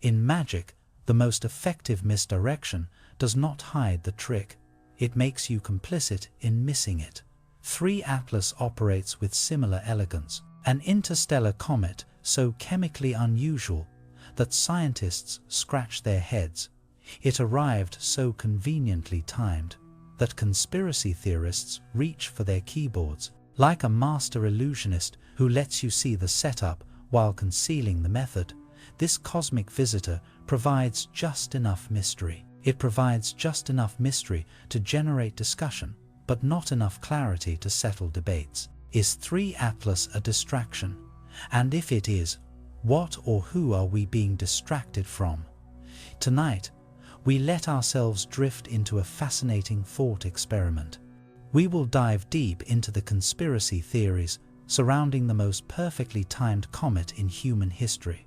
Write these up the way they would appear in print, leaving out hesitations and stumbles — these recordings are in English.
In magic, the most effective misdirection does not hide the trick. It makes you complicit in missing it. 3 Atlas operates with similar elegance. An interstellar comet so chemically unusual that scientists scratch their heads. It arrived so conveniently timed that conspiracy theorists reach for their keyboards, like a master illusionist who lets you see the setup while concealing the method. This cosmic visitor provides just enough mystery. It provides just enough mystery to generate discussion, but not enough clarity to settle debates. Is 3 Atlas a distraction? And if it is, what or who are we being distracted from? Tonight, we let ourselves drift into a fascinating thought experiment. We will dive deep into the conspiracy theories surrounding the most perfectly timed comet in human history,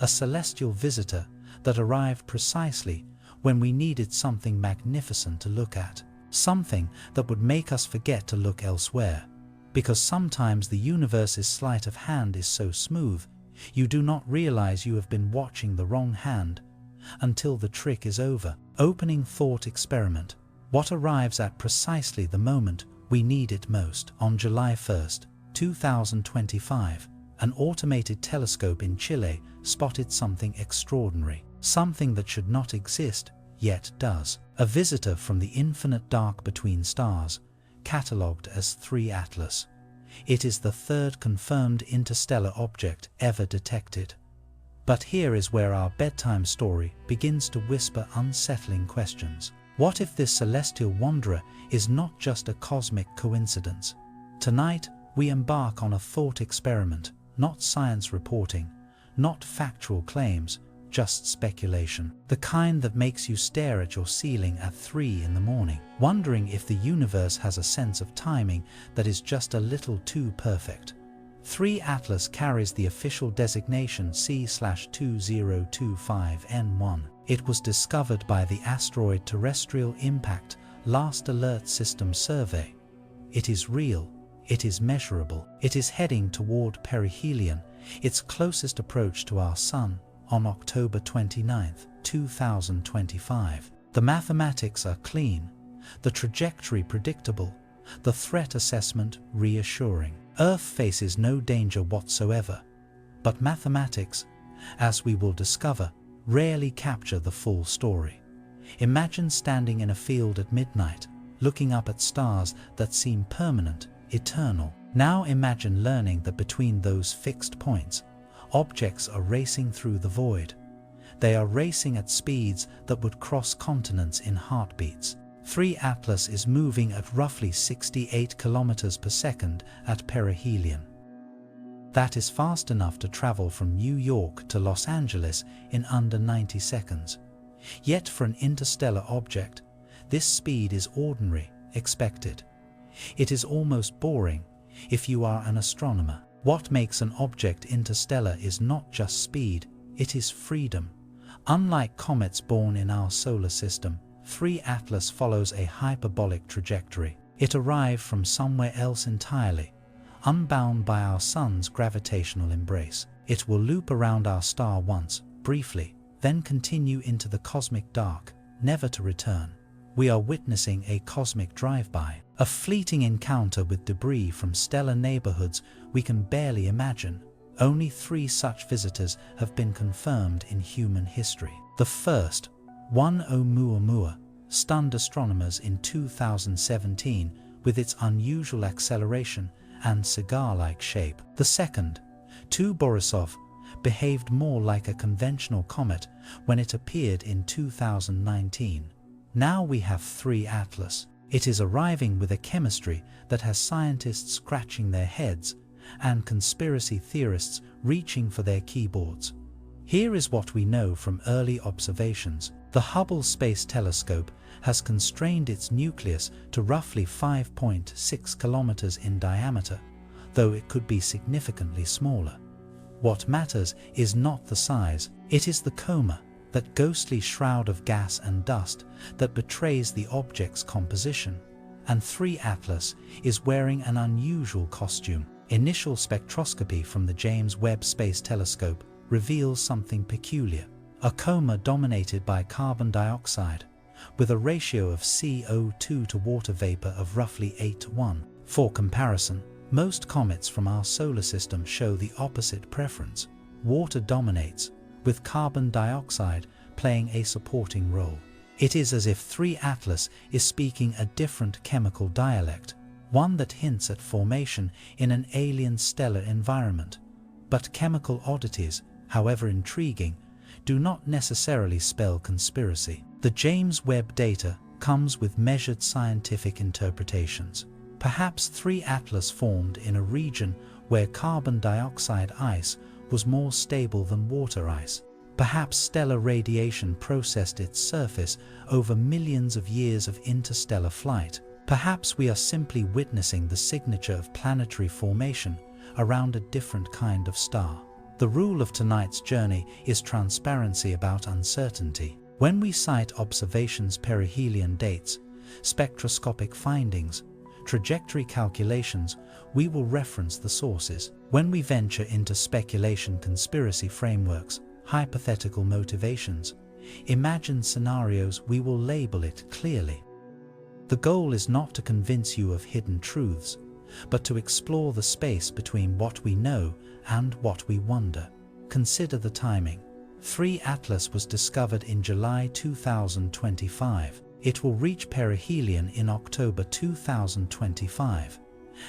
a celestial visitor that arrived precisely when we needed something magnificent to look at, something that would make us forget to look elsewhere, because sometimes the universe's sleight of hand is so smooth, you do not realize you have been watching the wrong hand until the trick is over. Opening thought experiment. What arrives at precisely the moment we need it most? On July 1st, 2025, an automated telescope in Chile spotted something extraordinary, something that should not exist, yet does. A visitor from the infinite dark between stars, catalogued as 3 Atlas. It is the 3rd confirmed interstellar object ever detected. But here is where our bedtime story begins to whisper unsettling questions. What if this celestial wanderer is not just a cosmic coincidence? Tonight, we embark on a thought experiment, not science reporting, not factual claims, just speculation. The kind that makes you stare at your ceiling at 3 in the morning, wondering if the universe has a sense of timing that is just a little too perfect. 3 Atlas carries the official designation C/2025N1. It was discovered by the Asteroid Terrestrial Impact Last Alert System Survey. It is real, it is measurable, it is heading toward perihelion, its closest approach to our Sun, on October 29, 2025. The mathematics are clean, the trajectory predictable, the threat assessment reassuring. Earth faces no danger whatsoever, but mathematics, as we will discover, rarely capture the full story. Imagine standing in a field at midnight, looking up at stars that seem permanent, eternal. Now imagine learning that between those fixed points, objects are racing through the void. They are racing at speeds that would cross continents in heartbeats. 3 Atlas is moving at roughly 68 kilometers per second at perihelion. That is fast enough to travel from New York to Los Angeles in under 90 seconds. Yet for an interstellar object, this speed is ordinary, expected. It is almost boring if you are an astronomer. What makes an object interstellar is not just speed, it is freedom. Unlike comets born in our solar system, 3 Atlas follows a hyperbolic trajectory. It arrived from somewhere else entirely, unbound by our Sun's gravitational embrace. It will loop around our star once, briefly, then continue into the cosmic dark, never to return. We are witnessing a cosmic drive-by, a fleeting encounter with debris from stellar neighborhoods we can barely imagine. Only 3 such visitors have been confirmed in human history. The first, 1 Oumuamua, stunned astronomers in 2017 with its unusual acceleration and cigar-like shape. The second, 2 Borisov, behaved more like a conventional comet when it appeared in 2019. Now we have 3 Atlas. It is arriving with a chemistry that has scientists scratching their heads and conspiracy theorists reaching for their keyboards. Here is what we know from early observations. The Hubble Space Telescope has constrained its nucleus to roughly 5.6 kilometers in diameter, though it could be significantly smaller. What matters is not the size, it is the coma, that ghostly shroud of gas and dust that betrays the object's composition. And 3 Atlas is wearing an unusual costume. Initial spectroscopy from the James Webb Space Telescope reveals something peculiar. a coma dominated by carbon dioxide, with a ratio of CO2 to water vapor of roughly 8:1. For comparison, most comets from our solar system show the opposite preference. Water dominates, with carbon dioxide playing a supporting role. It is as if 3 Atlas is speaking a different chemical dialect, one that hints at formation in an alien stellar environment. But chemical oddities, however intriguing, do not necessarily spell conspiracy. The James Webb data comes with measured scientific interpretations. Perhaps 3 Atlas formed in a region where carbon dioxide ice was more stable than water ice. Perhaps stellar radiation processed its surface over millions of years of interstellar flight. Perhaps we are simply witnessing the signature of planetary formation around a different kind of star. The rule of tonight's journey is transparency about uncertainty. When we cite observations, perihelion dates, spectroscopic findings, trajectory calculations, we will reference the sources. When we venture into speculation, conspiracy frameworks, hypothetical motivations, imagined scenarios, we will label it clearly. The goal is not to convince you of hidden truths, but to explore the space between what we know and what we wonder. Consider the timing. 3 Atlas was discovered in July 2025. It will reach perihelion in October 2025,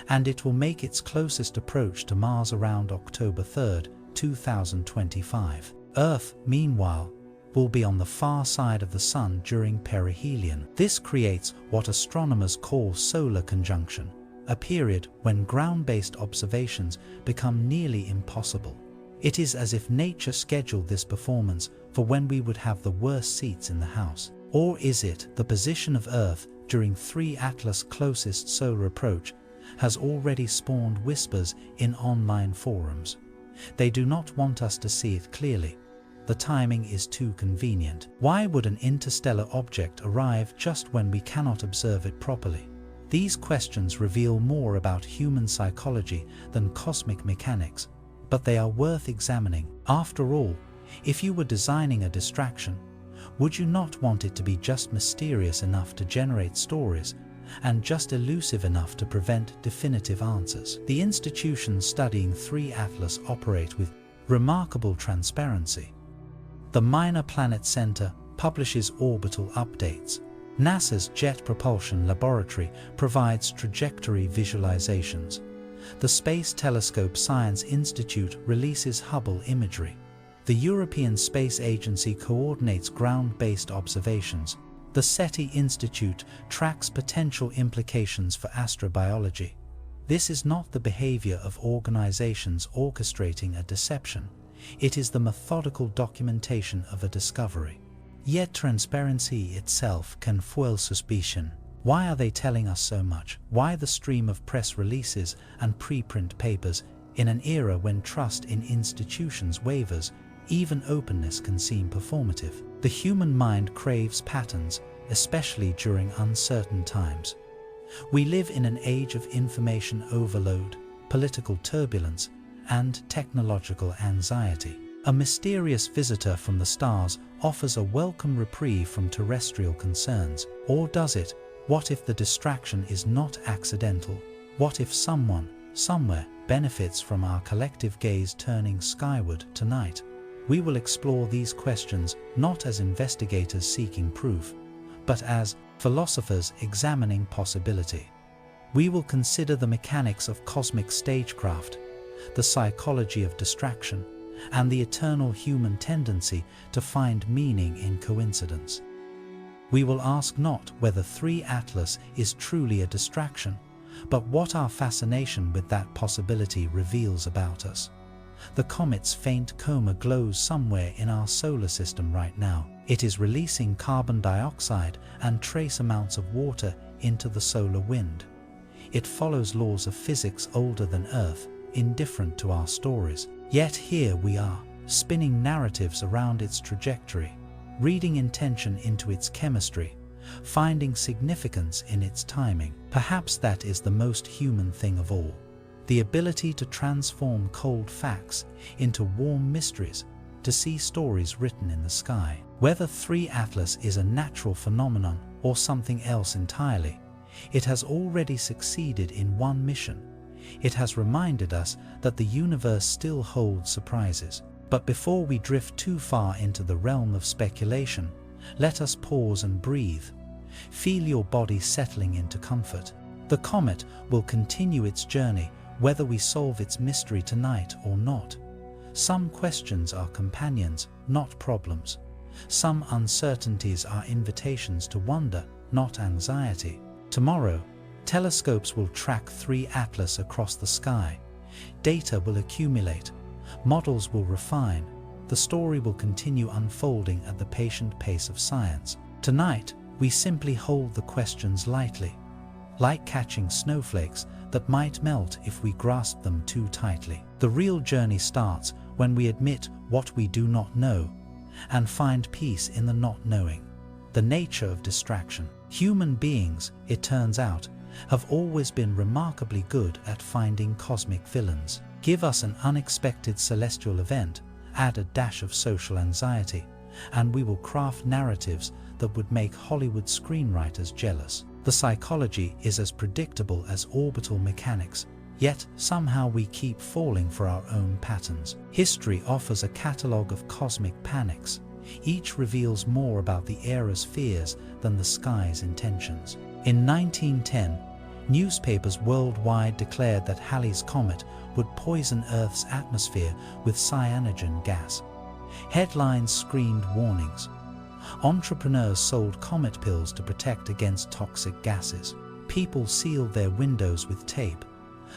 and it will make its closest approach to Mars around October 3, 2025. Earth, meanwhile, will be on the far side of the Sun during perihelion. This creates what astronomers call solar conjunction, a period when ground-based observations become nearly impossible. It is as if nature scheduled this performance for when we would have the worst seats in the house. Or is it the position of Earth during 3 Atlas' closest solar approach has already spawned whispers in online forums? They do not want us to see it clearly. The timing is too convenient. Why would an interstellar object arrive just when we cannot observe it properly? These questions reveal more about human psychology than cosmic mechanics, but they are worth examining. After all, if you were designing a distraction, would you not want it to be just mysterious enough to generate stories and just elusive enough to prevent definitive answers? The institutions studying 3 Atlas operate with remarkable transparency. The Minor Planet Center publishes orbital updates. NASA's Jet Propulsion Laboratory provides trajectory visualizations. The Space Telescope Science Institute releases Hubble imagery. The European Space Agency coordinates ground-based observations. The SETI Institute tracks potential implications for astrobiology. This is not the behavior of organizations orchestrating a deception. It is the methodical documentation of a discovery. Yet transparency itself can fuel suspicion. Why are they telling us so much? Why the stream of press releases and preprint papers in an era when trust in institutions wavers? Even openness can seem performative. The human mind craves patterns, especially during uncertain times. We live in an age of information overload, political turbulence, and technological anxiety. A mysterious visitor from the stars offers a welcome reprieve from terrestrial concerns. Or does it? What if the distraction is not accidental? What if someone, somewhere, benefits from our collective gaze turning skyward tonight? We will explore these questions not as investigators seeking proof, but as philosophers examining possibility. We will consider the mechanics of cosmic stagecraft, the psychology of distraction, and the eternal human tendency to find meaning in coincidence. We will ask not whether 3 Atlas is truly a distraction, but what our fascination with that possibility reveals about us. The comet's faint coma glows somewhere in our solar system right now. It is releasing carbon dioxide and trace amounts of water into the solar wind. It follows laws of physics older than Earth, indifferent to our stories. Yet here we are, spinning narratives around its trajectory, reading intention into its chemistry, finding significance in its timing. Perhaps that is the most human thing of all. The ability to transform cold facts into warm mysteries, to see stories written in the sky. Whether 3 Atlas is a natural phenomenon or something else entirely, it has already succeeded in one mission. It has reminded us that the universe still holds surprises. But before we drift too far into the realm of speculation, let us pause and breathe. Feel your body settling into comfort. The comet will continue its journey whether we solve its mystery tonight or not. Some questions are companions, not problems. Some uncertainties are invitations to wonder, not anxiety. Tomorrow, telescopes will track 3 Atlas across the sky. Data will accumulate. Models will refine. The story will continue unfolding at the patient pace of science. Tonight, we simply hold the questions lightly, like catching snowflakes that might melt if we grasp them too tightly. The real journey starts when we admit what we do not know and find peace in the not knowing. The nature of distraction. Human beings, it turns out, have always been remarkably good at finding cosmic villains. Give us an unexpected celestial event, add a dash of social anxiety, and we will craft narratives that would make Hollywood screenwriters jealous. The psychology is as predictable as orbital mechanics, yet somehow we keep falling for our own patterns. History offers a catalogue of cosmic panics. Each reveals more about the era's fears than the sky's intentions. In 1910, newspapers worldwide declared that Halley's Comet would poison Earth's atmosphere with cyanogen gas. Headlines screamed warnings. Entrepreneurs sold comet pills to protect against toxic gases. People sealed their windows with tape.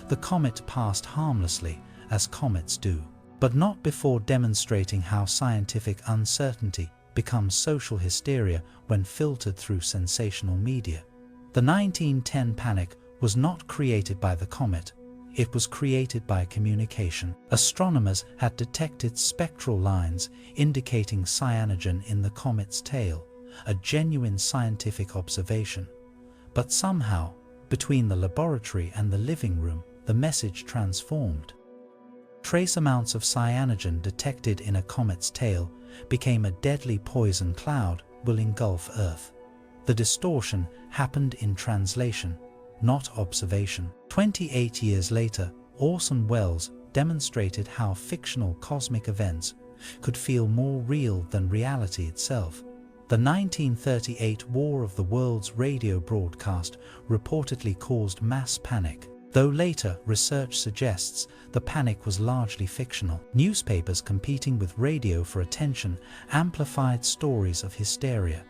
The comet passed harmlessly, as comets do, but not before demonstrating how scientific uncertainty becomes social hysteria when filtered through sensational media. The 1910 panic was not created by the comet. It was created by communication. Astronomers had detected spectral lines indicating cyanogen in the comet's tail, a genuine scientific observation. But somehow, between the laboratory and the living room, the message transformed. Trace amounts of cyanogen detected in a comet's tail became a deadly poison cloud will engulf Earth. The distortion happened in translation, not observation. 28 years later, Orson Welles demonstrated how fictional cosmic events could feel more real than reality itself. The 1938 War of the Worlds radio broadcast reportedly caused mass panic, though later research suggests the panic was largely fictional. Newspapers competing with radio for attention amplified stories of hysteria,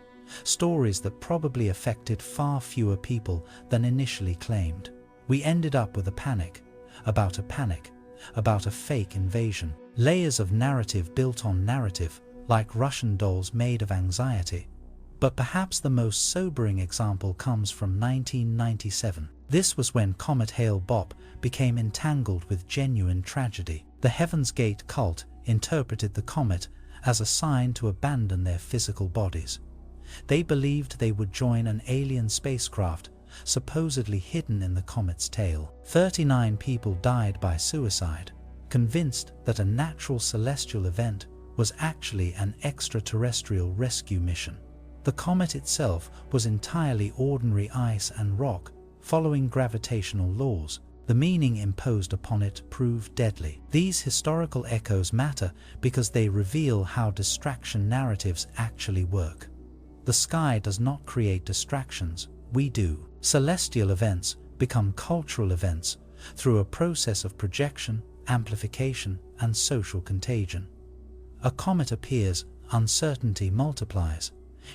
stories that probably affected far fewer people than initially claimed. We ended up with a panic, about a fake invasion. Layers of narrative built on narrative, like Russian dolls made of anxiety. But perhaps the most sobering example comes from 1997. This was when Comet Hale-Bopp became entangled with genuine tragedy. The Heaven's Gate cult interpreted the comet as a sign to abandon their physical bodies. They believed they would join an alien spacecraft supposedly hidden in the comet's tail. 39 people died by suicide, convinced that a natural celestial event was actually an extraterrestrial rescue mission. The comet itself was entirely ordinary ice and rock, following gravitational laws. The meaning imposed upon it proved deadly. These historical echoes matter because they reveal how distraction narratives actually work. The sky does not create distractions, we do. Celestial events become cultural events through a process of projection, amplification, and social contagion. A comet appears, uncertainty multiplies,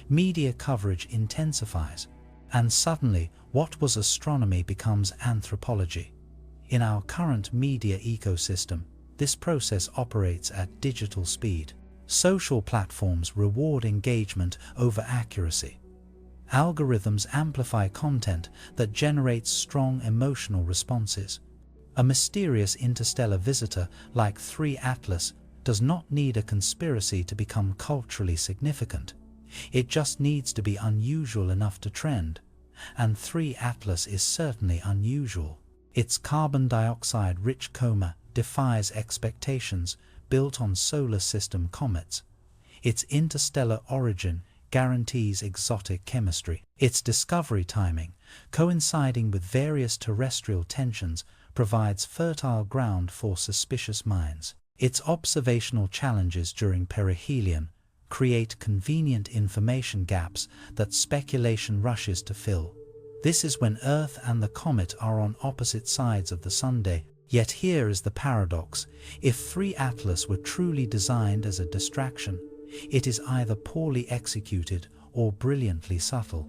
media coverage intensifies, and suddenly what was astronomy becomes anthropology. In our current media ecosystem, this process operates at digital speed. Social platforms reward engagement over accuracy. Algorithms amplify content that generates strong emotional responses. A mysterious interstellar visitor like 3 Atlas does not need a conspiracy to become culturally significant. It just needs to be unusual enough to trend. And 3 Atlas is certainly unusual. Its carbon dioxide-rich coma defies expectations, built on solar system comets. Its interstellar origin guarantees exotic chemistry. Its discovery timing, coinciding with various terrestrial tensions, provides fertile ground for suspicious minds. Its observational challenges during perihelion create convenient information gaps that speculation rushes to fill. This is when Earth and the comet are on opposite sides of the sundial. Yet here is the paradox: if 3 Atlas were truly designed as a distraction, it is either poorly executed or brilliantly subtle.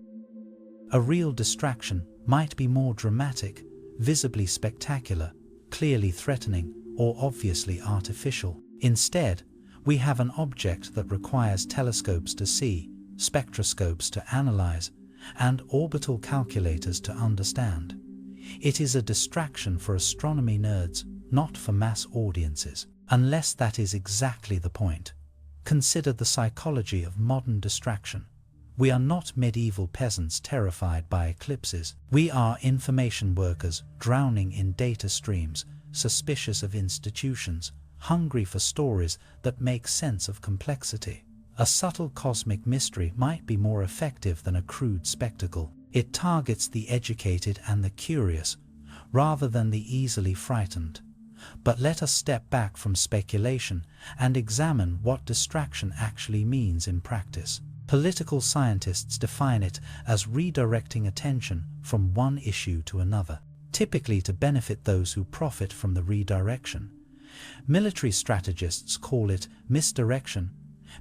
A real distraction might be more dramatic, visibly spectacular, clearly threatening, or obviously artificial. Instead, we have an object that requires telescopes to see, spectroscopes to analyze, and orbital calculators to understand. It is a distraction for astronomy nerds, not for mass audiences. Unless that is exactly the point. Consider the psychology of modern distraction. We are not medieval peasants terrified by eclipses. We are information workers drowning in data streams, suspicious of institutions, hungry for stories that make sense of complexity. A subtle cosmic mystery might be more effective than a crude spectacle. It targets the educated and the curious, rather than the easily frightened. But let us step back from speculation and examine what distraction actually means in practice. Political scientists define it as redirecting attention from one issue to another, typically to benefit those who profit from the redirection. Military strategists call it misdirection.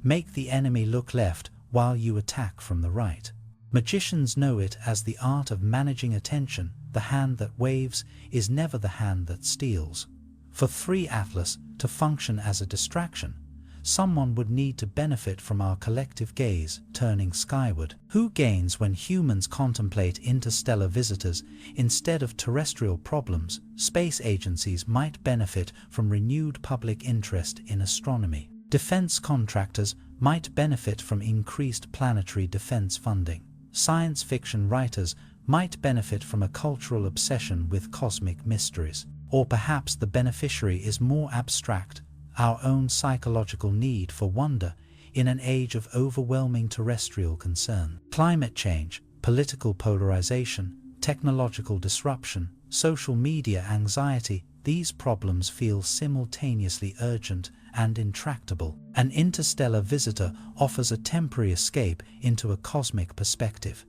Make the enemy look left while you attack from the right. Magicians know it as the art of managing attention. The hand that waves is never the hand that steals. For 3 Atlas to function as a distraction, someone would need to benefit from our collective gaze turning skyward. Who gains when humans contemplate interstellar visitors instead of terrestrial problems? Space agencies might benefit from renewed public interest in astronomy. Defense contractors might benefit from increased planetary defense funding. Science fiction writers might benefit from a cultural obsession with cosmic mysteries. Or perhaps the beneficiary is more abstract, our own psychological need for wonder in an age of overwhelming terrestrial concern. Climate change, political polarization, technological disruption, social media anxiety, these problems feel simultaneously urgent and intractable. An interstellar visitor offers a temporary escape into a cosmic perspective.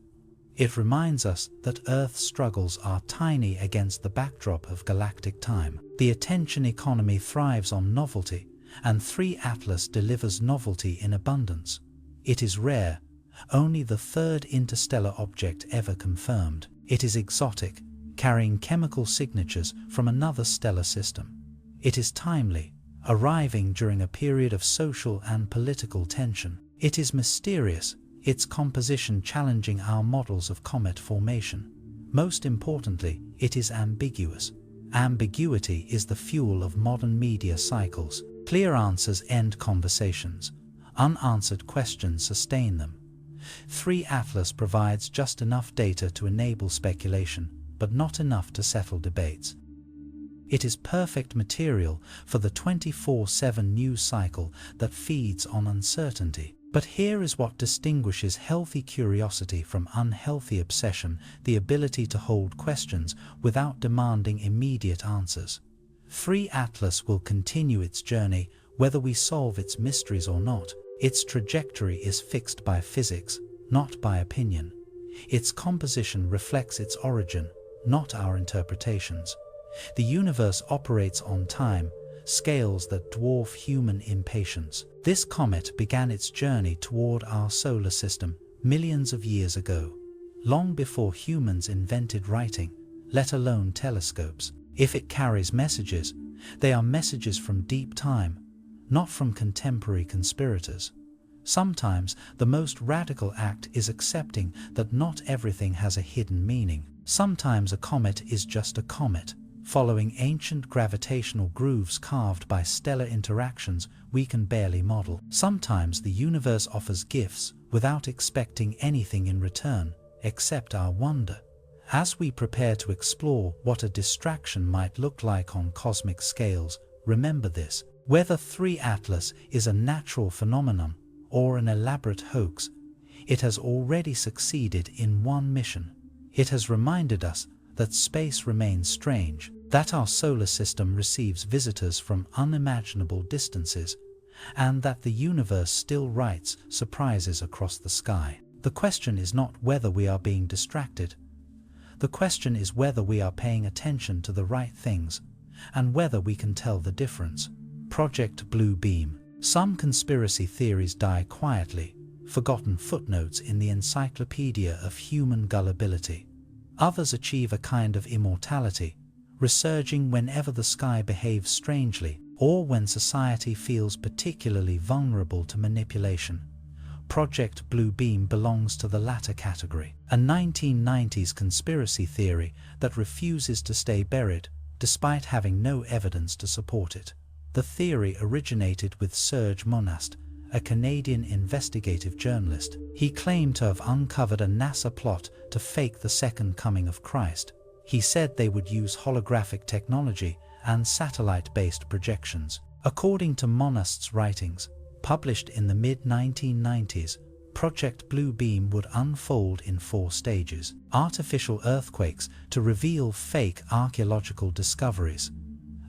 It reminds us that Earth's struggles are tiny against the backdrop of galactic time. The attention economy thrives on novelty, and 3 Atlas delivers novelty in abundance. It is rare, only the 3rd interstellar object ever confirmed. It is exotic, carrying chemical signatures from another stellar system. It is timely, arriving during a period of social and political tension. It is mysterious, its composition challenging our models of comet formation. Most importantly, it is ambiguous. Ambiguity is the fuel of modern media cycles. Clear answers end conversations. Unanswered questions sustain them. 3 Atlas provides just enough data to enable speculation, but not enough to settle debates. It is perfect material for the 24/7 news cycle that feeds on uncertainty. But here is what distinguishes healthy curiosity from unhealthy obsession: the ability to hold questions without demanding immediate answers. 3 Atlas will continue its journey whether we solve its mysteries or not. Its trajectory is fixed by physics, not by opinion. Its composition reflects its origin, not our interpretations. The universe operates on time, scales that dwarf human impatience. This comet began its journey toward our solar system millions of years ago, long before humans invented writing, let alone telescopes. If it carries messages, they are messages from deep time, not from contemporary conspirators. Sometimes the most radical act is accepting that not everything has a hidden meaning. Sometimes a comet is just a comet, following ancient gravitational grooves carved by stellar interactions we can barely model. Sometimes the universe offers gifts without expecting anything in return, except our wonder. As we prepare to explore what a distraction might look like on cosmic scales, remember this: Whether 3 Atlas is a natural phenomenon or an elaborate hoax, it has already succeeded in one mission. It has reminded us that space remains strange, that our solar system receives visitors from unimaginable distances, and that the universe still writes surprises across the sky. The question is not whether we are being distracted. The question is whether we are paying attention to the right things, and whether we can tell the difference. Project Blue Beam. Some conspiracy theories die quietly, forgotten footnotes in the encyclopedia of human gullibility. Others achieve a kind of immortality, resurging whenever the sky behaves strangely, or when society feels particularly vulnerable to manipulation. Project Blue Beam belongs to the latter category, a 1990s conspiracy theory that refuses to stay buried, despite having no evidence to support it. The theory originated with Serge Monast, a Canadian investigative journalist. He claimed to have uncovered a NASA plot to fake the second coming of Christ. He said they would use holographic technology and satellite-based projections. According to Monast's writings, published in the mid-1990s, Project Blue Beam would unfold in 4 stages: artificial earthquakes to reveal fake archaeological discoveries,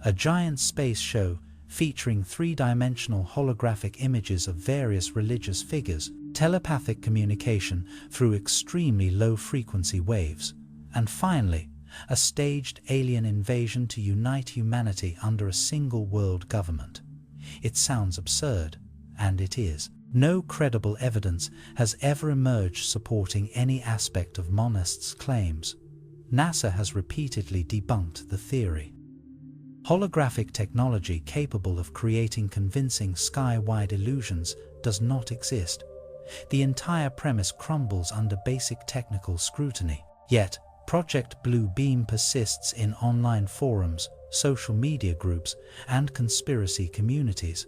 a giant space show featuring 3-dimensional holographic images of various religious figures, telepathic communication through extremely low-frequency waves, and finally, a staged alien invasion to unite humanity under a single world government. It sounds absurd, and it is. No credible evidence has ever emerged supporting any aspect of Monast's claims. NASA has repeatedly debunked the theory. Holographic technology capable of creating convincing sky-wide illusions does not exist. The entire premise crumbles under basic technical scrutiny. Yet, Project Blue Beam persists in online forums, social media groups, and conspiracy communities.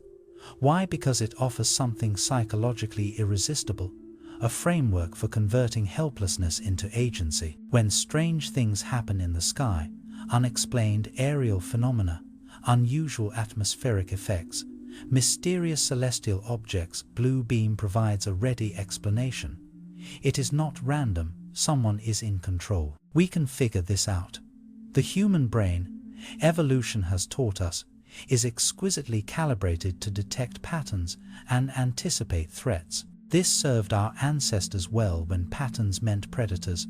Why? Because it offers something psychologically irresistible, a framework for converting helplessness into agency. When strange things happen in the sky, unexplained aerial phenomena, unusual atmospheric effects, mysterious celestial objects, Blue Beam provides a ready explanation. It is not random, someone is in control. We can figure this out. The human brain, evolution has taught us, is exquisitely calibrated to detect patterns and anticipate threats. This served our ancestors well when patterns meant predators,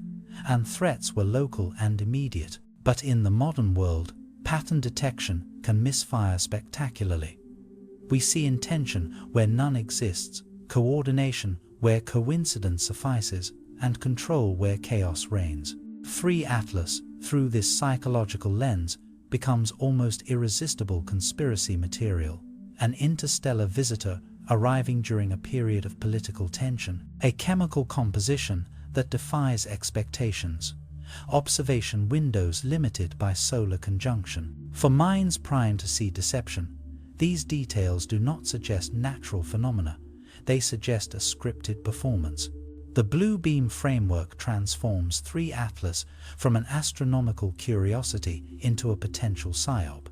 and threats were local and immediate. But in the modern world, pattern detection can misfire spectacularly. We see intention where none exists, coordination where coincidence suffices, and control where chaos reigns. 3 Atlas, through this psychological lens, becomes almost irresistible conspiracy material, an interstellar visitor arriving during a period of political tension, a chemical composition that defies expectations, observation windows limited by solar conjunction. For minds primed to see deception, these details do not suggest natural phenomena, they suggest a scripted performance. The Blue Beam framework transforms 3 Atlas from an astronomical curiosity into a potential psyop.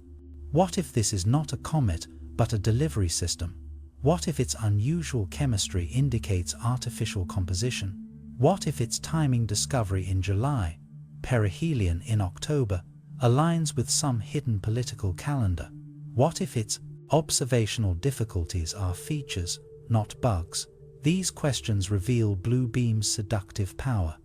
What if this is not a comet but a delivery system? What if its unusual chemistry indicates artificial composition? What if its timing discovery in July, perihelion in October, aligns with some hidden political calendar? What if its observational difficulties are features, not bugs? These questions reveal Blue Beam's seductive power.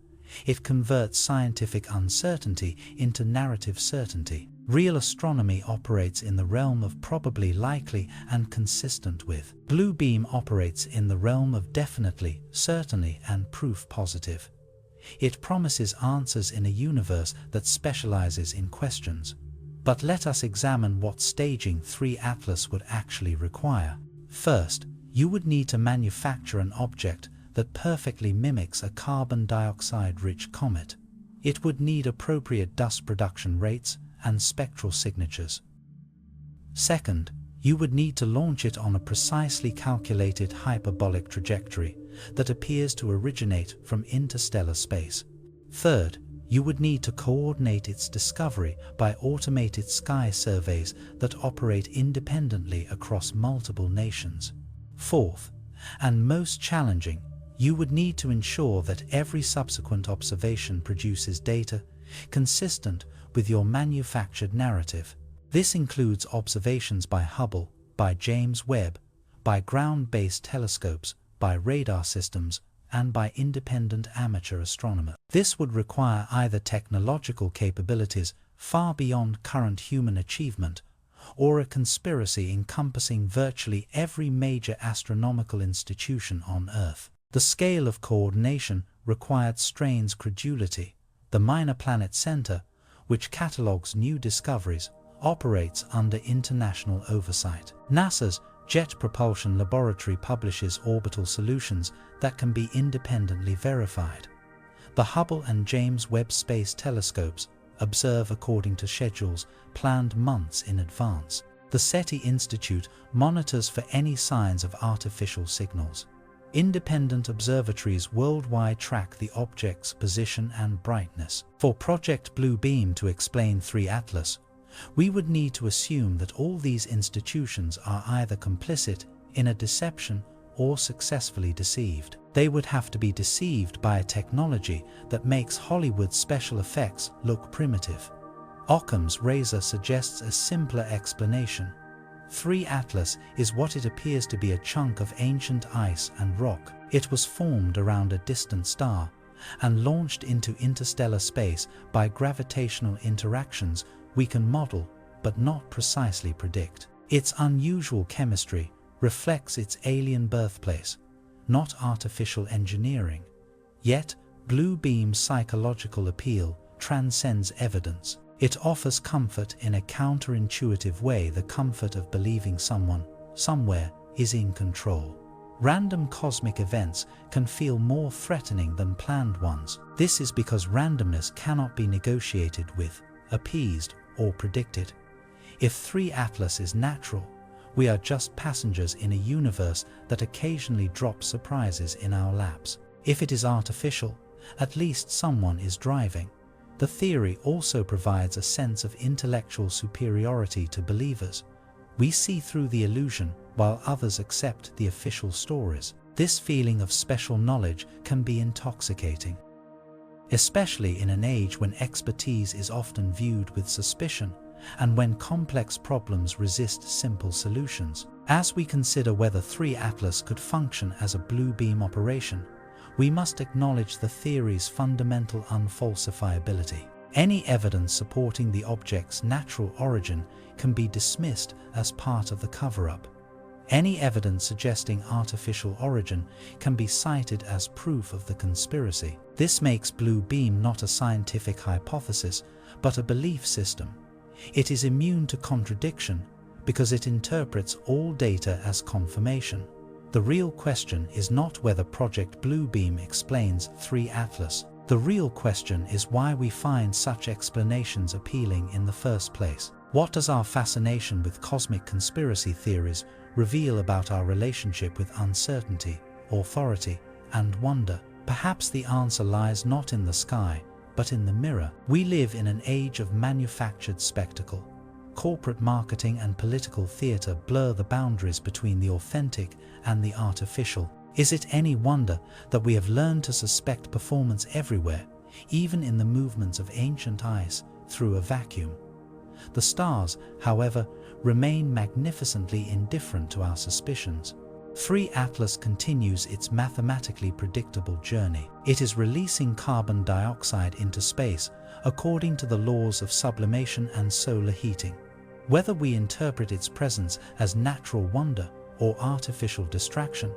It converts scientific uncertainty into narrative certainty. Real astronomy operates in the realm of probably, likely, and consistent with. Blue Beam operates in the realm of definitely, certainly, and proof positive. It promises answers in a universe that specializes in questions. But let us examine what staging 3 Atlas would actually require. First, you would need to manufacture an object that perfectly mimics a carbon dioxide-rich comet. It would need appropriate dust production rates and spectral signatures. Second, you would need to launch it on a precisely calculated hyperbolic trajectory that appears to originate from interstellar space. Third, you would need to coordinate its discovery by automated sky surveys that operate independently across multiple nations. Fourth, and most challenging, you would need to ensure that every subsequent observation produces data consistent with your manufactured narrative. This includes observations by Hubble, by James Webb, by ground-based telescopes, by radar systems, and by independent amateur astronomers. This would require either technological capabilities far beyond current human achievement, or a conspiracy encompassing virtually every major astronomical institution on Earth. The scale of coordination required strains credulity. The Minor Planet Center, which catalogs new discoveries, operates under international oversight. NASA's Jet Propulsion Laboratory publishes orbital solutions that can be independently verified. The Hubble and James Webb Space Telescopes observe according to schedules planned months in advance. The SETI Institute monitors for any signs of artificial signals. Independent observatories worldwide track the object's position and brightness. For Project Blue Beam to explain 3 Atlas, we would need to assume that all these institutions are either complicit in a deception or successfully deceived. They would have to be deceived by a technology that makes Hollywood special effects look primitive. Occam's razor suggests a simpler explanation. 3 Atlas is what it appears to be a chunk of ancient ice and rock. It was formed around a distant star and launched into interstellar space by gravitational interactions we can model but not precisely predict. Its unusual chemistry reflects its alien birthplace, not artificial engineering. Yet, Blue Beam's psychological appeal transcends evidence. It offers comfort in a counterintuitive way, the comfort of believing someone, somewhere, is in control. Random cosmic events can feel more threatening than planned ones. This is because randomness cannot be negotiated with, appeased, or predicted. If 3 Atlas is natural, we are just passengers in a universe that occasionally drops surprises in our laps. If it is artificial, at least someone is driving. The theory also provides a sense of intellectual superiority to believers. We see through the illusion while others accept the official stories. This feeling of special knowledge can be intoxicating, especially in an age when expertise is often viewed with suspicion and when complex problems resist simple solutions. As we consider whether 3 Atlas could function as a blue beam operation, we must acknowledge the theory's fundamental unfalsifiability. Any evidence supporting the object's natural origin can be dismissed as part of the cover-up. Any evidence suggesting artificial origin can be cited as proof of the conspiracy. This makes Blue Beam not a scientific hypothesis, but a belief system. It is immune to contradiction because it interprets all data as confirmation. The real question is not whether Project Blue Beam explains 3 Atlas. The real question is why we find such explanations appealing in the first place. What does our fascination with cosmic conspiracy theories reveal about our relationship with uncertainty, authority, and wonder? Perhaps the answer lies not in the sky, but in the mirror. We live in an age of manufactured spectacle. Corporate marketing and political theater blur the boundaries between the authentic and the artificial. Is it any wonder that we have learned to suspect performance everywhere, even in the movements of ancient ice through a vacuum? The stars, however, remain magnificently indifferent to our suspicions. 3 Atlas continues its mathematically predictable journey. It is releasing carbon dioxide into space according to the laws of sublimation and solar heating. Whether we interpret its presence as natural wonder or artificial distraction,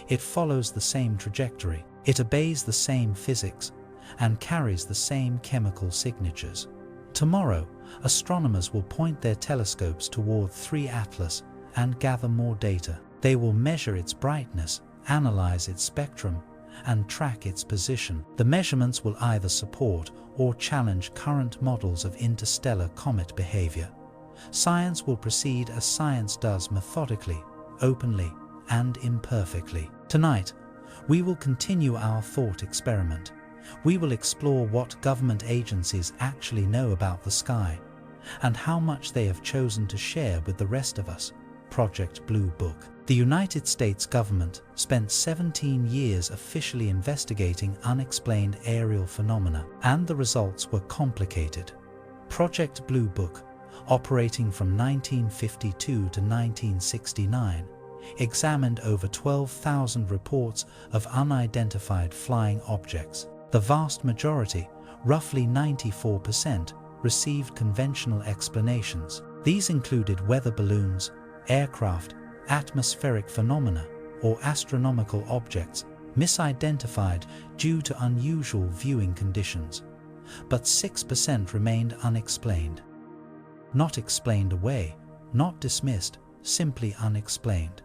it follows the same trajectory. It obeys the same physics and carries the same chemical signatures. Tomorrow, astronomers will point their telescopes toward 3 Atlas and gather more data. They will measure its brightness, analyze its spectrum, and track its position. The measurements will either support or challenge current models of interstellar comet behavior. Science will proceed as science does, methodically, openly, and imperfectly. Tonight, we will continue our thought experiment. We will explore what government agencies actually know about the sky and how much they have chosen to share with the rest of us. Project Blue Book. The United States government spent 17 years officially investigating unexplained aerial phenomena, and the results were complicated. Project Blue Book, operating from 1952 to 1969, examined over 12,000 reports of unidentified flying objects. The vast majority, roughly 94%, received conventional explanations. These included weather balloons, aircraft, atmospheric phenomena, or astronomical objects misidentified due to unusual viewing conditions. But 6% remained unexplained. Not explained away, not dismissed, simply unexplained.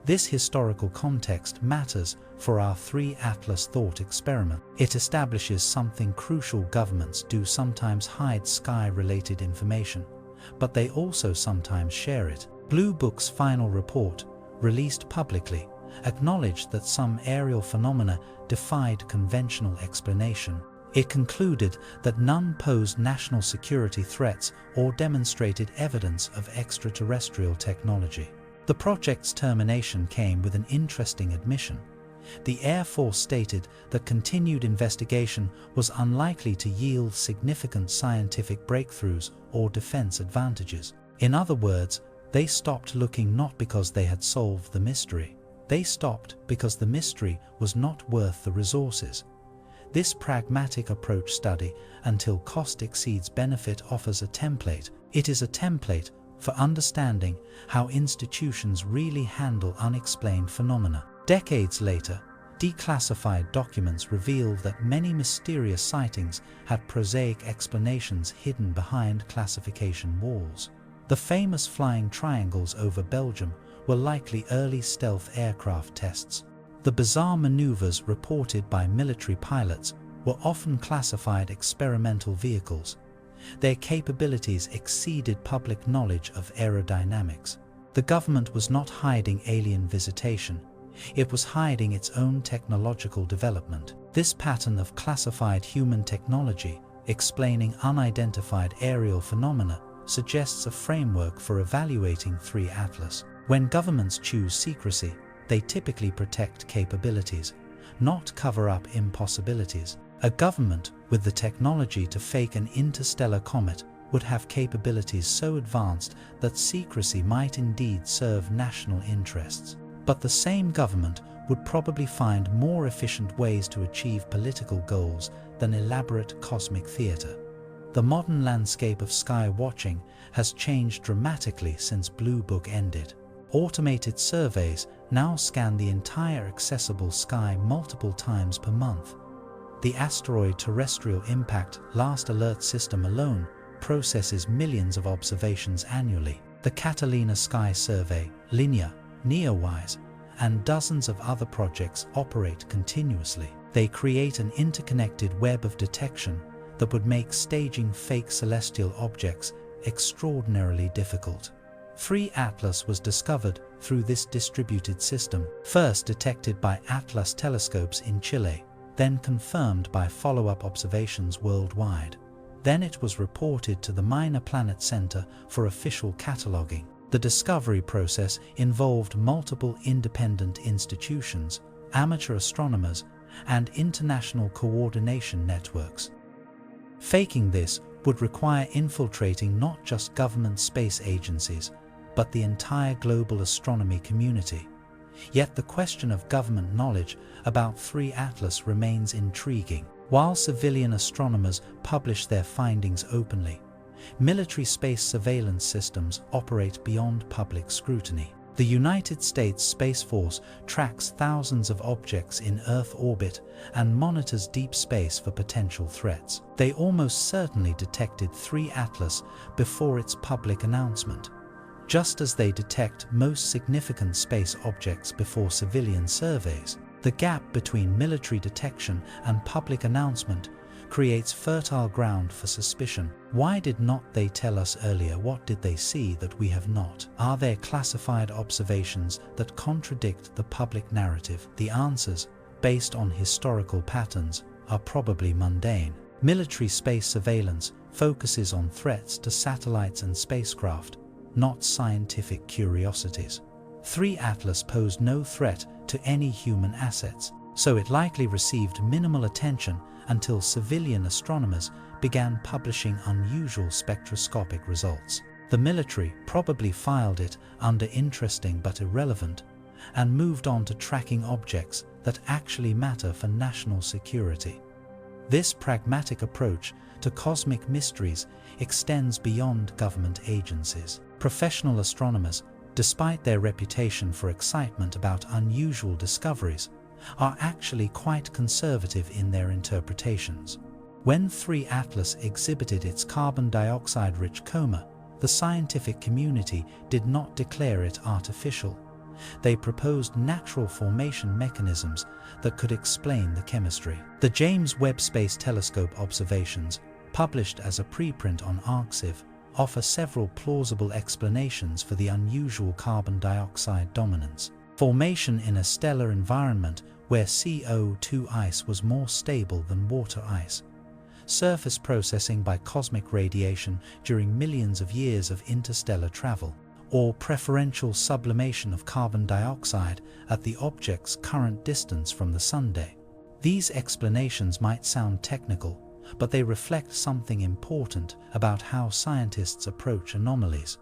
This historical context matters for our 3 Atlas thought experiment. It establishes something crucial: governments do sometimes hide sky-related information, but they also sometimes share it. Blue Book's final report, released publicly, acknowledged that some aerial phenomena defied conventional explanation. It concluded that none posed national security threats or demonstrated evidence of extraterrestrial technology. The project's termination came with an interesting admission. The Air Force stated that continued investigation was unlikely to yield significant scientific breakthroughs or defense advantages. In other words, they stopped looking not because they had solved the mystery. They stopped because the mystery was not worth the resources. This pragmatic approach, study until cost exceeds benefit, offers a template. It is a template for understanding how institutions really handle unexplained phenomena. Decades later, declassified documents revealed that many mysterious sightings had prosaic explanations hidden behind classification walls. The famous flying triangles over Belgium were likely early stealth aircraft tests. The bizarre maneuvers reported by military pilots were often classified experimental vehicles. Their capabilities exceeded public knowledge of aerodynamics. The government was not hiding alien visitation. It was hiding its own technological development. This pattern of classified human technology explaining unidentified aerial phenomena suggests a framework for evaluating 3 Atlas. When governments choose secrecy, they typically protect capabilities, not cover up impossibilities. A government with the technology to fake an interstellar comet would have capabilities so advanced that secrecy might indeed serve national interests. But the same government would probably find more efficient ways to achieve political goals than elaborate cosmic theater. The modern landscape of sky watching has changed dramatically since Blue Book ended. Automated surveys now scan the entire accessible sky multiple times per month. The Asteroid Terrestrial Impact Last Alert System alone processes millions of observations annually. The Catalina Sky Survey, Linear, Neowise, and dozens of other projects operate continuously. They create an interconnected web of detection that would make staging fake celestial objects extraordinarily difficult. 3 Atlas was discovered through this distributed system, first detected by Atlas telescopes in Chile, then confirmed by follow-up observations worldwide. Then it was reported to the Minor Planet Center for official cataloging. The discovery process involved multiple independent institutions, amateur astronomers, and international coordination networks. Faking this would require infiltrating not just government space agencies, but the entire global astronomy community. Yet the question of government knowledge about 3 Atlas remains intriguing. While civilian astronomers publish their findings openly, military space surveillance systems operate beyond public scrutiny. The United States Space Force tracks thousands of objects in Earth orbit and monitors deep space for potential threats. They almost certainly detected 3 Atlas before its public announcement, just as they detect most significant space objects before civilian surveys. The gap between military detection and public announcement creates fertile ground for suspicion. Why did not they tell us earlier? What did they see that we have not? Are there classified observations that contradict the public narrative? The answers, based on historical patterns, are probably mundane. Military space surveillance focuses on threats to satellites and spacecraft, not scientific curiosities. 3 Atlas posed no threat to any human assets, so it likely received minimal attention until civilian astronomers began publishing unusual spectroscopic results. The military probably filed it under interesting but irrelevant and moved on to tracking objects that actually matter for national security. This pragmatic approach to cosmic mysteries extends beyond government agencies. Professional astronomers, despite their reputation for excitement about unusual discoveries, are actually quite conservative in their interpretations. When 3 Atlas exhibited its carbon dioxide-rich coma, the scientific community did not declare it artificial. They proposed natural formation mechanisms that could explain the chemistry. The James Webb Space Telescope observations, published as a preprint on ArXiv, offer several plausible explanations for the unusual carbon dioxide dominance. Formation in a stellar environment where CO2 ice was more stable than water ice. Surface processing by cosmic radiation during millions of years of interstellar travel, or preferential sublimation of carbon dioxide at the object's current distance from the Sunday. These explanations might sound technical, but they reflect something important about how scientists approach anomalies.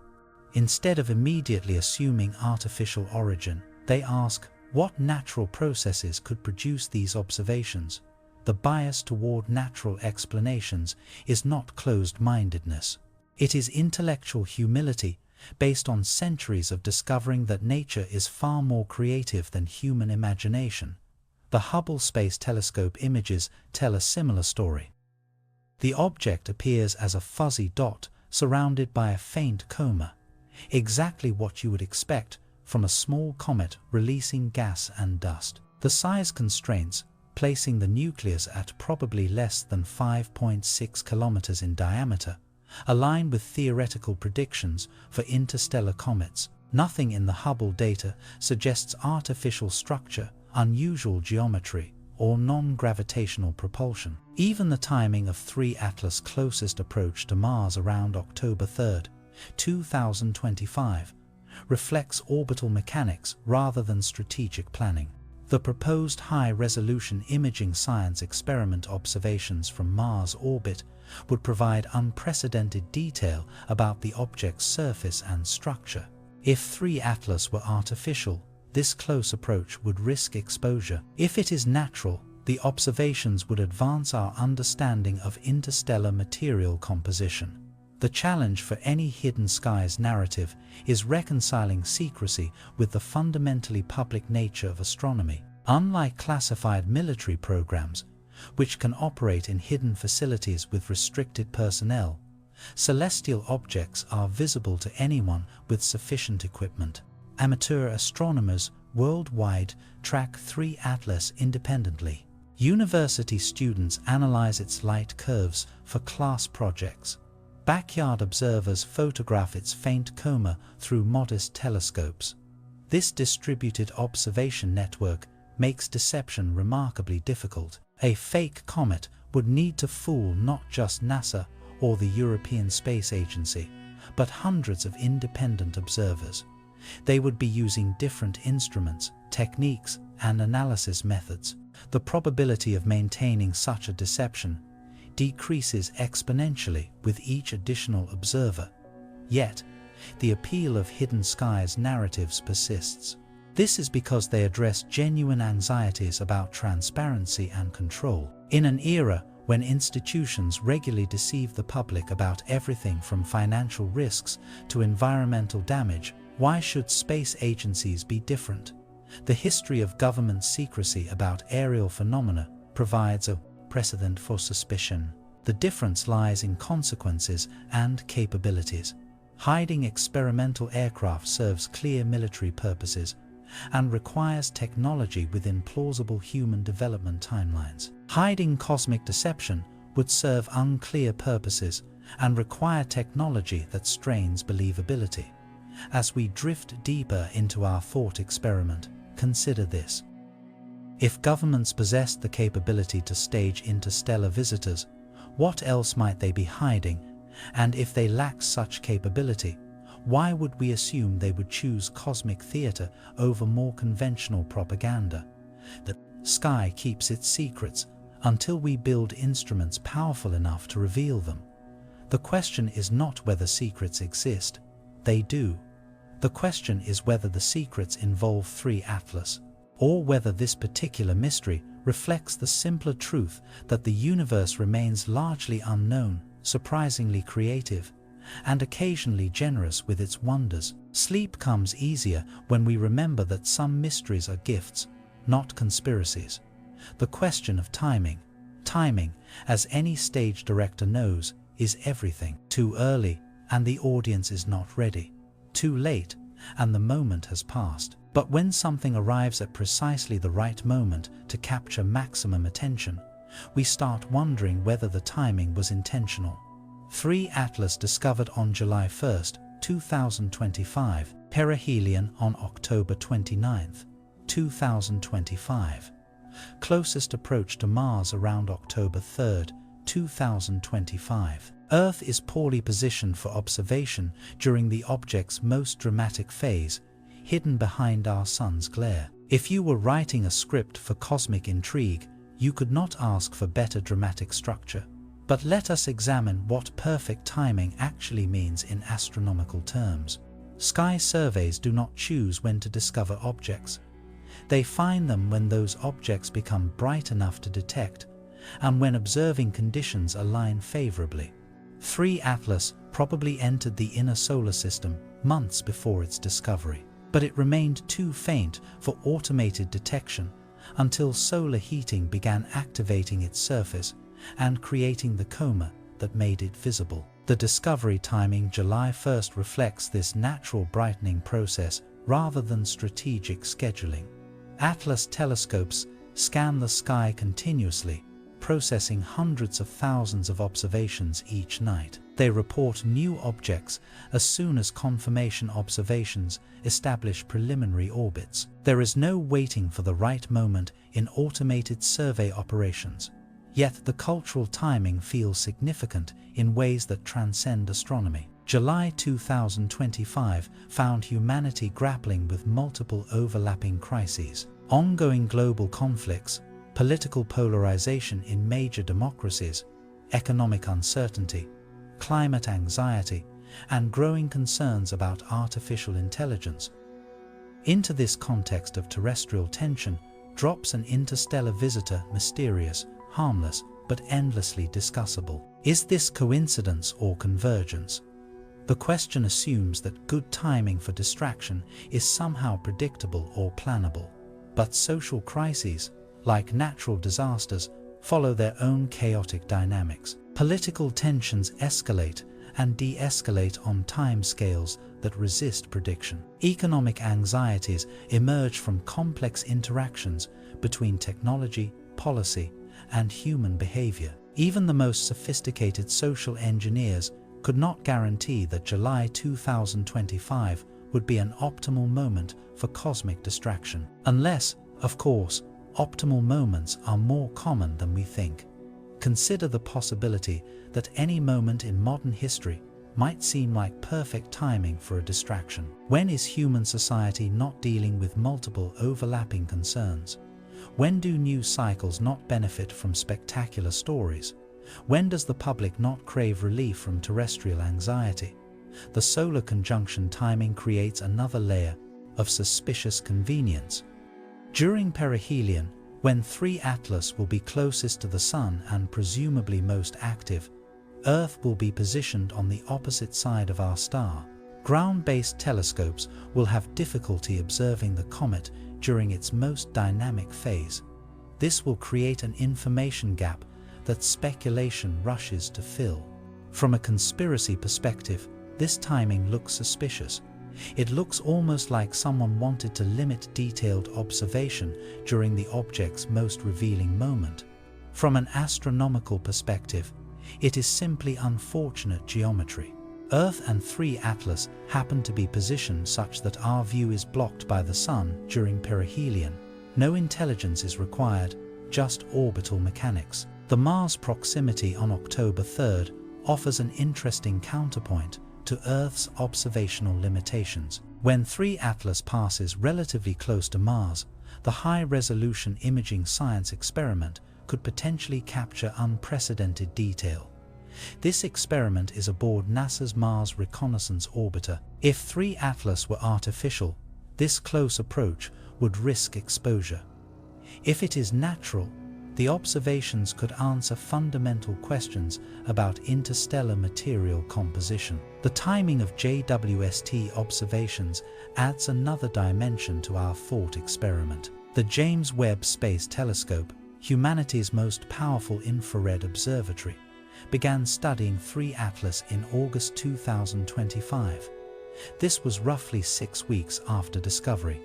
Instead of immediately assuming artificial origin, they ask, what natural processes could produce these observations? The bias toward natural explanations is not closed-mindedness. It is intellectual humility based on centuries of discovering that nature is far more creative than human imagination. The Hubble Space Telescope images tell a similar story. The object appears as a fuzzy dot surrounded by a faint coma, exactly what you would expect from a small comet releasing gas and dust. The size constraints, placing the nucleus at probably less than 5.6 kilometers in diameter, align with theoretical predictions for interstellar comets. Nothing in the Hubble data suggests artificial structure, unusual geometry, or non-gravitational propulsion. Even the timing of 3 Atlas' closest approach to Mars around October 3, 2025, reflects orbital mechanics rather than strategic planning. The proposed high-resolution imaging science experiment observations from Mars orbit would provide unprecedented detail about the object's surface and structure. If 3 Atlas were artificial, this close approach would risk exposure. If it is natural, the observations would advance our understanding of interstellar material composition. The challenge for any hidden skies narrative is reconciling secrecy with the fundamentally public nature of astronomy. Unlike classified military programs, which can operate in hidden facilities with restricted personnel, celestial objects are visible to anyone with sufficient equipment. Amateur astronomers worldwide track 3 Atlas independently. University students analyze its light curves for class projects. Backyard observers photograph its faint coma through modest telescopes. This distributed observation network makes deception remarkably difficult. A fake comet would need to fool not just NASA or the European Space Agency, but hundreds of independent observers. They would be using different instruments, techniques, and analysis methods. The probability of maintaining such a deception decreases exponentially with each additional observer. Yet, the appeal of hidden skies narratives persists. This is because they address genuine anxieties about transparency and control. In an era when institutions regularly deceive the public about everything from financial risks to environmental damage, why should space agencies be different? The history of government secrecy about aerial phenomena provides a precedent for suspicion. The difference lies in consequences and capabilities. Hiding experimental aircraft serves clear military purposes and requires technology within plausible human development timelines. Hiding cosmic deception would serve unclear purposes and require technology that strains believability. As we drift deeper into our thought experiment, consider this. If governments possessed the capability to stage interstellar visitors, what else might they be hiding? And if they lack such capability, why would we assume they would choose cosmic theater over more conventional propaganda? The sky keeps its secrets until we build instruments powerful enough to reveal them. The question is not whether secrets exist. They do. The question is whether the secrets involve 3 Atlas, or whether this particular mystery reflects the simpler truth that the universe remains largely unknown, surprisingly creative, and occasionally generous with its wonders. Sleep comes easier when we remember that some mysteries are gifts, not conspiracies. The question of timing, as any stage director knows, is everything. Too early, and the audience is not ready. Too late, and the moment has passed. But when something arrives at precisely the right moment to capture maximum attention, we start wondering whether the timing was intentional. 3 Atlas discovered on July 1, 2025, perihelion on October 29, 2025. Closest approach to Mars around October 3, 2025. Earth is poorly positioned for observation during the object's most dramatic phase, hidden behind our sun's glare. If you were writing a script for cosmic intrigue, you could not ask for better dramatic structure. But let us examine what perfect timing actually means in astronomical terms. Sky surveys do not choose when to discover objects. They find them when those objects become bright enough to detect, and when observing conditions align favorably. 3 Atlas probably entered the inner solar system months before its discovery, but it remained too faint for automated detection until solar heating began activating its surface and creating the coma that made it visible. The discovery timing July 1 reflects this natural brightening process rather than strategic scheduling. Atlas telescopes scan the sky continuously, processing hundreds of thousands of observations each night. They report new objects as soon as confirmation observations establish preliminary orbits. There is no waiting for the right moment in automated survey operations. Yet the cultural timing feels significant in ways that transcend astronomy. July 2025 found humanity grappling with multiple overlapping crises. Ongoing global conflicts, political polarization in major democracies, economic uncertainty, climate anxiety, and growing concerns about artificial intelligence. Into this context of terrestrial tension drops an interstellar visitor, mysterious, harmless, but endlessly discussable. Is this coincidence or convergence? The question assumes that good timing for distraction is somehow predictable or plannable. But social crises, like natural disasters, follow their own chaotic dynamics. Political tensions escalate and de-escalate on timescales that resist prediction. Economic anxieties emerge from complex interactions between technology, policy, and human behavior. Even the most sophisticated social engineers could not guarantee that July 2025 would be an optimal moment for cosmic distraction. Unless, of course, optimal moments are more common than we think. Consider the possibility that any moment in modern history might seem like perfect timing for a distraction. When is human society not dealing with multiple overlapping concerns? When do news cycles not benefit from spectacular stories? When does the public not crave relief from terrestrial anxiety? The solar conjunction timing creates another layer of suspicious convenience. During perihelion, when 3 Atlas will be closest to the Sun and presumably most active, Earth will be positioned on the opposite side of our star. Ground-based telescopes will have difficulty observing the comet during its most dynamic phase. This will create an information gap that speculation rushes to fill. From a conspiracy perspective, this timing looks suspicious. It looks almost like someone wanted to limit detailed observation during the object's most revealing moment. From an astronomical perspective, it is simply unfortunate geometry. Earth and 3 Atlas happen to be positioned such that our view is blocked by the Sun during perihelion, No intelligence is required, just orbital mechanics. The Mars proximity on October 3rd offers an interesting counterpoint to Earth's observational limitations. When 3 Atlas passes relatively close to Mars, the high-resolution imaging science experiment could potentially capture unprecedented detail. This experiment is aboard NASA's Mars Reconnaissance Orbiter. If 3 Atlas were artificial, this close approach would risk exposure. If it is natural, the observations could answer fundamental questions about interstellar material composition. The timing of JWST observations adds another dimension to our thought experiment. The James Webb Space Telescope, humanity's most powerful infrared observatory, began studying 3 Atlas in August 2025. This was roughly 6 weeks after discovery.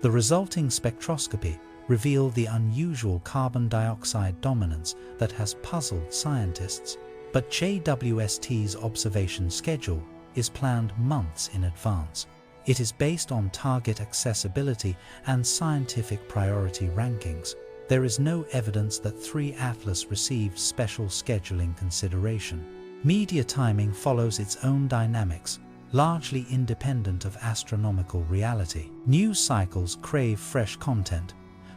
The resulting spectroscopy revealed the unusual carbon dioxide dominance that has puzzled scientists. But JWST's observation schedule is planned months in advance. It is based on target accessibility and scientific priority rankings. There is no evidence that 3 Atlas received special scheduling consideration. Media timing follows its own dynamics, largely independent of astronomical reality. News cycles crave fresh content,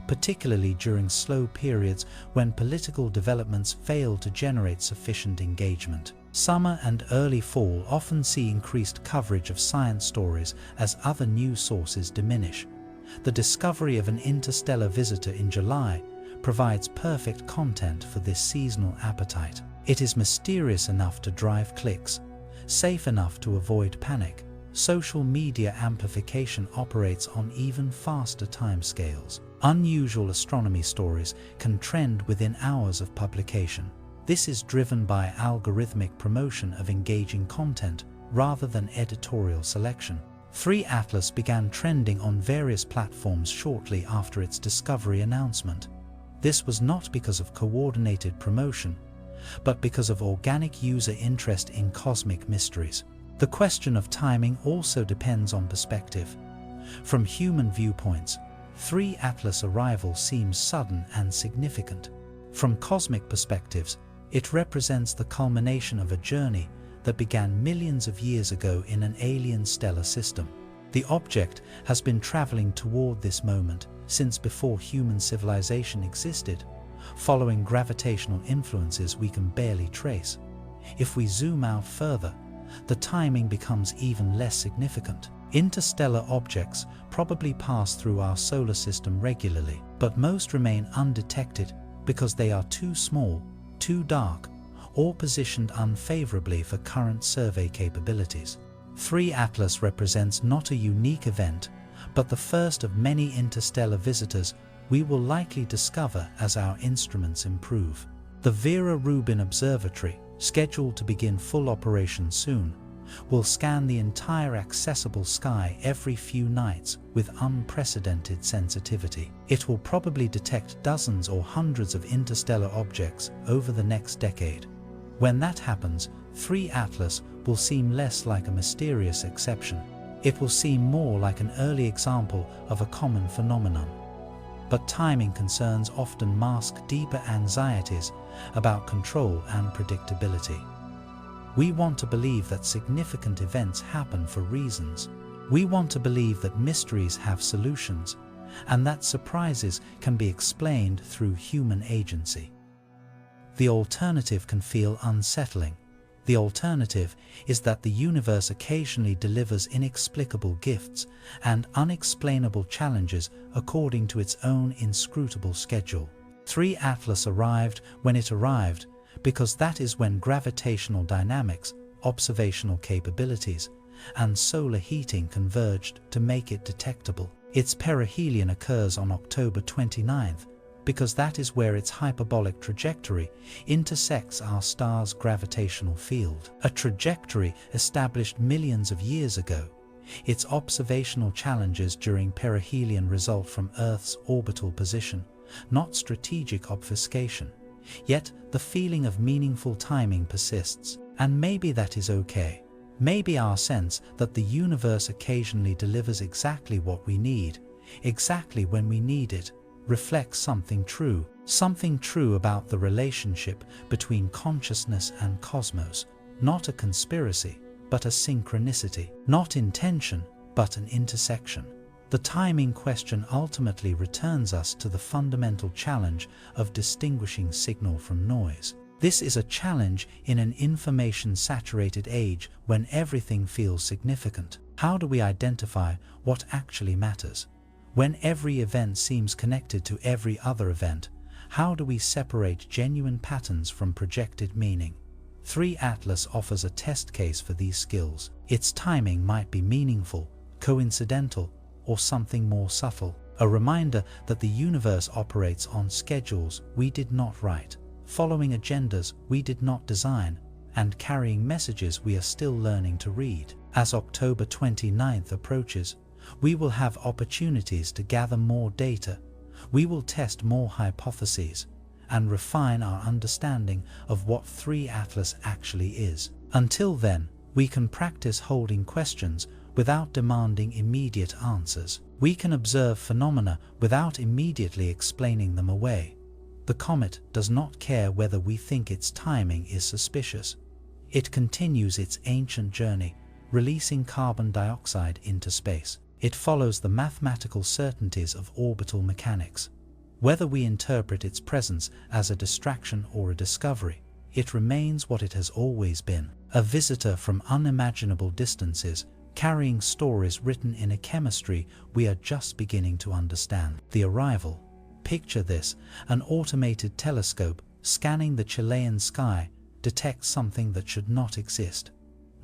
particularly during slow periods when political developments fail to generate sufficient engagement. Summer and early fall often see increased coverage of science stories as other news sources diminish. The discovery of an interstellar visitor in July provides perfect content for this seasonal appetite. It is mysterious enough to drive clicks, safe enough to avoid panic. Social media amplification operates on even faster timescales. Unusual astronomy stories can trend within hours of publication. This is driven by algorithmic promotion of engaging content rather than editorial selection. 3 Atlas began trending on various platforms shortly after its discovery announcement. This was not because of coordinated promotion, but because of organic user interest in cosmic mysteries. The question of timing also depends on perspective. From human viewpoints, 3 Atlas arrival seems sudden and significant. From cosmic perspectives, it represents the culmination of a journey that began millions of years ago in an alien stellar system. The object has been traveling toward this moment since before human civilization existed, following gravitational influences we can barely trace. If we zoom out further, the timing becomes even less significant. Interstellar objects probably pass through our solar system regularly, but most remain undetected because they are too small, too dark, or positioned unfavorably for current survey capabilities. 3 Atlas represents not a unique event, but the first of many interstellar visitors we will likely discover as our instruments improve. The Vera Rubin Observatory, scheduled to begin full operation soon, will scan the entire accessible sky every few nights with unprecedented sensitivity. It will probably detect dozens or hundreds of interstellar objects over the next decade. When that happens, 3 Atlas will seem less like a mysterious exception. It will seem more like an early example of a common phenomenon. But timing concerns often mask deeper anxieties about control and predictability. We want to believe that significant events happen for reasons. We want to believe that mysteries have solutions, and that surprises can be explained through human agency. The alternative can feel unsettling. The alternative is that the universe occasionally delivers inexplicable gifts and unexplainable challenges according to its own inscrutable schedule. 3 Atlas arrived when it arrived, because that is when gravitational dynamics, observational capabilities, and solar heating converged to make it detectable. Its perihelion occurs on October 29th, because that is where its hyperbolic trajectory intersects our star's gravitational field. A trajectory established millions of years ago. Its observational challenges during perihelion result from Earth's orbital position, not strategic obfuscation. Yet the feeling of meaningful timing persists, and maybe that is okay. Maybe our sense that the universe occasionally delivers exactly what we need exactly when we need it, reflects something true about the relationship between consciousness and cosmos, not a conspiracy, but a synchronicity, not intention, but an intersection. The timing question ultimately returns us to the fundamental challenge of distinguishing signal from noise. This is a challenge in an information-saturated age when everything feels significant. How do we identify what actually matters? When every event seems connected to every other event, how do we separate genuine patterns from projected meaning? 3 Atlas offers a test case for these skills. Its timing might be meaningful, coincidental, or something more subtle. A reminder that the universe operates on schedules we did not write, following agendas we did not design, and carrying messages we are still learning to read. As October 29th approaches, we will have opportunities to gather more data. We will test more hypotheses and refine our understanding of what 3 Atlas actually is. Until then, we can practice holding questions without demanding immediate answers. We can observe phenomena without immediately explaining them away. The comet does not care whether we think its timing is suspicious. It continues its ancient journey, releasing carbon dioxide into space. It follows the mathematical certainties of orbital mechanics. Whether we interpret its presence as a distraction or a discovery, it remains what it has always been, a visitor from unimaginable distances, carrying stories written in a chemistry we are just beginning to understand. The arrival. Picture this: an automated telescope scanning the Chilean sky detects something that should not exist,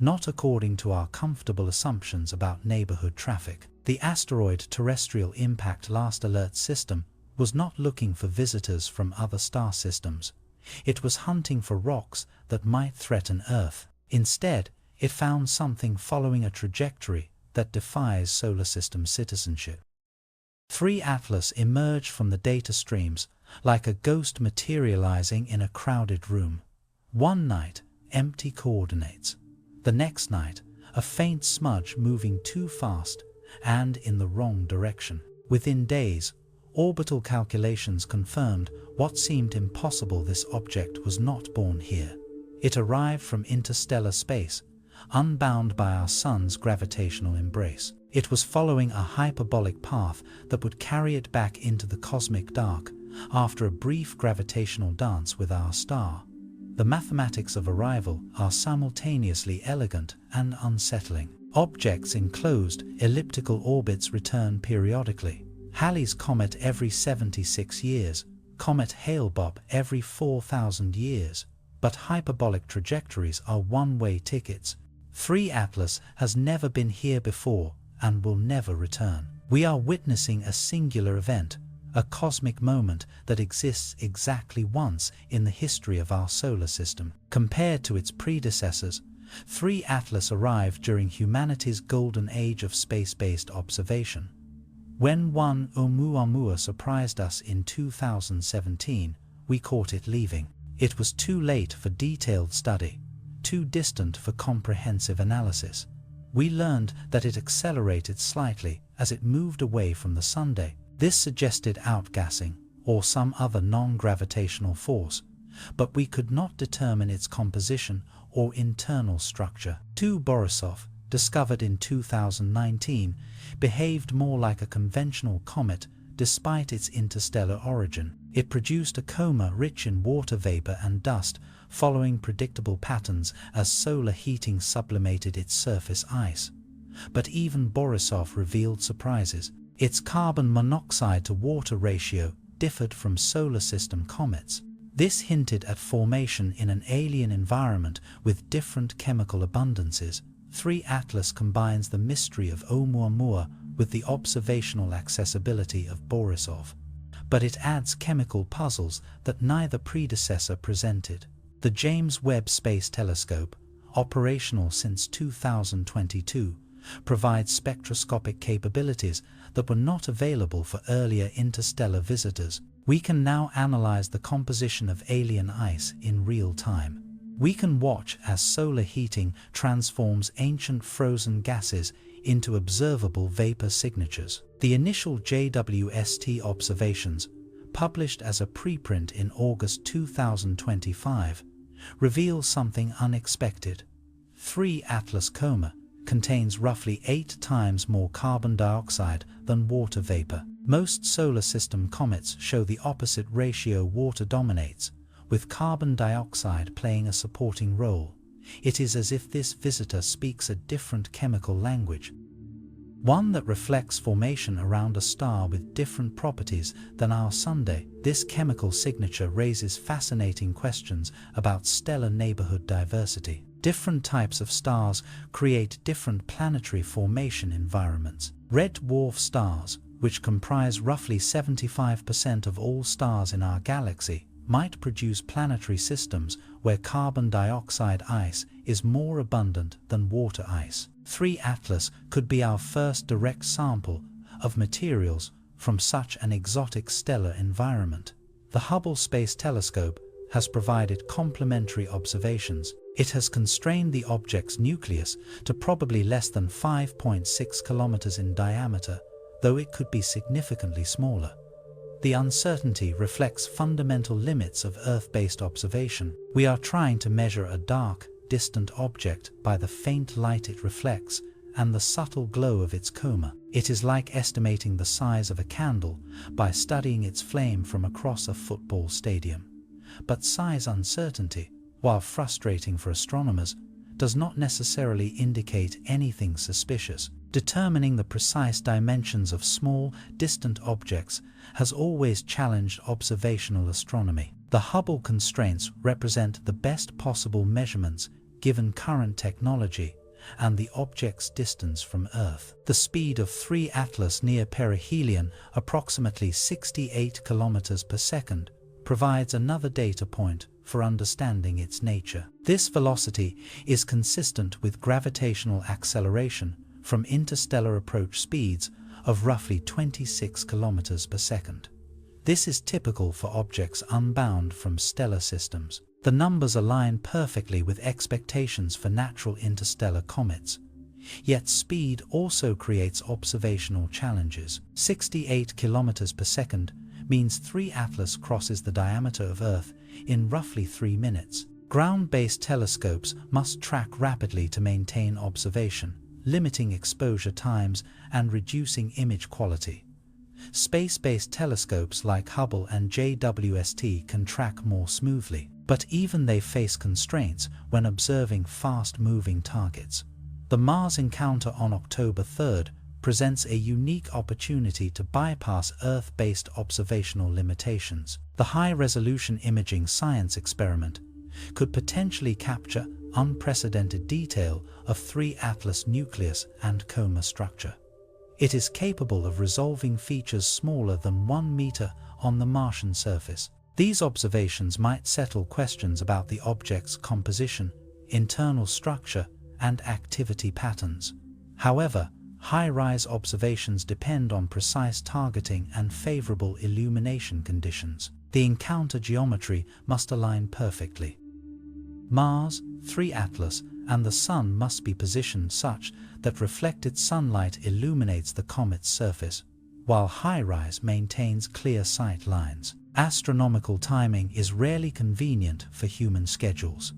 not according to our comfortable assumptions about neighborhood traffic. The asteroid terrestrial impact last alert system was not looking for visitors from other star systems. It was hunting for rocks that might threaten Earth. Instead, it found something following a trajectory that defies solar system citizenship. 3 Atlas emerged from the data streams like a ghost materializing in a crowded room. One night, empty coordinates. The next night, a faint smudge moving too fast and in the wrong direction. Within days, orbital calculations confirmed what seemed impossible: this object was not born here. It arrived from interstellar space, unbound by our sun's gravitational embrace. It was following a hyperbolic path that would carry it back into the cosmic dark after a brief gravitational dance with our star. The mathematics of arrival are simultaneously elegant and unsettling. Objects in closed, elliptical orbits return periodically. Halley's Comet every 76 years, Comet Hale-Bopp every 4,000 years. But hyperbolic trajectories are one-way tickets. 3 Atlas has never been here before and will never return. We are witnessing a singular event, a cosmic moment that exists exactly once in the history of our solar system. Compared to its predecessors, 3 Atlas arrived during humanity's golden age of space-based observation. When 1 Oumuamua surprised us in 2017, we caught it leaving. It was too late for detailed study, too distant for comprehensive analysis. We learned that it accelerated slightly as it moved away from the Sunday. This suggested outgassing or some other non-gravitational force, but we could not determine its composition or internal structure. 2 Borisov, discovered in 2019, behaved more like a conventional comet despite its interstellar origin. It produced a coma rich in water vapor and dust, following predictable patterns as solar heating sublimated its surface ice. But even Borisov revealed surprises. Its carbon monoxide to water ratio differed from solar system comets. This hinted at formation in an alien environment with different chemical abundances. 3 Atlas combines the mystery of Oumuamua with the observational accessibility of Borisov. But it adds chemical puzzles that neither predecessor presented. The James Webb Space Telescope, operational since 2022, provides spectroscopic capabilities that were not available for earlier interstellar visitors. We can now analyze the composition of alien ice in real time. We can watch as solar heating transforms ancient frozen gases into observable vapor signatures. The initial JWST observations, published as a preprint in August 2025, reveal something unexpected. 3 Atlas Comet contains roughly 8 times more carbon dioxide than water vapor. Most solar system comets show the opposite ratio. Water dominates, with carbon dioxide playing a supporting role. It is as if this visitor speaks a different chemical language, one that reflects formation around a star with different properties than our Sunday. This chemical signature raises fascinating questions about stellar neighborhood diversity. Different types of stars create different planetary formation environments. Red dwarf stars, which comprise roughly 75% of all stars in our galaxy, might produce planetary systems where carbon dioxide ice is more abundant than water ice. 3 Atlas could be our first direct sample of materials from such an exotic stellar environment. The Hubble Space Telescope has provided complementary observations. It has constrained the object's nucleus to probably less than 5.6 kilometers in diameter, though it could be significantly smaller. The uncertainty reflects fundamental limits of Earth-based observation. We are trying to measure a dark, distant object by the faint light it reflects and the subtle glow of its coma. It is like estimating the size of a candle by studying its flame from across a football stadium. But size uncertainty, while frustrating for astronomers, does not necessarily indicate anything suspicious. Determining the precise dimensions of small, distant objects has always challenged observational astronomy. The Hubble constraints represent the best possible measurements given current technology and the object's distance from Earth. The speed of 3 Atlas near perihelion, approximately 68 kilometers per second, provides another data point for understanding its nature. This velocity is consistent with gravitational acceleration from interstellar approach speeds of roughly 26 kilometers per second. This is typical for objects unbound from stellar systems. The numbers align perfectly with expectations for natural interstellar comets. Yet speed also creates observational challenges. 68 kilometers per second means 3 Atlas crosses the diameter of Earth in roughly 3 minutes. Ground-based telescopes must track rapidly to maintain observation, limiting exposure times and reducing image quality. Space-based telescopes like Hubble and JWST can track more smoothly, but even they face constraints when observing fast-moving targets. The Mars encounter on October 3rd presents a unique opportunity to bypass Earth-based observational limitations. The high-resolution imaging science experiment could potentially capture unprecedented detail of 3 Atlas nucleus and coma structure. It is capable of resolving features smaller than 1 meter on the Martian surface. These observations might settle questions about the object's composition, internal structure, and activity patterns. However, high-rise observations depend on precise targeting and favorable illumination conditions. The encounter geometry must align perfectly. Mars, 3 Atlas, and the Sun must be positioned such that reflected sunlight illuminates the comet's surface, while high-rise maintains clear sight lines. Astronomical timing is rarely convenient for human schedules.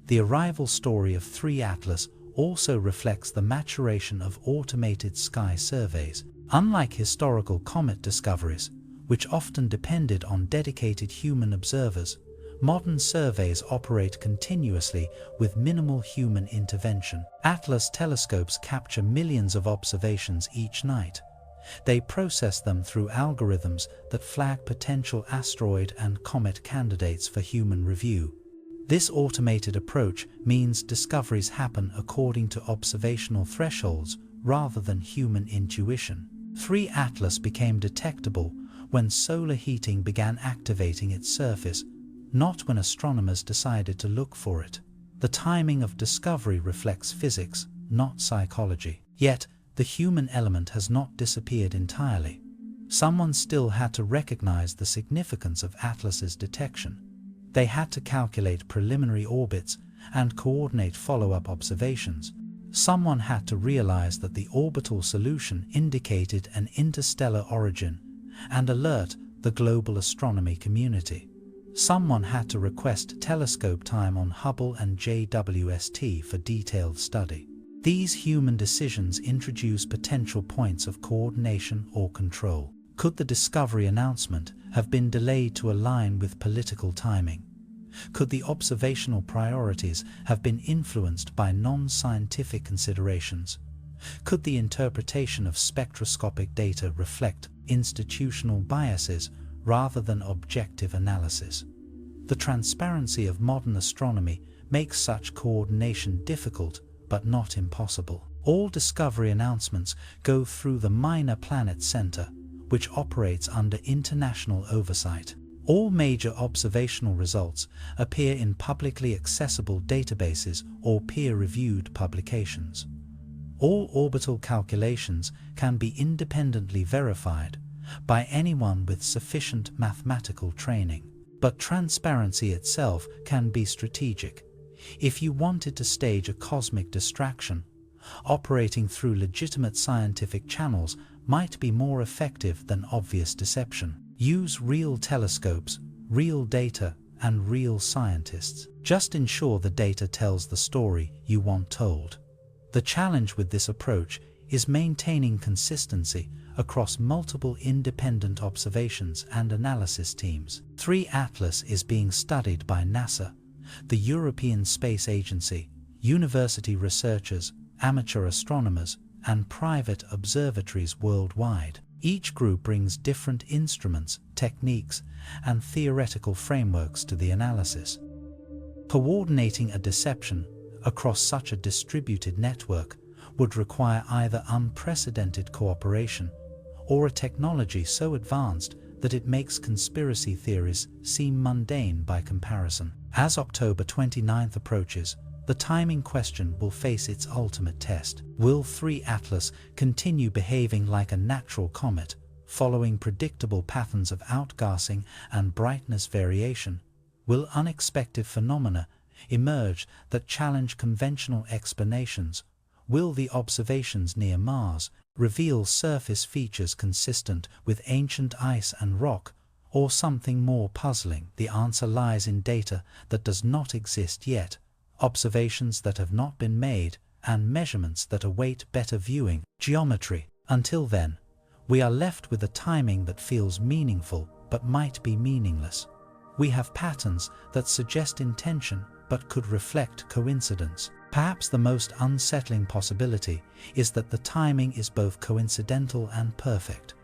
The arrival story of 3 Atlas also reflects the maturation of automated sky surveys. Unlike historical comet discoveries, which often depended on dedicated human observers, modern surveys operate continuously with minimal human intervention. Atlas telescopes capture millions of observations each night. They process them through algorithms that flag potential asteroid and comet candidates for human review. This automated approach means discoveries happen according to observational thresholds rather than human intuition. 3 Atlas became detectable when solar heating began activating its surface, not when astronomers decided to look for it. The timing of discovery reflects physics, not psychology. Yet, the human element has not disappeared entirely. Someone still had to recognize the significance of Atlas's detection. They had to calculate preliminary orbits and coordinate follow-up observations. Someone had to realize that the orbital solution indicated an interstellar origin and alert the global astronomy community. Someone had to request telescope time on Hubble and JWST for detailed study. These human decisions introduce potential points of coordination or control. Could the discovery announcement have been delayed to align with political timing? Could the observational priorities have been influenced by non-scientific considerations? Could the interpretation of spectroscopic data reflect institutional biases rather than objective analysis? The transparency of modern astronomy makes such coordination difficult but not impossible. All discovery announcements go through the Minor Planet Center, which operates under international oversight. All major observational results appear in publicly accessible databases or peer-reviewed publications. All orbital calculations can be independently verified by anyone with sufficient mathematical training. But transparency itself can be strategic. If you wanted to stage a cosmic distraction, operating through legitimate scientific channels might be more effective than obvious deception. Use real telescopes, real data, and real scientists. Just ensure the data tells the story you want told. The challenge with this approach is maintaining consistency across multiple independent observations and analysis teams. 3 Atlas is being studied by NASA, the European Space Agency, university researchers, amateur astronomers, and private observatories worldwide. Each group brings different instruments, techniques, and theoretical frameworks to the analysis. Coordinating a deception across such a distributed network would require either unprecedented cooperation or a technology so advanced that it makes conspiracy theories seem mundane by comparison. As October 29th approaches, the timing question will face its ultimate test. Will 3 Atlas continue behaving like a natural comet, following predictable patterns of outgassing and brightness variation? Will unexpected phenomena emerge that challenge conventional explanations? Will the observations near Mars reveal surface features consistent with ancient ice and rock, or something more puzzling? The answer lies in data that does not exist yet, observations that have not been made, and measurements that await better viewing. Geometry. Until then, we are left with a timing that feels meaningful but might be meaningless. We have patterns that suggest intention but could reflect coincidence. Perhaps the most unsettling possibility is that the timing is both coincidental and perfect,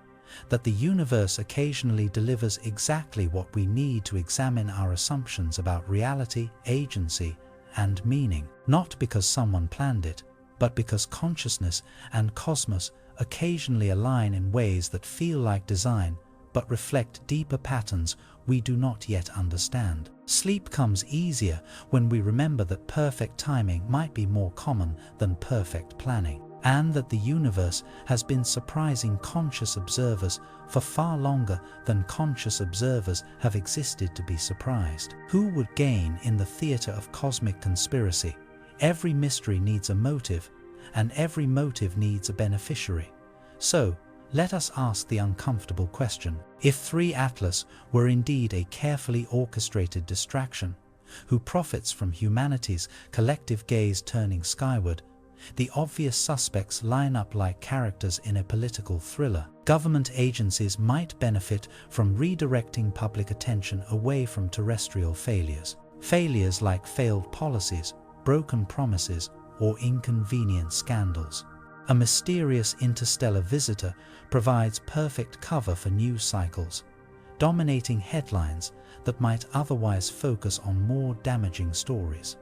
that the universe occasionally delivers exactly what we need to examine our assumptions about reality, agency, and meaning, not because someone planned it, but because consciousness and cosmos occasionally align in ways that feel like design but reflect deeper patterns we do not yet understand. Sleep comes easier when we remember that perfect timing might be more common than perfect planning, and that the universe has been surprising conscious observers for far longer than conscious observers have existed to be surprised. Who would gain in the theater of cosmic conspiracy? Every mystery needs a motive, and every motive needs a beneficiary. So, let us ask the uncomfortable question. If 3 Atlas were indeed a carefully orchestrated distraction, who profits from humanity's collective gaze turning skyward, the obvious suspects line up like characters in a political thriller. Government agencies might benefit from redirecting public attention away from terrestrial failures. Failures like failed policies, broken promises, or inconvenient scandals. A mysterious interstellar visitor provides perfect cover for news cycles, dominating headlines that might otherwise focus on more damaging stories.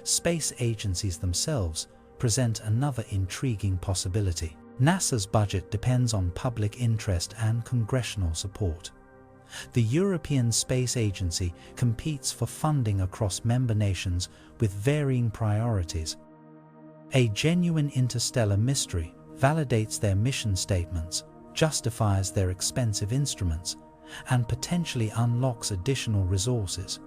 Space agencies themselves present another intriguing possibility. NASA's budget depends on public interest and congressional support. The European Space Agency competes for funding across member nations with varying priorities. A genuine interstellar mystery validates their mission statements, justifies their expensive instruments, and potentially unlocks additional resources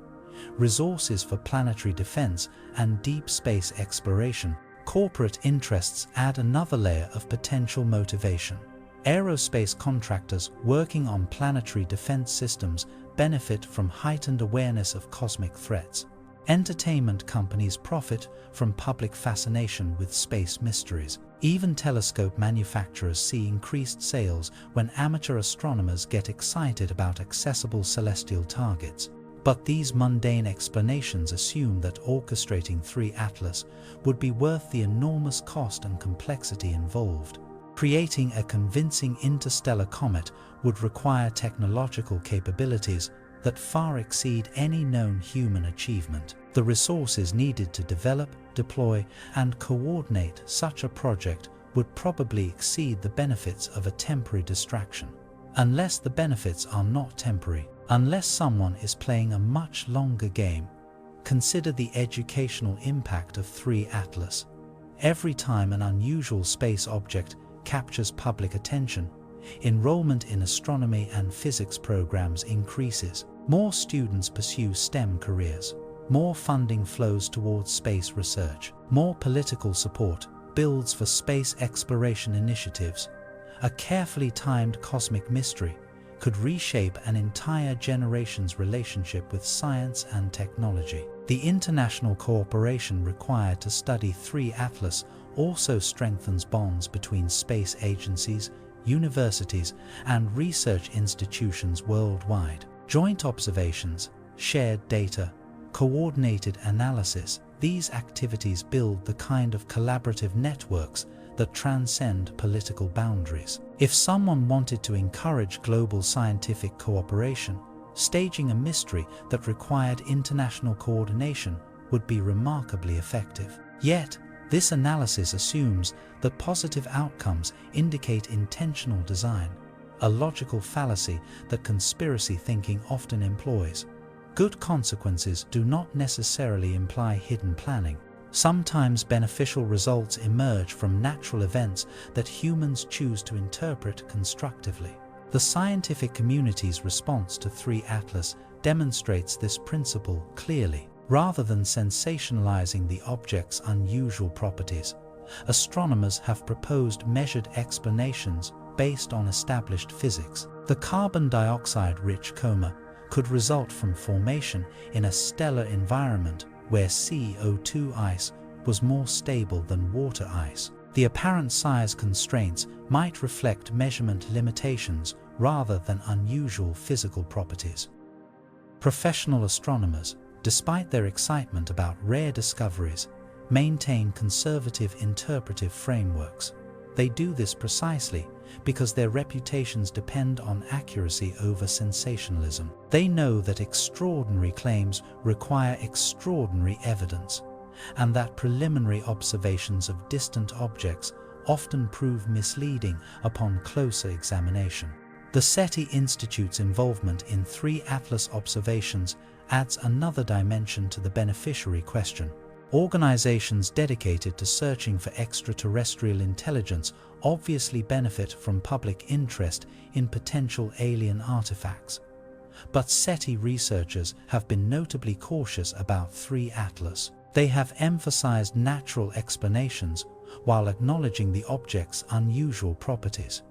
for planetary defense and deep space exploration. Corporate interests add another layer of potential motivation. Aerospace contractors working on planetary defense systems benefit from heightened awareness of cosmic threats. Entertainment companies profit from public fascination with space mysteries. Even telescope manufacturers see increased sales when amateur astronomers get excited about accessible celestial targets. But these mundane explanations assume that orchestrating 3 Atlas would be worth the enormous cost and complexity involved. Creating a convincing interstellar comet would require technological capabilities that far exceed any known human achievement. The resources needed to develop, deploy, and coordinate such a project would probably exceed the benefits of a temporary distraction. Unless the benefits are not temporary, unless someone is playing a much longer game, consider the educational impact of 3 Atlas. Every time an unusual space object captures public attention, enrollment in astronomy and physics programs increases. More students pursue STEM careers. More funding flows towards space research. More political support builds for space exploration initiatives. A carefully timed cosmic mystery could reshape an entire generation's relationship with science and technology. The international cooperation required to study 3 Atlas also strengthens bonds between space agencies, universities, and research institutions worldwide. Joint observations, shared data, coordinated analysis, these activities build the kind of collaborative networks that transcend political boundaries. If someone wanted to encourage global scientific cooperation, staging a mystery that required international coordination would be remarkably effective. Yet, this analysis assumes that positive outcomes indicate intentional design, a logical fallacy that conspiracy thinking often employs. Good consequences do not necessarily imply hidden planning. Sometimes beneficial results emerge from natural events that humans choose to interpret constructively. The scientific community's response to 3 Atlas demonstrates this principle clearly. Rather than sensationalizing the object's unusual properties, astronomers have proposed measured explanations based on established physics. The carbon dioxide-rich Comet could result from formation in a stellar environment where CO2 ice was more stable than water ice. The apparent size constraints might reflect measurement limitations rather than unusual physical properties. Professional astronomers, despite their excitement about rare discoveries, maintain conservative interpretive frameworks. They do this precisely because their reputations depend on accuracy over sensationalism. They know that extraordinary claims require extraordinary evidence, and that preliminary observations of distant objects often prove misleading upon closer examination. The SETI Institute's involvement in 3 Atlas observations adds another dimension to the beneficiary question. Organizations dedicated to searching for extraterrestrial intelligence obviously benefit from public interest in potential alien artifacts. But SETI researchers have been notably cautious about 3 Atlas. They have emphasized natural explanations while acknowledging the object's unusual properties.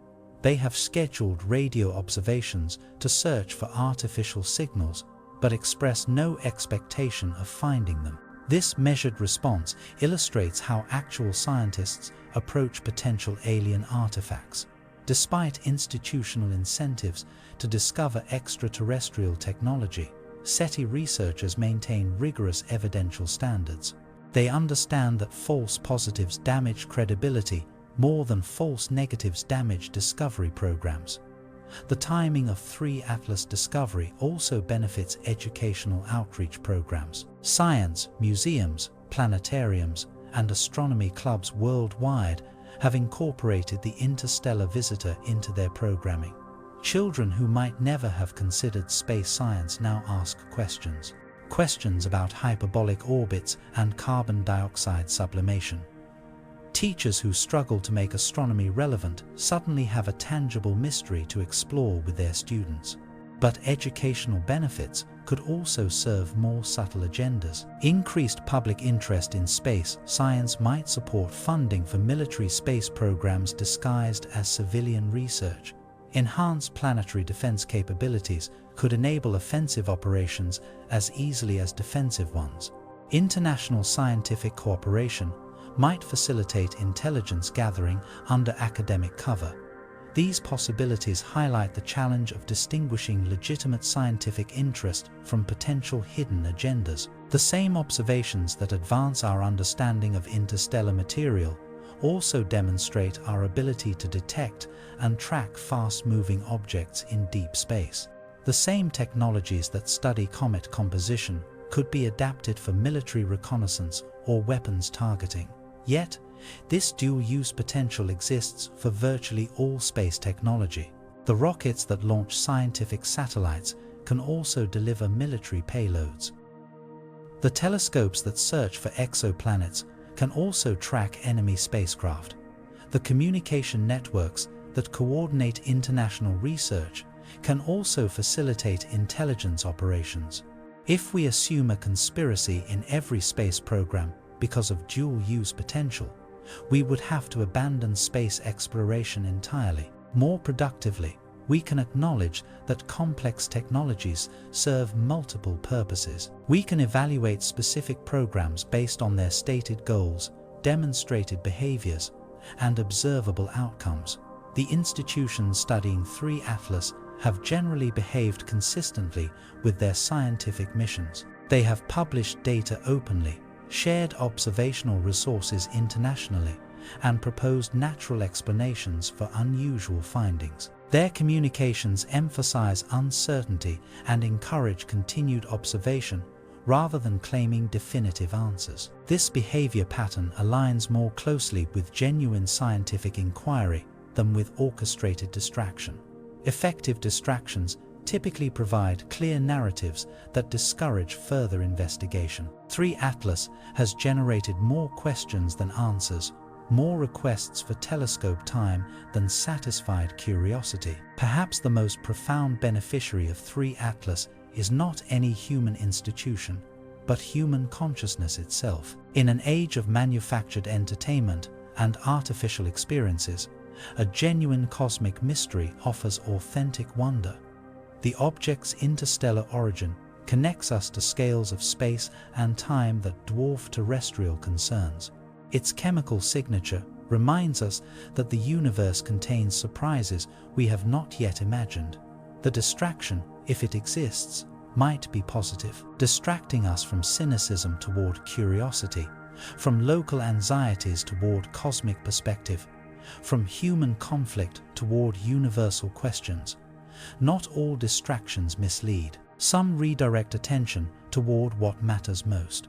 They have scheduled radio observations to search for artificial signals, but express no expectation of finding them. This measured response illustrates how actual scientists approach potential alien artifacts. Despite institutional incentives to discover extraterrestrial technology, SETI researchers maintain rigorous evidential standards. They understand that false positives damage credibility more than false negatives damage discovery programs. The timing of 3 Atlas discovery also benefits educational outreach programs. Science, museums, planetariums, and astronomy clubs worldwide have incorporated the interstellar visitor into their programming. Children who might never have considered space science now ask questions. Questions about hyperbolic orbits and carbon dioxide sublimation. Teachers who struggle to make astronomy relevant suddenly have a tangible mystery to explore with their students. But educational benefits could also serve more subtle agendas. Increased public interest in space science might support funding for military space programs disguised as civilian research. Enhanced planetary defense capabilities could enable offensive operations as easily as defensive ones. International scientific cooperation might facilitate intelligence gathering under academic cover. These possibilities highlight the challenge of distinguishing legitimate scientific interest from potential hidden agendas. The same observations that advance our understanding of interstellar material also demonstrate our ability to detect and track fast-moving objects in deep space. The same technologies that study comet composition could be adapted for military reconnaissance or weapons targeting. Yet, this dual-use potential exists for virtually all space technology. The rockets that launch scientific satellites can also deliver military payloads. The telescopes that search for exoplanets can also track enemy spacecraft. The communication networks that coordinate international research can also facilitate intelligence operations. If we assume a conspiracy in every space program because of dual-use potential, we would have to abandon space exploration entirely. More productively, we can acknowledge that complex technologies serve multiple purposes. We can evaluate specific programs based on their stated goals, demonstrated behaviors, and observable outcomes. The institutions studying 3 Atlas have generally behaved consistently with their scientific missions. They have published data openly, shared observational resources internationally, and proposed natural explanations for unusual findings. Their communications emphasize uncertainty and encourage continued observation rather than claiming definitive answers. This behavior pattern aligns more closely with genuine scientific inquiry than with orchestrated distraction. Effective distractions typically provide clear narratives that discourage further investigation. 3 Atlas has generated more questions than answers, more requests for telescope time than satisfied curiosity. Perhaps the most profound beneficiary of 3 Atlas is not any human institution, but human consciousness itself. In an age of manufactured entertainment and artificial experiences, a genuine cosmic mystery offers authentic wonder. The object's interstellar origin connects us to scales of space and time that dwarf terrestrial concerns. Its chemical signature reminds us that the universe contains surprises we have not yet imagined. The distraction, if it exists, might be positive, distracting us from cynicism toward curiosity, from local anxieties toward cosmic perspective, from human conflict toward universal questions. Not all distractions mislead. Some redirect attention toward what matters most.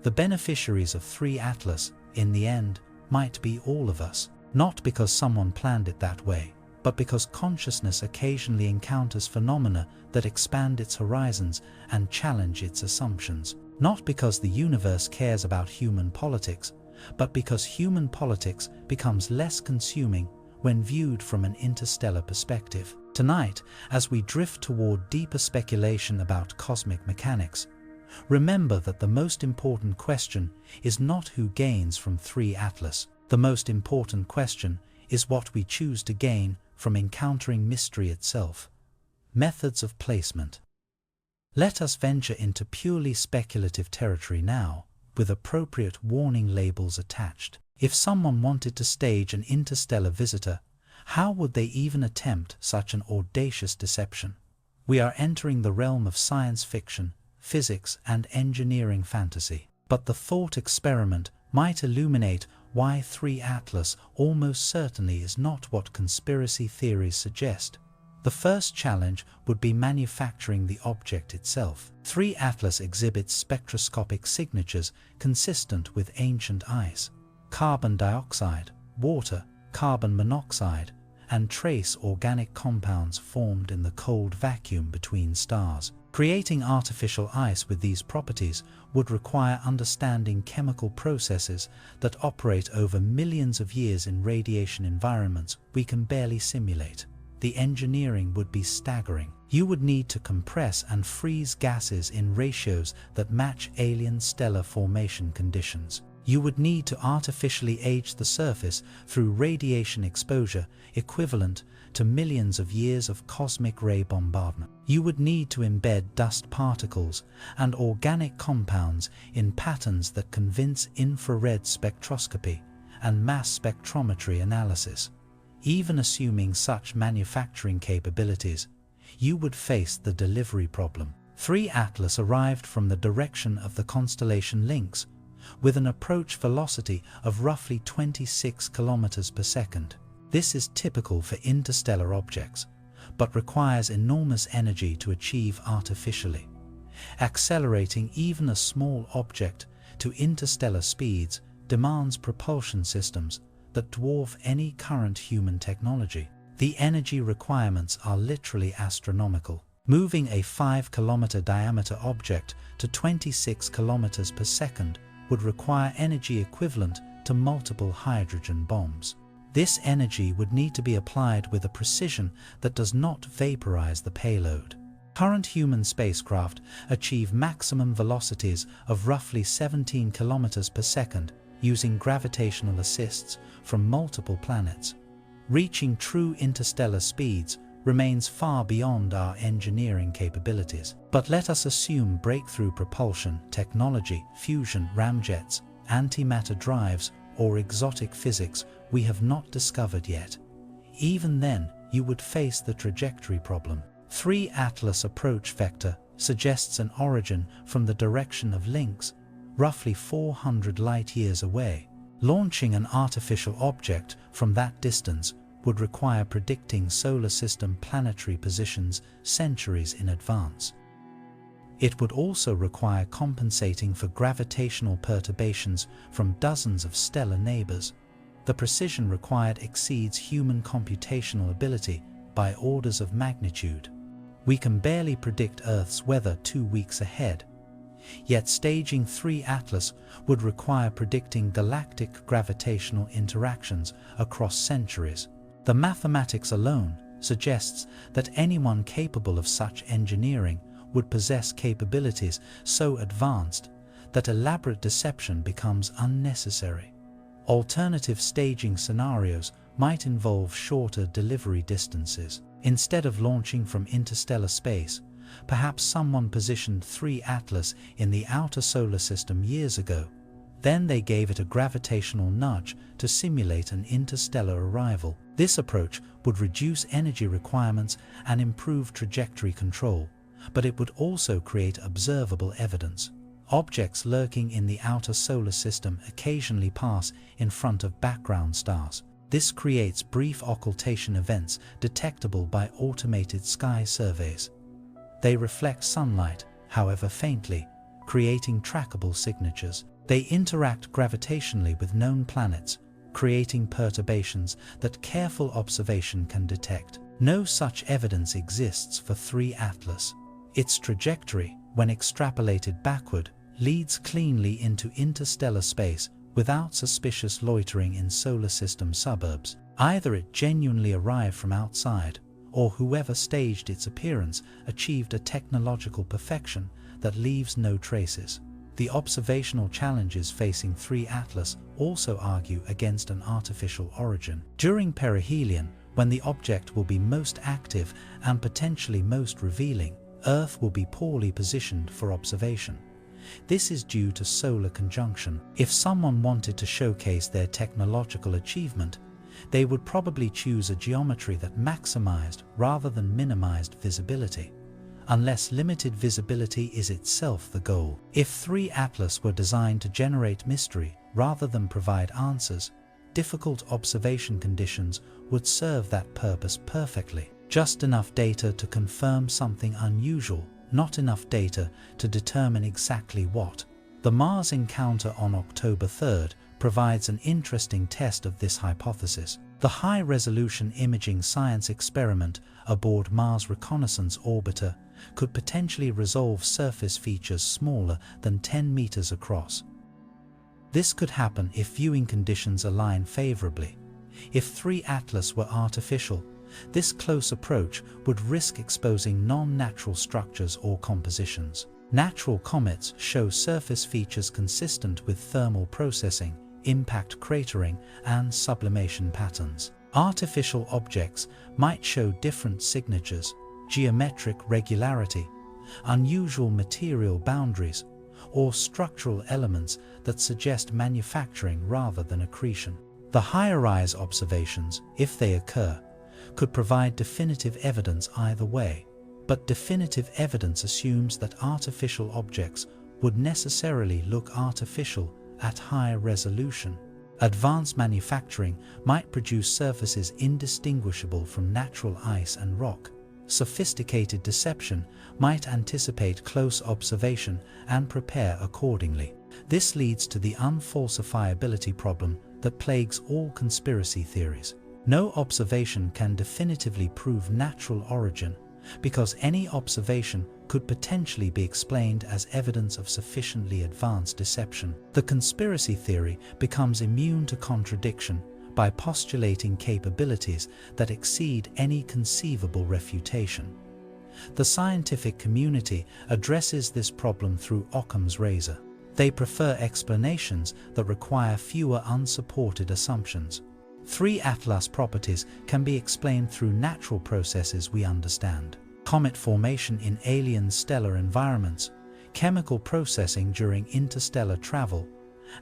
The beneficiaries of 3 Atlas, in the end, might be all of us, not because someone planned it that way, but because consciousness occasionally encounters phenomena that expand its horizons and challenge its assumptions. Not because the universe cares about human politics, but because human politics becomes less consuming when viewed from an interstellar perspective. Tonight, as we drift toward deeper speculation about cosmic mechanics, remember that the most important question is not who gains from 3 Atlas. The most important question is what we choose to gain from encountering mystery itself. Methods of placement. Let us venture into purely speculative territory now, with appropriate warning labels attached. If someone wanted to stage an interstellar visitor, how would they even attempt such an audacious deception? We are entering the realm of science fiction, physics, and engineering fantasy. But the thought experiment might illuminate why 3 Atlas almost certainly is not what conspiracy theories suggest. The first challenge would be manufacturing the object itself. 3 Atlas exhibits spectroscopic signatures consistent with ancient ice, carbon dioxide, water, carbon monoxide, and trace organic compounds formed in the cold vacuum between stars. Creating artificial ice with these properties would require understanding chemical processes that operate over millions of years in radiation environments we can barely simulate. the engineering would be staggering. You would need to compress and freeze gases in ratios that match alien stellar formation conditions. You would need to artificially age the surface through radiation exposure equivalent to millions of years of cosmic ray bombardment. You would need to embed dust particles and organic compounds in patterns that convince infrared spectroscopy and mass spectrometry analysis. Even assuming such manufacturing capabilities, you would face the delivery problem. 3 Atlas arrived from the direction of the constellation Lynx, with an approach velocity of roughly 26 kilometers per second. This is typical for interstellar objects, but requires enormous energy to achieve artificially. Accelerating even a small object to interstellar speeds demands propulsion systems that dwarf any current human technology. The energy requirements are literally astronomical. Moving a 5-kilometer diameter object to 26 kilometers per second would require energy equivalent to multiple hydrogen bombs. This energy would need to be applied with a precision that does not vaporize the payload. Current human spacecraft achieve maximum velocities of roughly 17 kilometers per second using gravitational assists from multiple planets. Reaching true interstellar speeds remains far beyond our engineering capabilities. But let us assume breakthrough propulsion technology, fusion ramjets, antimatter drives, or exotic physics we have not discovered yet. Even then, you would face the trajectory problem. 3 Atlas approach vector suggests an origin from the direction of Lynx, roughly 400 light-years away. Launching an artificial object from that distance would require predicting solar system planetary positions centuries in advance. It would also require compensating for gravitational perturbations from dozens of stellar neighbors. The precision required exceeds human computational ability by orders of magnitude. We can barely predict Earth's weather 2 weeks ahead. Yet staging 3 Atlas would require predicting galactic gravitational interactions across centuries. The mathematics alone suggests that anyone capable of such engineering would possess capabilities so advanced that elaborate deception becomes unnecessary. Alternative staging scenarios might involve shorter delivery distances. Instead of launching from interstellar space, perhaps someone positioned 3 Atlas in the outer solar system years ago. Then they gave it a gravitational nudge to simulate an interstellar arrival. This approach would reduce energy requirements and improve trajectory control, but it would also create observable evidence. Objects lurking in the outer solar system occasionally pass in front of background stars. This creates brief occultation events detectable by automated sky surveys. They reflect sunlight, however faintly, creating trackable signatures. They interact gravitationally with known planets, creating perturbations that careful observation can detect. No such evidence exists for 3 Atlas. Its trajectory, when extrapolated backward, leads cleanly into interstellar space without suspicious loitering in solar system suburbs. Either it genuinely arrived from outside, or whoever staged its appearance achieved a technological perfection that leaves no traces. The observational challenges facing 3 Atlas also argue against an artificial origin. During perihelion, when the object will be most active and potentially most revealing, Earth will be poorly positioned for observation. This is due to solar conjunction. If someone wanted to showcase their technological achievement, they would probably choose a geometry that maximized rather than minimized visibility, unless limited visibility is itself the goal. If 3 Atlas were designed to generate mystery rather than provide answers, difficult observation conditions would serve that purpose perfectly. Just enough data to confirm something unusual, not enough data to determine exactly what. The Mars encounter on October 3rd provides an interesting test of this hypothesis. The high-resolution imaging science experiment aboard Mars Reconnaissance Orbiter could potentially resolve surface features smaller than 10 meters across. This could happen if viewing conditions align favorably. If 3 Atlas were artificial, This close approach would risk exposing non-natural structures or compositions. Natural comets show surface features consistent with thermal processing, impact cratering, and sublimation patterns. Artificial objects might show different signatures, geometric regularity, unusual material boundaries, or structural elements that suggest manufacturing rather than accretion. The higher-rise observations, if they occur, could provide definitive evidence either way, but definitive evidence assumes that artificial objects would necessarily look artificial at higher resolution. Advanced manufacturing might produce surfaces indistinguishable from natural ice and rock. Sophisticated deception might anticipate close observation and prepare accordingly. This leads to the unfalsifiability problem that plagues all conspiracy theories. No observation can definitively prove natural origin, because any observation could potentially be explained as evidence of sufficiently advanced deception. The conspiracy theory becomes immune to contradiction by postulating capabilities that exceed any conceivable refutation. The scientific community addresses this problem through Occam's razor. They prefer explanations that require fewer unsupported assumptions. 3 Atlas properties can be explained through natural processes we understand: comet formation in alien stellar environments, chemical processing during interstellar travel,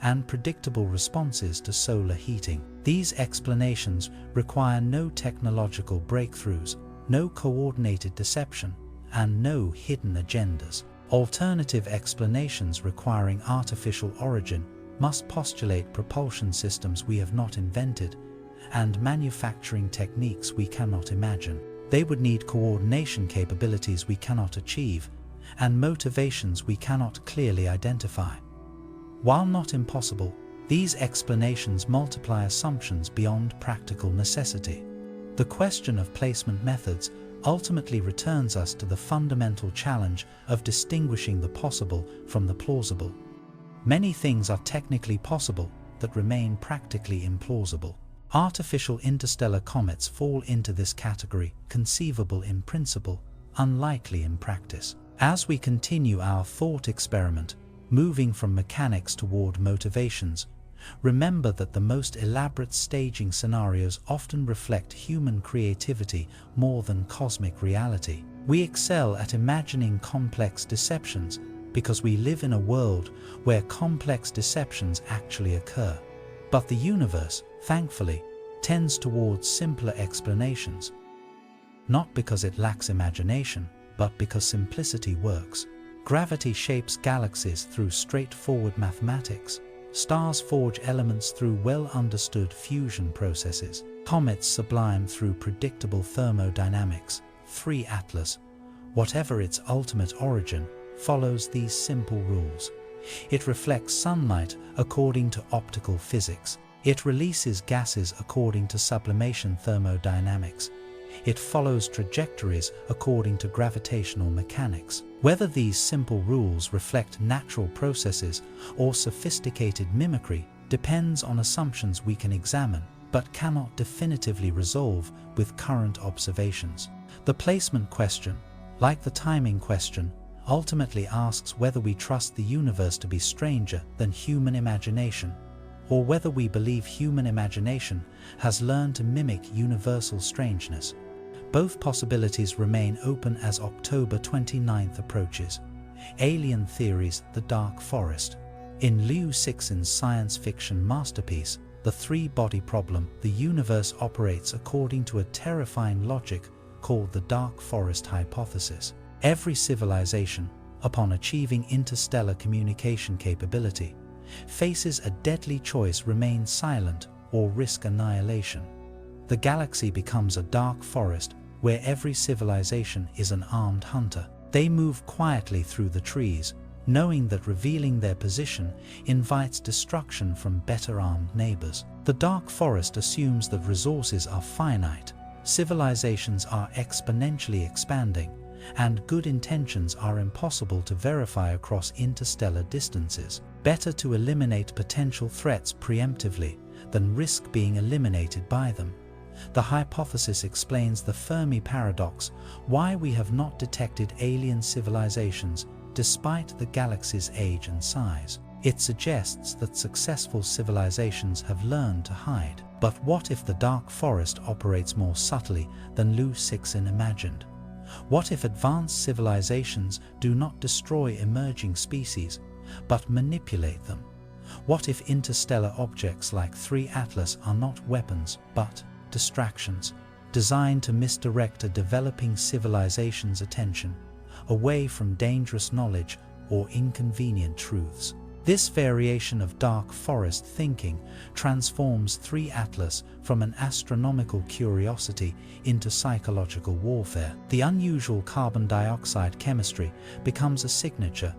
and predictable responses to solar heating. These explanations require no technological breakthroughs, no coordinated deception, and no hidden agendas. Alternative explanations requiring artificial origin must postulate propulsion systems we have not invented and manufacturing techniques we cannot imagine. They would need coordination capabilities we cannot achieve and motivations we cannot clearly identify. While not impossible, these explanations multiply assumptions beyond practical necessity. The question of placement methods ultimately returns us to the fundamental challenge of distinguishing the possible from the plausible. Many things are technically possible that remain practically implausible. Artificial interstellar comets fall into this category, conceivable in principle, unlikely in practice. As we continue our thought experiment, moving from mechanics toward motivations, remember that the most elaborate staging scenarios often reflect human creativity more than cosmic reality. We excel at imagining complex deceptions because we live in a world where complex deceptions actually occur. But the universe, thankfully, tends towards simpler explanations. Not because it lacks imagination, but because simplicity works. Gravity shapes galaxies through straightforward mathematics. Stars forge elements through well-understood fusion processes. Comets sublime through predictable thermodynamics. 3 Atlas, whatever its ultimate origin, follows these simple rules. It reflects sunlight according to optical physics. It releases gases according to sublimation thermodynamics. It follows trajectories according to gravitational mechanics. Whether these simple rules reflect natural processes or sophisticated mimicry depends on assumptions we can examine, but cannot definitively resolve with current observations. The placement question, like the timing question, ultimately asks whether we trust the universe to be stranger than human imagination, or whether we believe human imagination has learned to mimic universal strangeness. Both possibilities remain open as October 29th approaches. Alien Theories: The Dark Forest. In Liu Cixin's science fiction masterpiece, The Three-Body Problem, the universe operates according to a terrifying logic called the Dark Forest Hypothesis. Every civilization, upon achieving interstellar communication capability, faces a deadly choice: remain silent or risk annihilation. The galaxy becomes a dark forest where every civilization is an armed hunter. They move quietly through the trees, knowing that revealing their position invites destruction from better armed neighbors. The dark forest assumes that resources are finite, civilizations are exponentially expanding, and good intentions are impossible to verify across interstellar distances. Better to eliminate potential threats preemptively than risk being eliminated by them. The hypothesis explains the Fermi paradox, why we have not detected alien civilizations despite the galaxy's age and size. It suggests that successful civilizations have learned to hide. But what if the dark forest operates more subtly than Lu Cixin imagined? What if advanced civilizations do not destroy emerging species, but manipulate them? What if interstellar objects like 3 Atlas are not weapons, but distractions, designed to misdirect a developing civilization's attention away from dangerous knowledge or inconvenient truths? This variation of dark forest thinking transforms 3 Atlas from an astronomical curiosity into psychological warfare. The unusual carbon dioxide chemistry becomes a signature,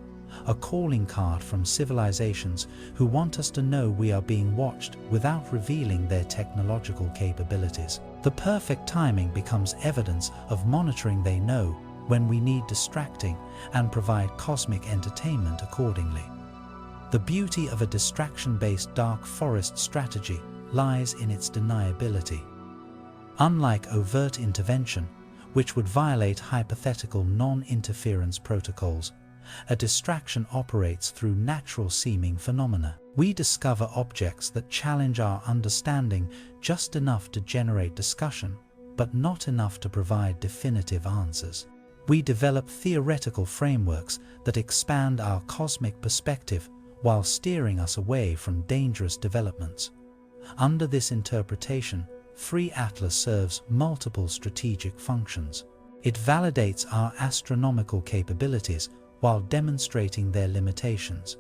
a calling card from civilizations who want us to know we are being watched without revealing their technological capabilities. The perfect timing becomes evidence of monitoring they know when we need distracting and provide cosmic entertainment accordingly. The beauty of a distraction-based dark forest strategy lies in its deniability. Unlike overt intervention, which would violate hypothetical non-interference protocols, a distraction operates through natural-seeming phenomena. We discover objects that challenge our understanding just enough to generate discussion, but not enough to provide definitive answers. We develop theoretical frameworks that expand our cosmic perspective while steering us away from dangerous developments. Under this interpretation, 3 Atlas serves multiple strategic functions. It validates our astronomical capabilities while demonstrating their limitations.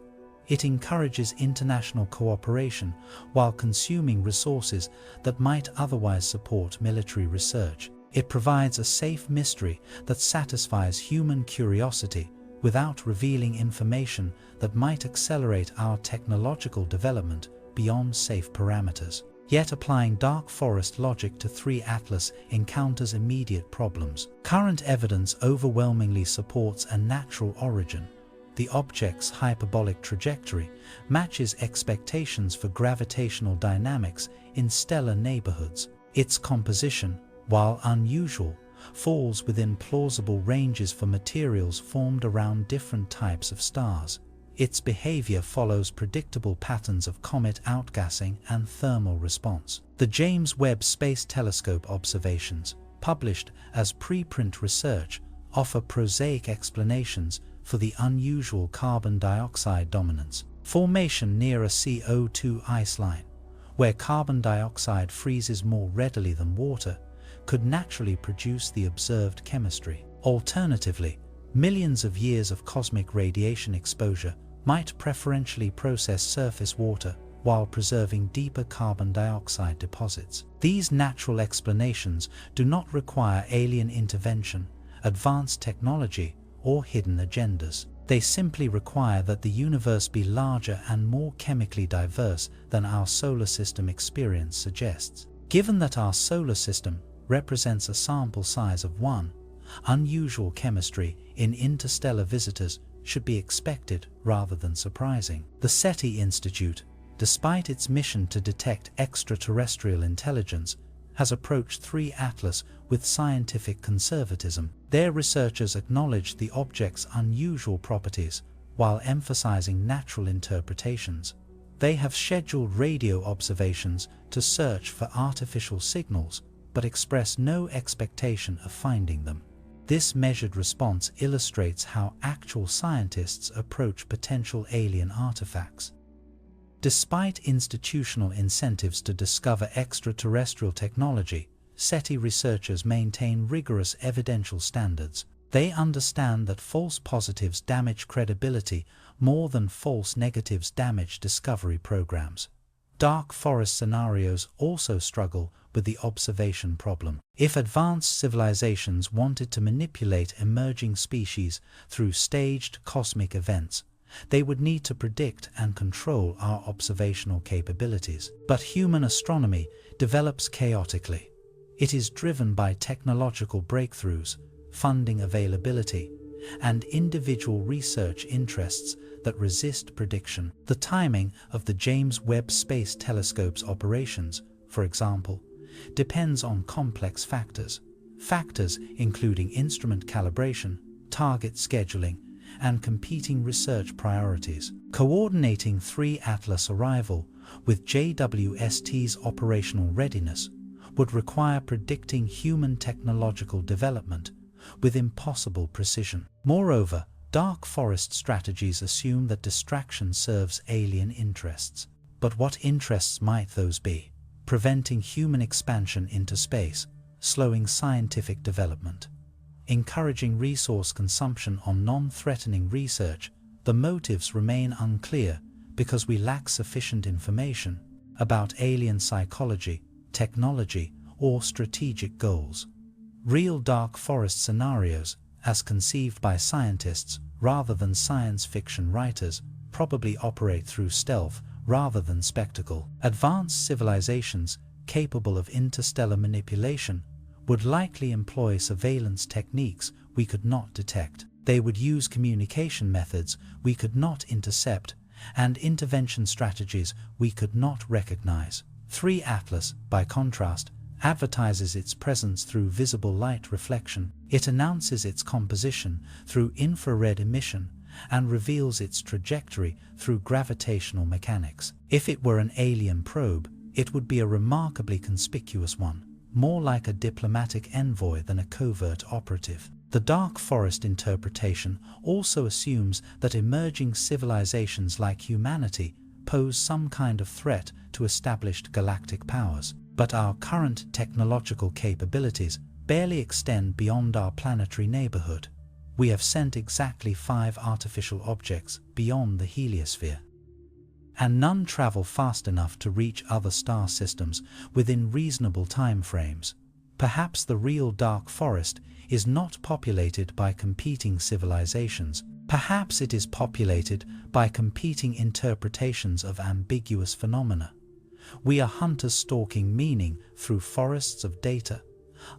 It encourages international cooperation while consuming resources that might otherwise support military research. It provides a safe mystery that satisfies human curiosity without revealing information that might accelerate our technological development beyond safe parameters. Yet applying dark forest logic to 3 Atlas encounters immediate problems. Current evidence overwhelmingly supports a natural origin. The object's hyperbolic trajectory matches expectations for gravitational dynamics in stellar neighborhoods. Its composition, while unusual, falls within plausible ranges for materials formed around different types of stars. Its behavior follows predictable patterns of comet outgassing and thermal response. The James Webb Space Telescope observations, published as preprint research, offer prosaic explanations for the unusual carbon dioxide dominance. Formation near a CO2 ice line, where carbon dioxide freezes more readily than water, could naturally produce the observed chemistry. Alternatively, millions of years of cosmic radiation exposure might preferentially process surface water while preserving deeper carbon dioxide deposits. These natural explanations do not require alien intervention, advanced technology, or hidden agendas. They simply require that the universe be larger and more chemically diverse than our solar system experience suggests. Given that our solar system represents a sample size of 1, unusual chemistry in interstellar visitors should be expected rather than surprising. The SETI Institute, despite its mission to detect extraterrestrial intelligence, has approached 3 Atlas with scientific conservatism. Their researchers acknowledge the object's unusual properties while emphasizing natural interpretations. They have scheduled radio observations to search for artificial signals, but express no expectation of finding them. This measured response illustrates how actual scientists approach potential alien artifacts. Despite institutional incentives to discover extraterrestrial technology, SETI researchers maintain rigorous evidential standards. They understand that false positives damage credibility more than false negatives damage discovery programs. Dark forest scenarios also struggle with the observation problem. If advanced civilizations wanted to manipulate emerging species through staged cosmic events, they would need to predict and control our observational capabilities. But human astronomy develops chaotically. It is driven by technological breakthroughs, funding availability, and individual research interests that resist prediction. The timing of the James Webb Space Telescope's operations, for example, depends on complex factors. Factors including instrument calibration, target scheduling, and competing research priorities. Coordinating 3 Atlas arrival with JWST's operational readiness would require predicting human technological development with impossible precision. Moreover, dark forest strategies assume that distraction serves alien interests. But what interests might those be? Preventing human expansion into space, slowing scientific development, encouraging resource consumption on non-threatening research. The motives remain unclear because we lack sufficient information about alien psychology, technology, or strategic goals. Real dark forest scenarios, as conceived by scientists rather than science fiction writers, probably operate through stealth rather than spectacle. Advanced civilizations capable of interstellar manipulation would likely employ surveillance techniques we could not detect. They would use communication methods we could not intercept and intervention strategies we could not recognize. 3 Atlas, by contrast, advertises its presence through visible light reflection. It announces its composition through infrared emission and reveals its trajectory through gravitational mechanics. If it were an alien probe, it would be a remarkably conspicuous one, more like a diplomatic envoy than a covert operative. The dark forest interpretation also assumes that emerging civilizations like humanity pose some kind of threat to established galactic powers. But our current technological capabilities barely extend beyond our planetary neighborhood. We have sent exactly 5 artificial objects beyond the heliosphere, and none travel fast enough to reach other star systems within reasonable time frames. Perhaps the real dark forest is not populated by competing civilizations. Perhaps it is populated by competing interpretations of ambiguous phenomena. We are hunters stalking meaning through forests of data,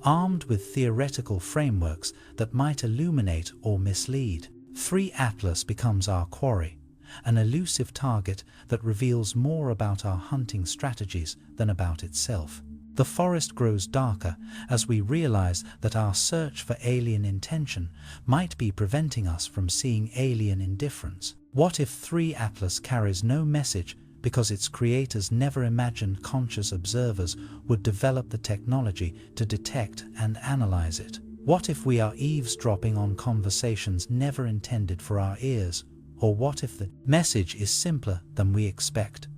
armed with theoretical frameworks that might illuminate or mislead. 3 Atlas becomes our quarry, an elusive target that reveals more about our hunting strategies than about itself. The forest grows darker as we realize that our search for alien intention might be preventing us from seeing alien indifference. What if 3 Atlas carries no message because its creators never imagined conscious observers would develop the technology to detect and analyze it? What if we are eavesdropping on conversations never intended for our ears? Or what if the message is simpler than we expect?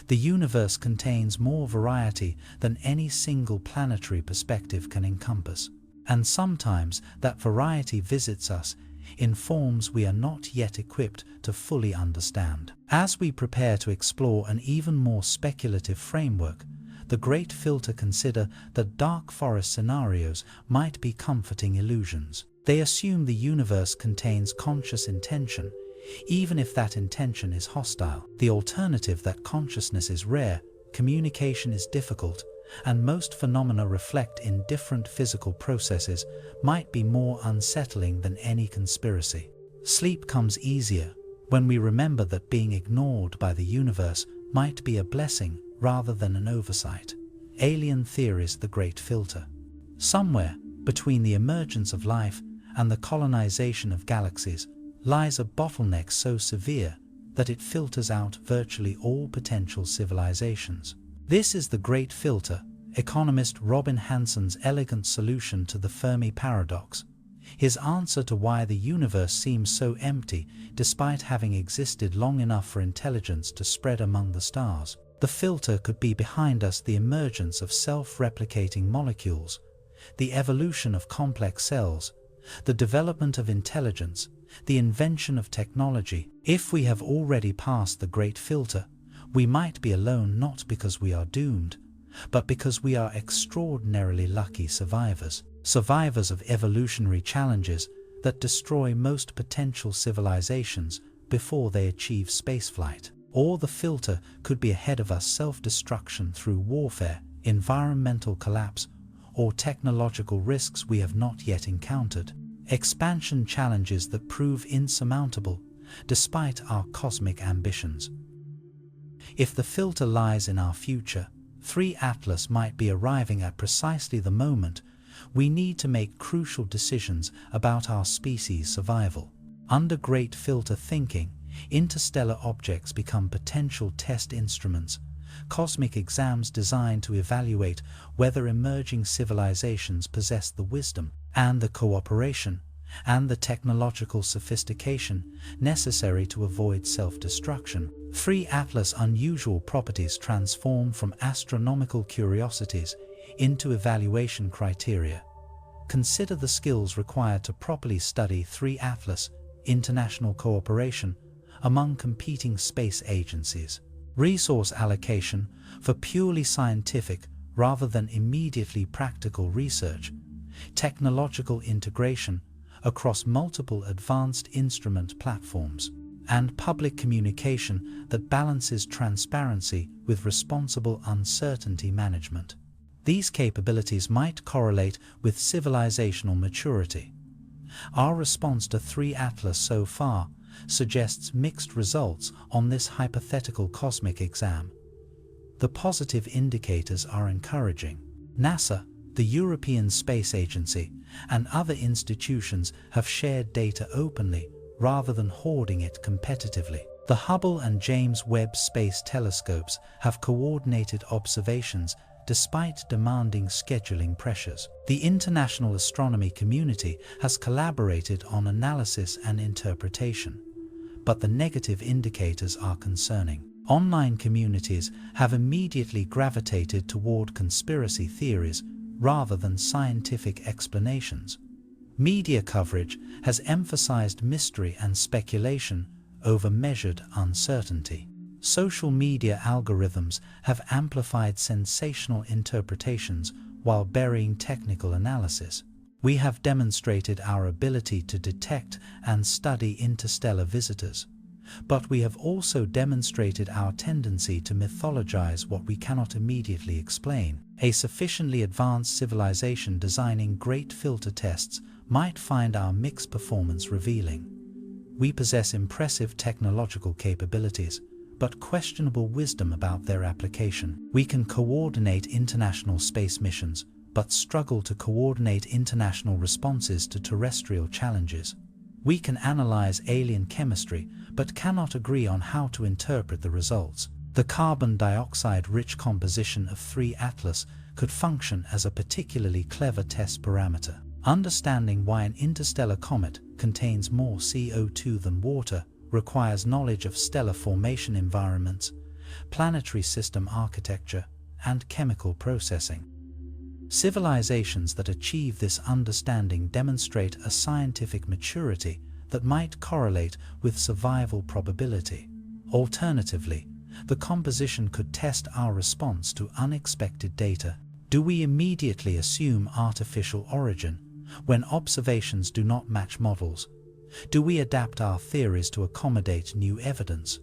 The universe contains more variety than any single planetary perspective can encompass, and sometimes that variety visits us in forms we are not yet equipped to fully understand. As we prepare to explore an even more speculative framework, the great filter consider that dark forest scenarios might be comforting illusions. They assume the universe contains conscious intention, even if that intention is hostile. The alternative, that consciousness is rare, communication is difficult, and most phenomena reflect in different physical processes, might be more unsettling than any conspiracy. Sleep comes easier when we remember that being ignored by the universe might be a blessing rather than an oversight. Alien theories, the great filter. Somewhere between the emergence of life and the colonization of galaxies lies a bottleneck so severe that it filters out virtually all potential civilizations. This is the great filter, economist Robin Hanson's elegant solution to the Fermi paradox, his answer to why the universe seems so empty despite having existed long enough for intelligence to spread among the stars. The filter could be behind us the emergence of self-replicating molecules, the evolution of complex cells, the development of intelligence, the invention of technology. If we have already passed the great filter, we might be alone, not because we are doomed, but because we are extraordinarily lucky survivors. Survivors of evolutionary challenges that destroy most potential civilizations before they achieve spaceflight. Or the filter could be ahead of us, self-destruction through warfare, environmental collapse, or technological risks we have not yet encountered. Expansion challenges that prove insurmountable despite our cosmic ambitions. If the filter lies in our future, 3-Atlas might be arriving at precisely the moment we need to make crucial decisions about our species' survival. Under great filter thinking, interstellar objects become potential test instruments, cosmic exams designed to evaluate whether emerging civilizations possess the wisdom and the cooperation and the technological sophistication necessary to avoid self-destruction. 3-Atlas' unusual properties transform from astronomical curiosities into evaluation criteria. Consider the skills required to properly study 3-Atlas: international cooperation among competing space agencies, resource allocation for purely scientific rather than immediately practical research, technological integration across multiple advanced instrument platforms, and public communication that balances transparency with responsible uncertainty management. These capabilities might correlate with civilizational maturity. Our response to 3-Atlas so far suggests mixed results on this hypothetical cosmic exam. The positive indicators are encouraging. NASA, the European Space Agency, and other institutions have shared data openly rather than hoarding it competitively. The Hubble and James Webb Space Telescopes have coordinated observations despite demanding scheduling pressures. The international astronomy community has collaborated on analysis and interpretation, but the negative indicators are concerning. Online communities have immediately gravitated toward conspiracy theories rather than scientific explanations. Media coverage has emphasized mystery and speculation over measured uncertainty. Social media algorithms have amplified sensational interpretations while burying technical analysis. We have demonstrated our ability to detect and study interstellar visitors, but we have also demonstrated our tendency to mythologize what we cannot immediately explain. A sufficiently advanced civilization designing great filter tests might find our mixed performance revealing. We possess impressive technological capabilities, but questionable wisdom about their application. We can coordinate international space missions, but struggle to coordinate international responses to terrestrial challenges. We can analyze alien chemistry, but cannot agree on how to interpret the results. The carbon dioxide-rich composition of 3-Atlas could function as a particularly clever test parameter. Understanding why an interstellar comet contains more CO2 than water requires knowledge of stellar formation environments, planetary system architecture, and chemical processing. Civilizations that achieve this understanding demonstrate a scientific maturity that might correlate with survival probability. Alternatively, the composition could test our response to unexpected data. Do we immediately assume artificial origin when observations do not match models? Do we adapt our theories to accommodate new evidence?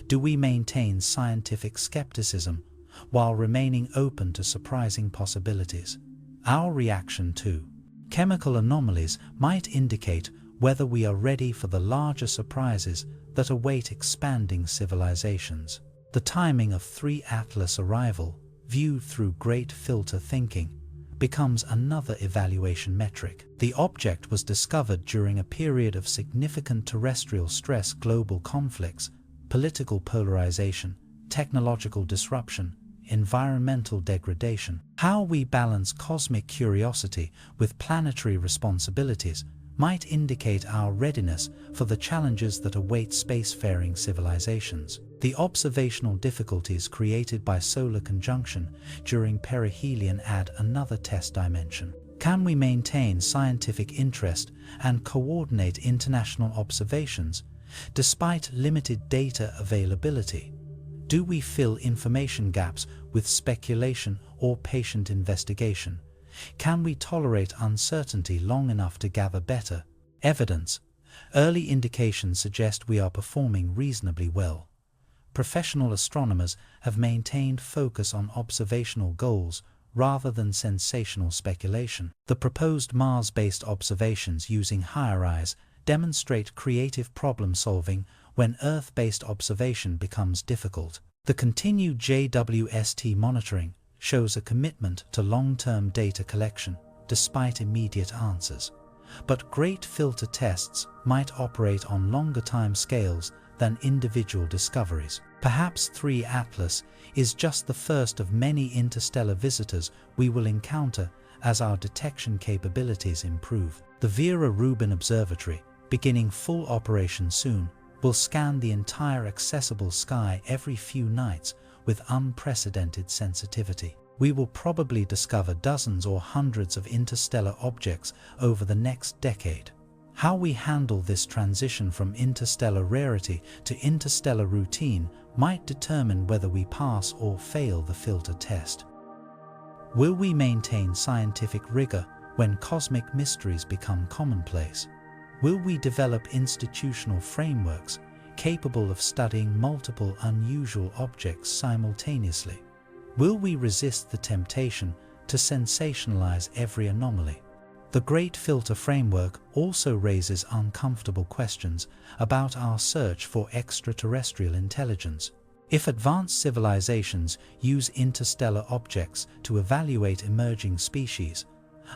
Do we maintain scientific skepticism while remaining open to surprising possibilities? Our reaction to chemical anomalies might indicate whether we are ready for the larger surprises that await expanding civilizations. The timing of 3-Atlas arrival, viewed through great filter thinking, becomes another evaluation metric. The object was discovered during a period of significant terrestrial stress, global conflicts, political polarization, technological disruption, environmental degradation. How we balance cosmic curiosity with planetary responsibilities might indicate our readiness for the challenges that await spacefaring civilizations. The observational difficulties created by solar conjunction during perihelion add another test dimension. Can we maintain scientific interest and coordinate international observations despite limited data availability? Do we fill information gaps with speculation or patient investigation? Can we tolerate uncertainty long enough to gather better evidence? Early indications suggest we are performing reasonably well. Professional astronomers have maintained focus on observational goals rather than sensational speculation. The proposed Mars-based observations using HiRISE demonstrate creative problem-solving when Earth-based observation becomes difficult. The continued JWST monitoring shows a commitment to long-term data collection despite immediate answers. But great filter tests might operate on longer time scales than individual discoveries. Perhaps 3 Atlas is just the first of many interstellar visitors we will encounter as our detection capabilities improve. The Vera Rubin Observatory, beginning full operation soon, will scan the entire accessible sky every few nights with unprecedented sensitivity. We will probably discover dozens or hundreds of interstellar objects over the next decade. How we handle this transition from interstellar rarity to interstellar routine might determine whether we pass or fail the filter test. Will we maintain scientific rigor when cosmic mysteries become commonplace? Will we develop institutional frameworks capable of studying multiple unusual objects simultaneously? Will we resist the temptation to sensationalize every anomaly? The Great Filter Framework also raises uncomfortable questions about our search for extraterrestrial intelligence. If advanced civilizations use interstellar objects to evaluate emerging species,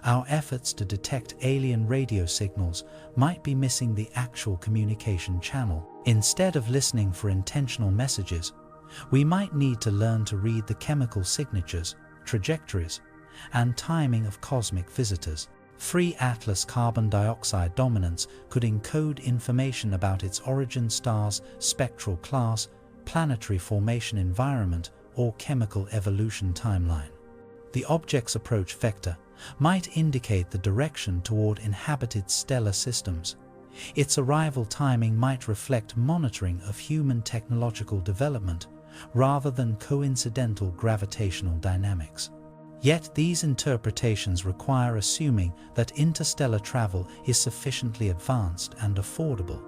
our efforts to detect alien radio signals might be missing the actual communication channel. Instead of listening for intentional messages, we might need to learn to read the chemical signatures, trajectories, and timing of cosmic visitors. Free Atlas carbon dioxide dominance could encode information about its origin stars, spectral class, planetary formation environment, or chemical evolution timeline. The object's approach vector might indicate the direction toward inhabited stellar systems. Its arrival timing might reflect monitoring of human technological development rather than coincidental gravitational dynamics. Yet these interpretations require assuming that interstellar travel is sufficiently advanced and affordable,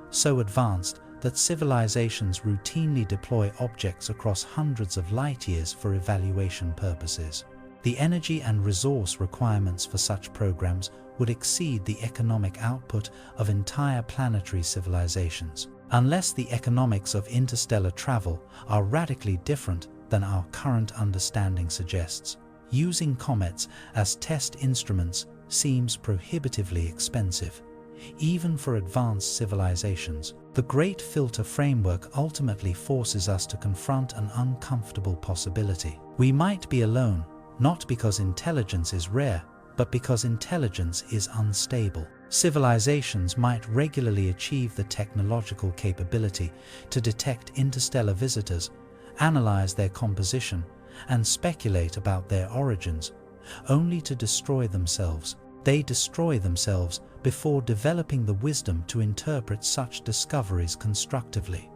so advanced that civilizations routinely deploy objects across hundreds of light-years for evaluation purposes. The energy and resource requirements for such programs would exceed the economic output of entire planetary civilizations. Unless the economics of interstellar travel are radically different than our current understanding suggests, using comets as test instruments seems prohibitively expensive, even for advanced civilizations. The Great Filter Framework ultimately forces us to confront an uncomfortable possibility. We might be alone, not because intelligence is rare, but because intelligence is unstable. Civilizations might regularly achieve the technological capability to detect interstellar visitors, analyze their composition, and speculate about their origins, only to destroy themselves. They destroy themselves before developing the wisdom to interpret such discoveries constructively.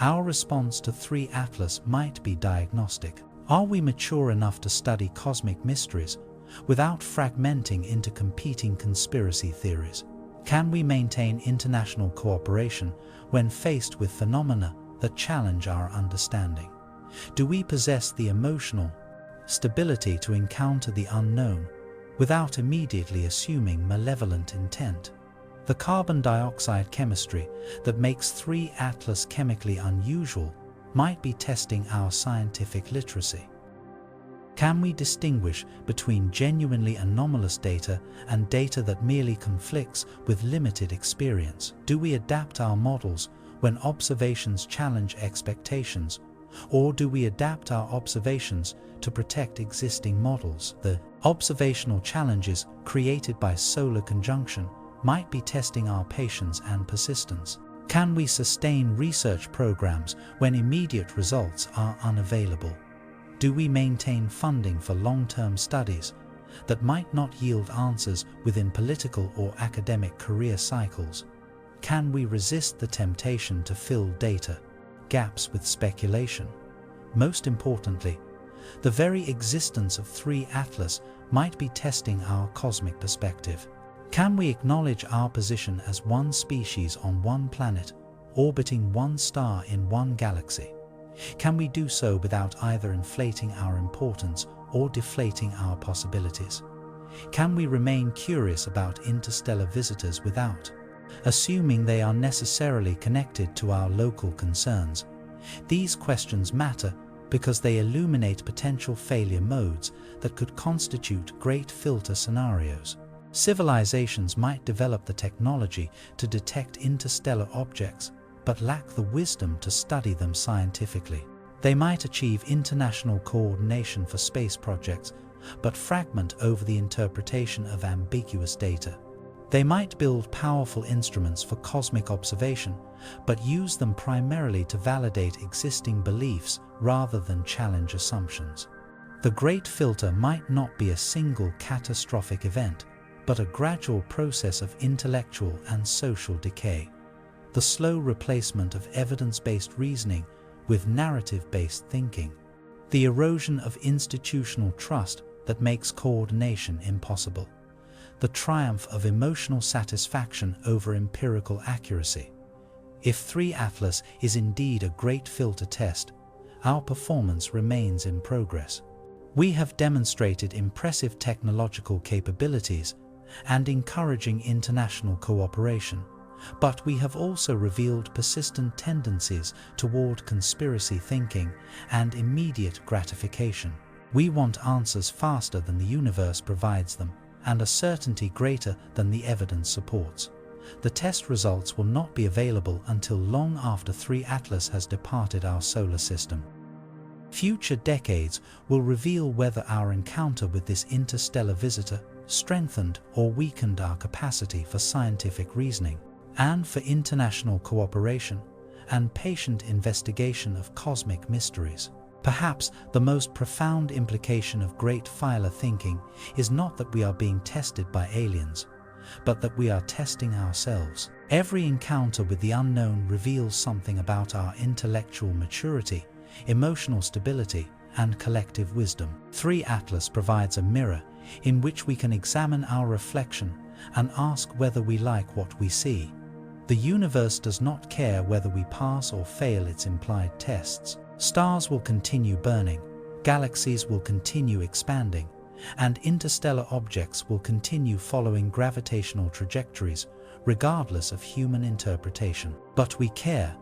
Our response to 3 Atlas might be diagnostic. Are we mature enough to study cosmic mysteries without fragmenting into competing conspiracy theories? Can we maintain international cooperation when faced with phenomena that challenge our understanding? Do we possess the emotional stability to encounter the unknown without immediately assuming malevolent intent? The carbon dioxide chemistry that makes 3 Atlas chemically unusual might be testing our scientific literacy. Can we distinguish between genuinely anomalous data and data that merely conflicts with limited experience? Do we adapt our models when observations challenge expectations, or do we adapt our observations to protect existing models? The observational challenges created by solar conjunction might be testing our patience and persistence. Can we sustain research programs when immediate results are unavailable? Do we maintain funding for long-term studies that might not yield answers within political or academic career cycles? Can we resist the temptation to fill data gaps with speculation? Most importantly, the very existence of 3 Atlas might be testing our cosmic perspective. Can we acknowledge our position as one species on one planet, orbiting one star in one galaxy? Can we do so without either inflating our importance or deflating our possibilities? Can we remain curious about interstellar visitors without assuming they are necessarily connected to our local concerns? These questions matter because they illuminate potential failure modes that could constitute great filter scenarios. Civilizations might develop the technology to detect interstellar objects, but lack the wisdom to study them scientifically. They might achieve international coordination for space projects, but fragment over the interpretation of ambiguous data. They might build powerful instruments for cosmic observation, but use them primarily to validate existing beliefs rather than challenge assumptions. The Great Filter might not be a single catastrophic event, but a gradual process of intellectual and social decay. The slow replacement of evidence-based reasoning with narrative-based thinking. The erosion of institutional trust that makes coordination impossible. The triumph of emotional satisfaction over empirical accuracy. If 3 Atlas is indeed a great filter test, our performance remains in progress. We have demonstrated impressive technological capabilities and encouraging international cooperation, but we have also revealed persistent tendencies toward conspiracy thinking and immediate gratification. We want answers faster than the universe provides them, and a certainty greater than the evidence supports. The test results will not be available until long after 3 Atlas has departed our solar system. Future decades will reveal whether our encounter with this interstellar visitor strengthened or weakened our capacity for scientific reasoning and for international cooperation and patient investigation of cosmic mysteries. Perhaps the most profound implication of great filer thinking is not that we are being tested by aliens, but that we are testing ourselves. Every encounter with the unknown reveals something about our intellectual maturity, emotional stability, and collective wisdom. 3 Atlas provides a mirror in which we can examine our reflection and ask whether we like what we see. The universe does not care whether we pass or fail its implied tests. Stars will continue burning, galaxies will continue expanding, and interstellar objects will continue following gravitational trajectories, regardless of human interpretation. But we care,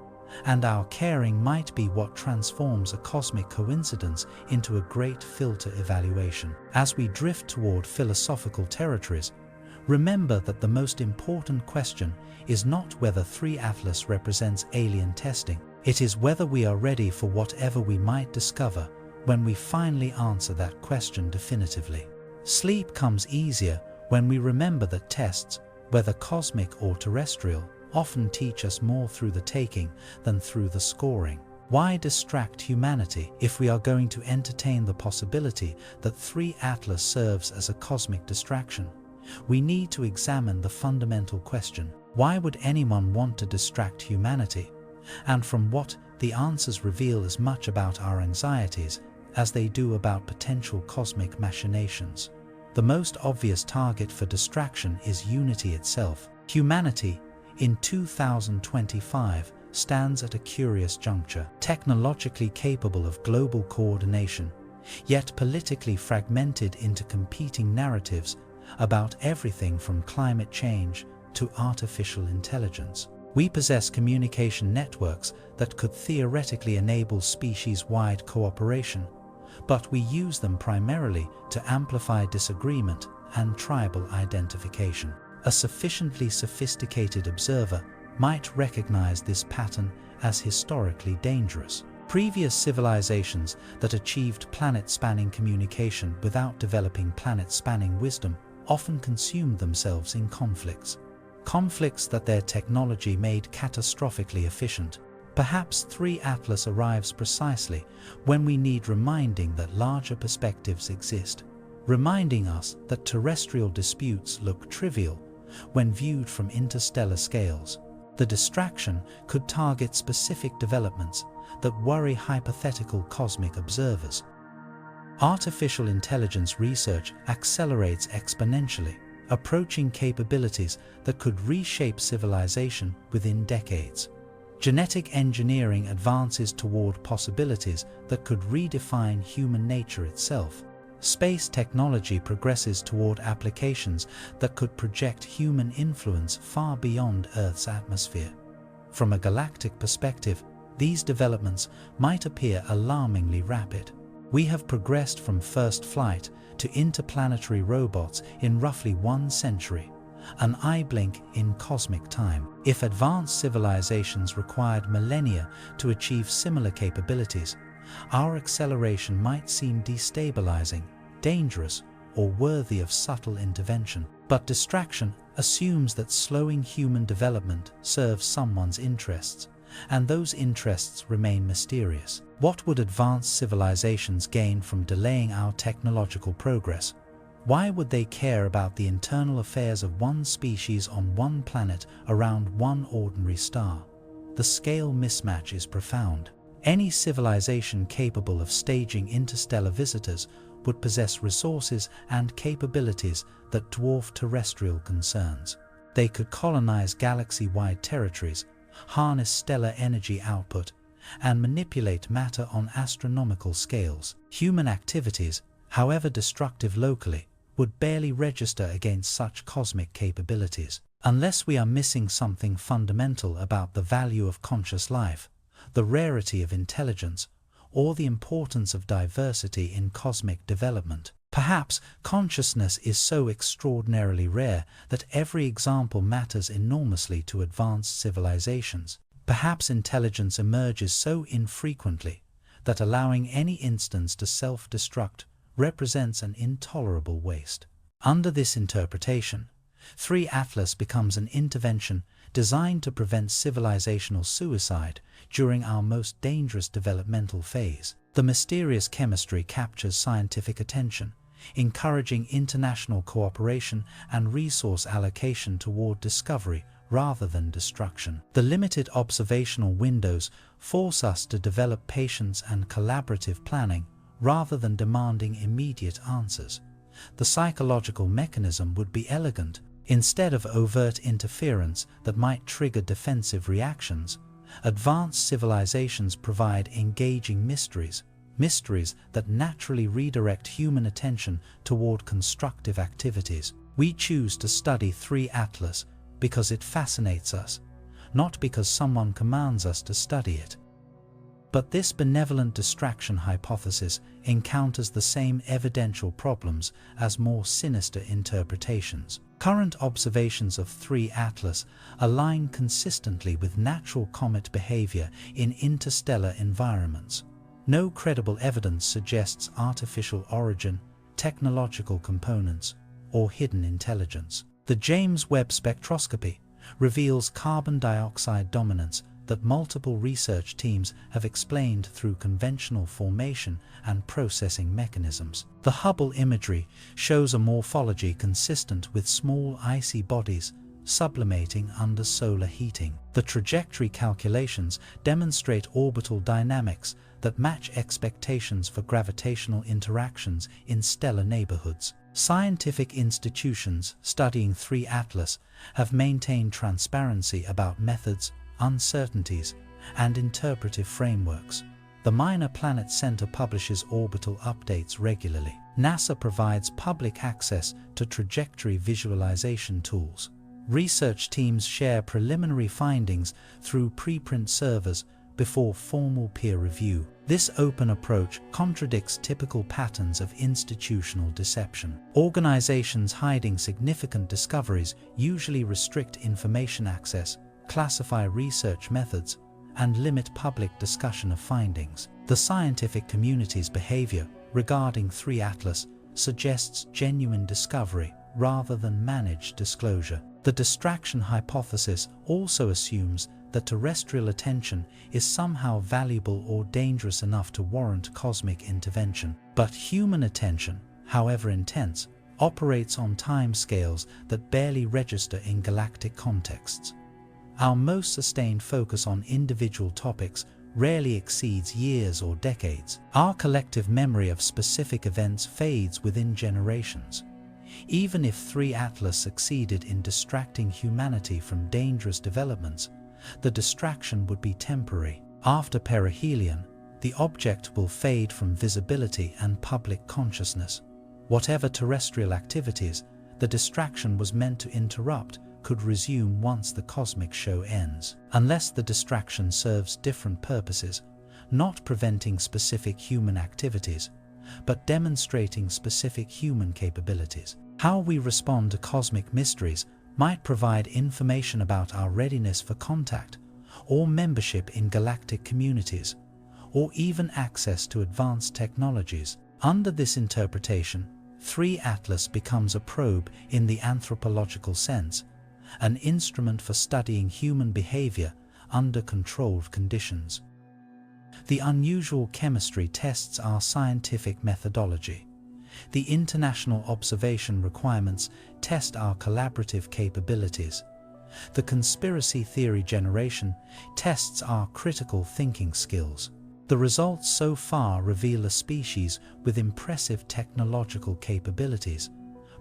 and our caring might be what transforms a cosmic coincidence into a great filter evaluation. As we drift toward philosophical territories, remember that the most important question is not whether 3 Atlas represents alien testing. It is whether we are ready for whatever we might discover when we finally answer that question definitively. Sleep comes easier when we remember that tests, whether cosmic or terrestrial, often teach us more through the taking than through the scoring. Why distract humanity if we are going to entertain the possibility that 3 Atlas serves as a cosmic distraction? We need to examine the fundamental question: why would anyone want to distract humanity? And from what the answers reveal as much about our anxieties as they do about potential cosmic machinations. The most obvious target for distraction is unity itself. Humanity, in 2025, stands at a curious juncture, technologically capable of global coordination, yet politically fragmented into competing narratives about everything from climate change to artificial intelligence. We possess communication networks that could theoretically enable species-wide cooperation, but we use them primarily to amplify disagreement and tribal identification. A sufficiently sophisticated observer might recognize this pattern as historically dangerous. Previous civilizations that achieved planet-spanning communication without developing planet-spanning wisdom often consumed themselves in conflicts that their technology made catastrophically efficient. Perhaps 3 Atlas arrives precisely when we need reminding that larger perspectives exist, reminding us that terrestrial disputes look trivial when viewed from interstellar scales. The distraction could target specific developments that worry hypothetical cosmic observers. Artificial intelligence research accelerates exponentially, approaching capabilities that could reshape civilization within decades. Genetic engineering advances toward possibilities that could redefine human nature itself. Space technology progresses toward applications that could project human influence far beyond Earth's atmosphere. From a galactic perspective, these developments might appear alarmingly rapid. We have progressed from first flight to interplanetary robots in roughly 1 century, an eye blink in cosmic time. If advanced civilizations required millennia to achieve similar capabilities, our acceleration might seem destabilizing, dangerous, or worthy of subtle intervention. But distraction assumes that slowing human development serves someone's interests, and those interests remain mysterious. What would advanced civilizations gain from delaying our technological progress? Why would they care about the internal affairs of one species on one planet around one ordinary star? The scale mismatch is profound. Any civilization capable of staging interstellar visitors would possess resources and capabilities that dwarf terrestrial concerns. They could colonize galaxy-wide territories, harness stellar energy output, and manipulate matter on astronomical scales. Human activities, however destructive locally, would barely register against such cosmic capabilities. Unless we are missing something fundamental about the value of conscious life, the rarity of intelligence, or the importance of diversity in cosmic development. Perhaps consciousness is so extraordinarily rare that every example matters enormously to advanced civilizations. Perhaps intelligence emerges so infrequently that allowing any instance to self-destruct represents an intolerable waste. Under this interpretation, 3 Atlas becomes an intervention designed to prevent civilizational suicide during our most dangerous developmental phase. The mysterious chemistry captures scientific attention, encouraging international cooperation and resource allocation toward discovery rather than destruction. The limited observational windows force us to develop patience and collaborative planning rather than demanding immediate answers. The psychological mechanism would be elegant. Instead of overt interference that might trigger defensive reactions, advanced civilizations provide engaging mysteries that naturally redirect human attention toward constructive activities. We choose to study 3 Atlas because it fascinates us, not because someone commands us to study it. But this benevolent distraction hypothesis encounters the same evidential problems as more sinister interpretations. Current observations of 3 Atlas align consistently with natural comet behavior in interstellar environments. No credible evidence suggests artificial origin, technological components, or hidden intelligence. The James Webb spectroscopy reveals carbon dioxide dominance that multiple research teams have explained through conventional formation and processing mechanisms. The Hubble imagery shows a morphology consistent with small icy bodies sublimating under solar heating. The trajectory calculations demonstrate orbital dynamics that match expectations for gravitational interactions in stellar neighborhoods. Scientific institutions studying 3 Atlas have maintained transparency about methods, uncertainties, and interpretive frameworks. The Minor Planet Center publishes orbital updates regularly. NASA provides public access to trajectory visualization tools. Research teams share preliminary findings through preprint servers before formal peer review. This open approach contradicts typical patterns of institutional deception. Organizations hiding significant discoveries usually restrict information access, classify research methods, and limit public discussion of findings. The scientific community's behavior regarding 3 Atlas suggests genuine discovery rather than managed disclosure. The distraction hypothesis also assumes that terrestrial attention is somehow valuable or dangerous enough to warrant cosmic intervention. But human attention, however intense, operates on timescales that barely register in galactic contexts. Our most sustained focus on individual topics rarely exceeds years or decades. Our collective memory of specific events fades within generations. Even if 3 Atlas succeeded in distracting humanity from dangerous developments, the distraction would be temporary. After perihelion, the object will fade from visibility and public consciousness. Whatever terrestrial activities the distraction was meant to interrupt could resume once the cosmic show ends, unless the distraction serves different purposes, not preventing specific human activities, but demonstrating specific human capabilities. How we respond to cosmic mysteries might provide information about our readiness for contact, or membership in galactic communities, or even access to advanced technologies. Under this interpretation, 3 Atlas becomes a probe in the anthropological sense, an instrument for studying human behavior under controlled conditions. The unusual chemistry tests our scientific methodology. The international observation requirements test our collaborative capabilities. The conspiracy theory generation tests our critical thinking skills. The results so far reveal a species with impressive technological capabilities,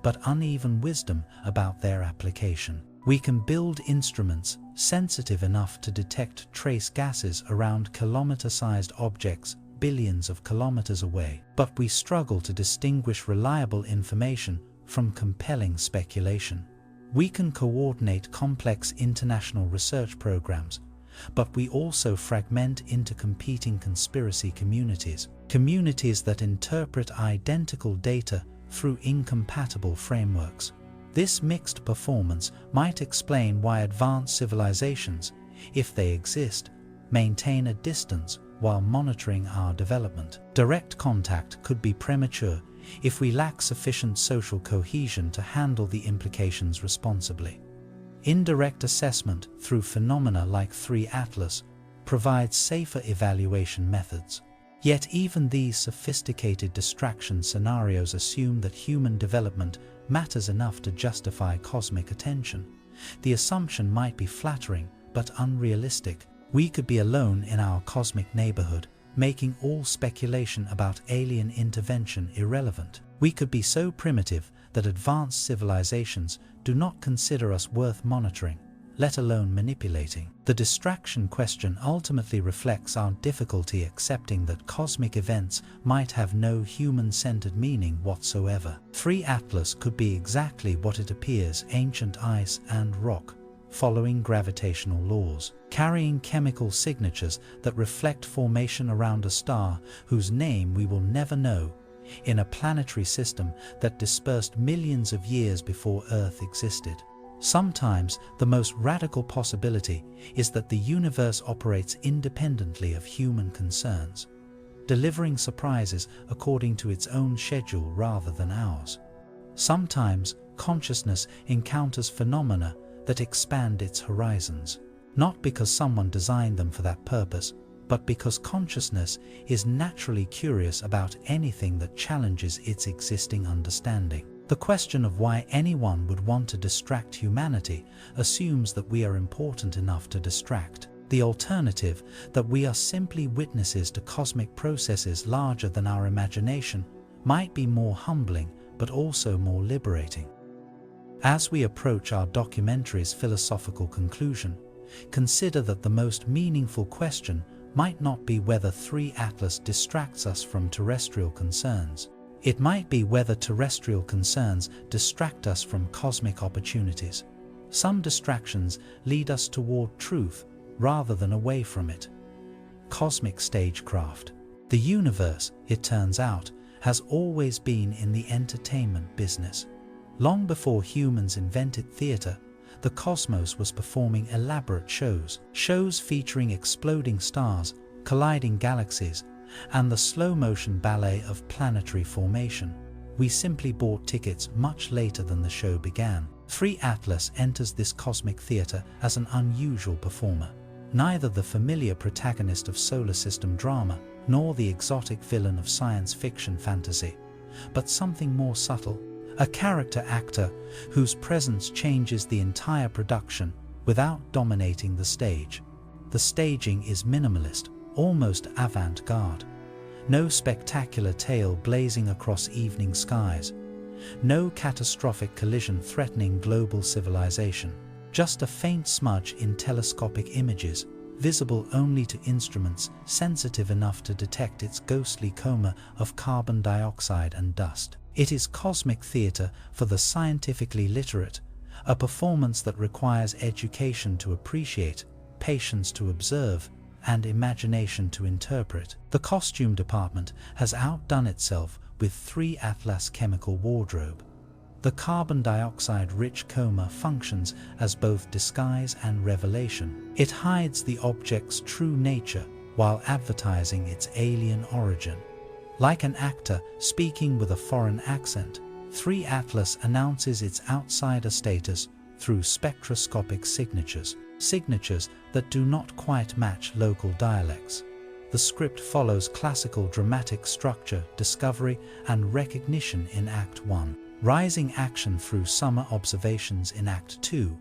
but uneven wisdom about their application. We can build instruments sensitive enough to detect trace gases around kilometer-sized objects billions of kilometers away, but we struggle to distinguish reliable information from compelling speculation. We can coordinate complex international research programs, but we also fragment into competing conspiracy communities that interpret identical data through incompatible frameworks. This mixed performance might explain why advanced civilizations, if they exist, maintain a distance while monitoring our development. Direct contact could be premature if we lack sufficient social cohesion to handle the implications responsibly. Indirect assessment through phenomena like 3 Atlas provides safer evaluation methods. Yet even these sophisticated distraction scenarios assume that human development matters enough to justify cosmic attention. The assumption might be flattering but unrealistic. We could be alone in our cosmic neighborhood, making all speculation about alien intervention irrelevant. We could be so primitive that advanced civilizations do not consider us worth monitoring, let alone manipulating. The distraction question ultimately reflects our difficulty accepting that cosmic events might have no human-centered meaning whatsoever. 3 Atlas could be exactly what it appears: ancient ice and rock, following gravitational laws, carrying chemical signatures that reflect formation around a star whose name we will never know, in a planetary system that dispersed millions of years before Earth existed. Sometimes the most radical possibility is that the universe operates independently of human concerns, delivering surprises according to its own schedule rather than ours. Sometimes consciousness encounters phenomena that expand its horizons, not because someone designed them for that purpose, but because consciousness is naturally curious about anything that challenges its existing understanding. The question of why anyone would want to distract humanity assumes that we are important enough to distract. The alternative, that we are simply witnesses to cosmic processes larger than our imagination, might be more humbling but also more liberating. As we approach our documentary's philosophical conclusion, consider that the most meaningful question might not be whether 3 Atlas distracts us from terrestrial concerns. It might be whether terrestrial concerns distract us from cosmic opportunities. Some distractions lead us toward truth rather than away from it. Cosmic stagecraft. The universe, it turns out, has always been in the entertainment business. Long before humans invented theater, the cosmos was performing elaborate shows featuring exploding stars, colliding galaxies, and the slow-motion ballet of planetary formation. We simply bought tickets much later than the show began. 3 Atlas enters this cosmic theater as an unusual performer. Neither the familiar protagonist of solar system drama nor the exotic villain of science fiction fantasy, but something more subtle. A character actor whose presence changes the entire production without dominating the stage. The staging is minimalist, almost avant-garde. No spectacular tail blazing across evening skies. No catastrophic collision threatening global civilization. Just a faint smudge in telescopic images, visible only to instruments sensitive enough to detect its ghostly coma of carbon dioxide and dust. It is cosmic theater for the scientifically literate, a performance that requires education to appreciate, patience to observe, and imagination to interpret. The costume department has outdone itself with 3 Atlas chemical wardrobe. The carbon dioxide-rich coma functions as both disguise and revelation. It hides the object's true nature while advertising its alien origin. Like an actor speaking with a foreign accent, 3 Atlas announces its outsider status through spectroscopic signatures that do not quite match local dialects. The script follows classical dramatic structure, discovery, and recognition in Act 1, rising action through summer observations in Act 2,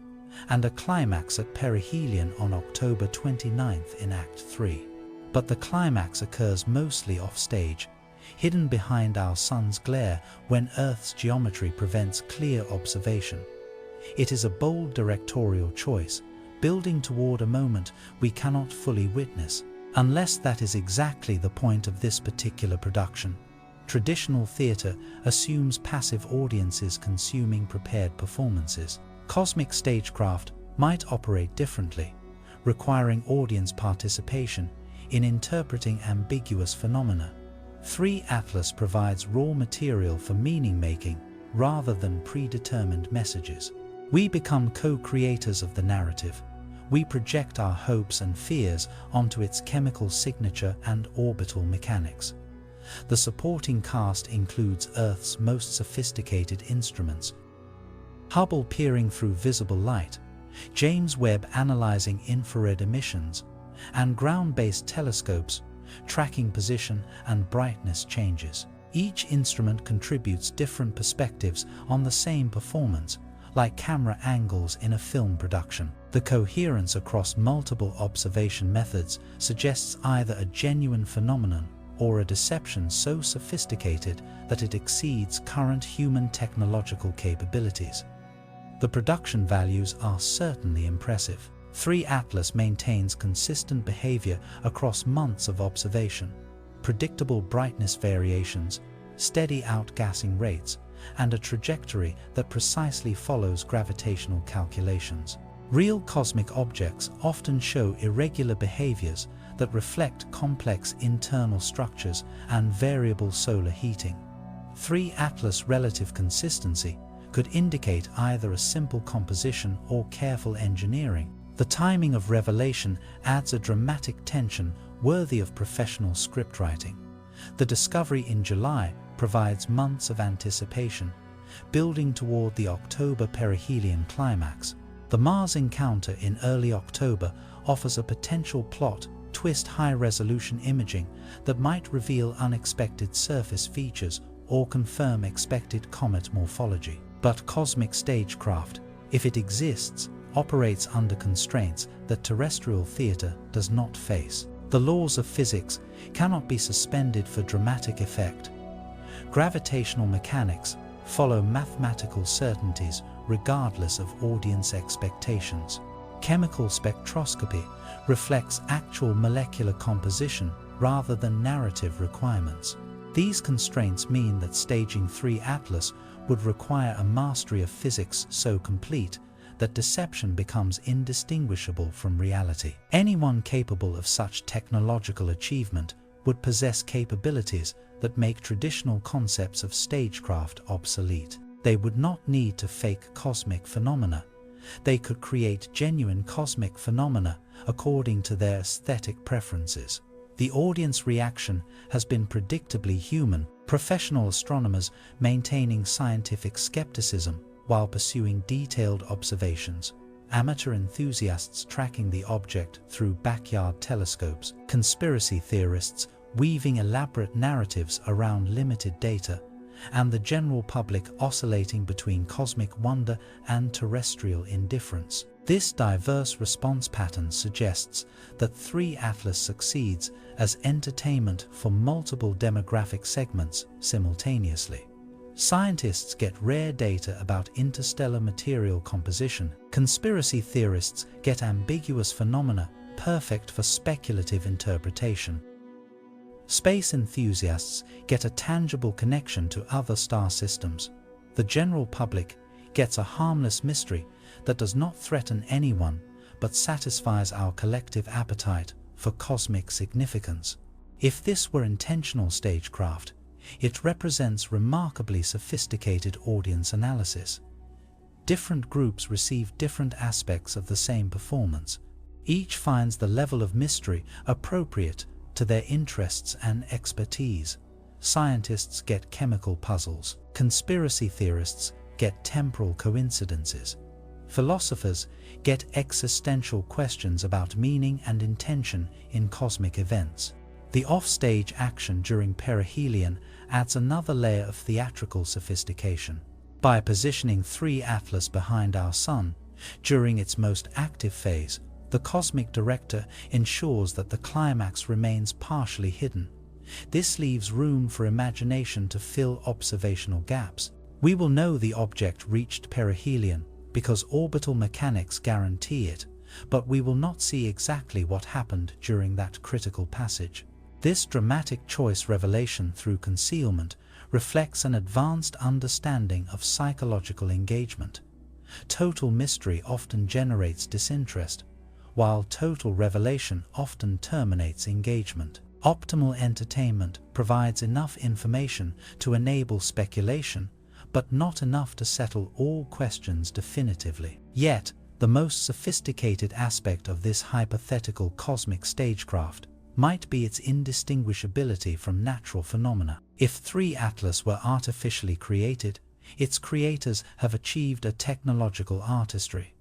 and a climax at perihelion on October 29th in Act 3. But the climax occurs mostly off-stage, hidden behind our sun's glare when Earth's geometry prevents clear observation. It is a bold directorial choice, building toward a moment we cannot fully witness, unless that is exactly the point of this particular production. Traditional theater assumes passive audiences consuming prepared performances. Cosmic stagecraft might operate differently, requiring audience participation in interpreting ambiguous phenomena. 3 Atlas provides raw material for meaning-making rather than predetermined messages. We become co-creators of the narrative. We project our hopes and fears onto its chemical signature and orbital mechanics. The supporting cast includes Earth's most sophisticated instruments: Hubble peering through visible light, James Webb analyzing infrared emissions, and ground-based telescopes tracking position and brightness changes. Each instrument contributes different perspectives on the same performance, like camera angles in a film production. The coherence across multiple observation methods suggests either a genuine phenomenon or a deception so sophisticated that it exceeds current human technological capabilities. The production values are certainly impressive. 3 Atlas maintains consistent behavior across months of observation, predictable brightness variations, steady outgassing rates, and a trajectory that precisely follows gravitational calculations. Real cosmic objects often show irregular behaviors that reflect complex internal structures and variable solar heating. 3 Atlas relative consistency could indicate either a simple composition or careful engineering. The timing of revelation adds a dramatic tension worthy of professional scriptwriting. The discovery in July provides months of anticipation, building toward the October perihelion climax. The Mars encounter in early October offers a potential plot twist, high-resolution imaging that might reveal unexpected surface features or confirm expected comet morphology. But cosmic stagecraft, if it exists, operates under constraints that terrestrial theater does not face. The laws of physics cannot be suspended for dramatic effect. Gravitational mechanics follow mathematical certainties regardless of audience expectations. Chemical spectroscopy reflects actual molecular composition rather than narrative requirements. These constraints mean that staging 3 Atlas would require a mastery of physics so complete that deception becomes indistinguishable from reality. Anyone capable of such technological achievement would possess capabilities that make traditional concepts of stagecraft obsolete. They would not need to fake cosmic phenomena. They could create genuine cosmic phenomena according to their aesthetic preferences. The audience reaction has been predictably human, professional astronomers maintaining scientific skepticism while pursuing detailed observations, amateur enthusiasts tracking the object through backyard telescopes, conspiracy theorists weaving elaborate narratives around limited data, and the general public oscillating between cosmic wonder and terrestrial indifference. This diverse response pattern suggests that 3 Atlas succeeds as entertainment for multiple demographic segments simultaneously. Scientists get rare data about interstellar material composition. Conspiracy theorists get ambiguous phenomena perfect for speculative interpretation. Space enthusiasts get a tangible connection to other star systems. The general public gets a harmless mystery that does not threaten anyone but satisfies our collective appetite for cosmic significance. If this were intentional stagecraft, it represents remarkably sophisticated audience analysis. Different groups receive different aspects of the same performance. Each finds the level of mystery appropriate to their interests and expertise. Scientists get chemical puzzles. Conspiracy theorists get temporal coincidences. Philosophers get existential questions about meaning and intention in cosmic events. The offstage action during perihelion adds another layer of theatrical sophistication. By positioning 3 Atlas behind our Sun during its most active phase, the cosmic director ensures that the climax remains partially hidden. This leaves room for imagination to fill observational gaps. We will know the object reached perihelion because orbital mechanics guarantee it, but we will not see exactly what happened during that critical passage. This dramatic choice revelation through concealment reflects an advanced understanding of psychological engagement. Total mystery often generates disinterest, while total revelation often terminates engagement. Optimal entertainment provides enough information to enable speculation, but not enough to settle all questions definitively. Yet, the most sophisticated aspect of this hypothetical cosmic stagecraft might be its indistinguishability from natural phenomena. If 3 Atlas were artificially created, its creators have achieved a technological artistry,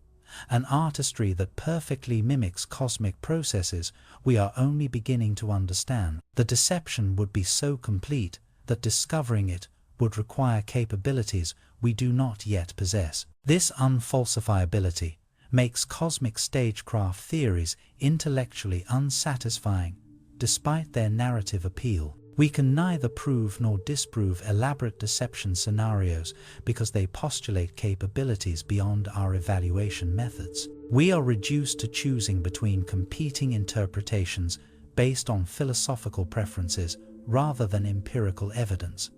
an artistry that perfectly mimics cosmic processes we are only beginning to understand. The deception would be so complete that discovering it would require capabilities we do not yet possess. This unfalsifiability makes cosmic stagecraft theories intellectually unsatisfying, despite their narrative appeal. We can neither prove nor disprove elaborate deception scenarios because they postulate capabilities beyond our evaluation methods. We are reduced to choosing between competing interpretations based on philosophical preferences rather than empirical evidence.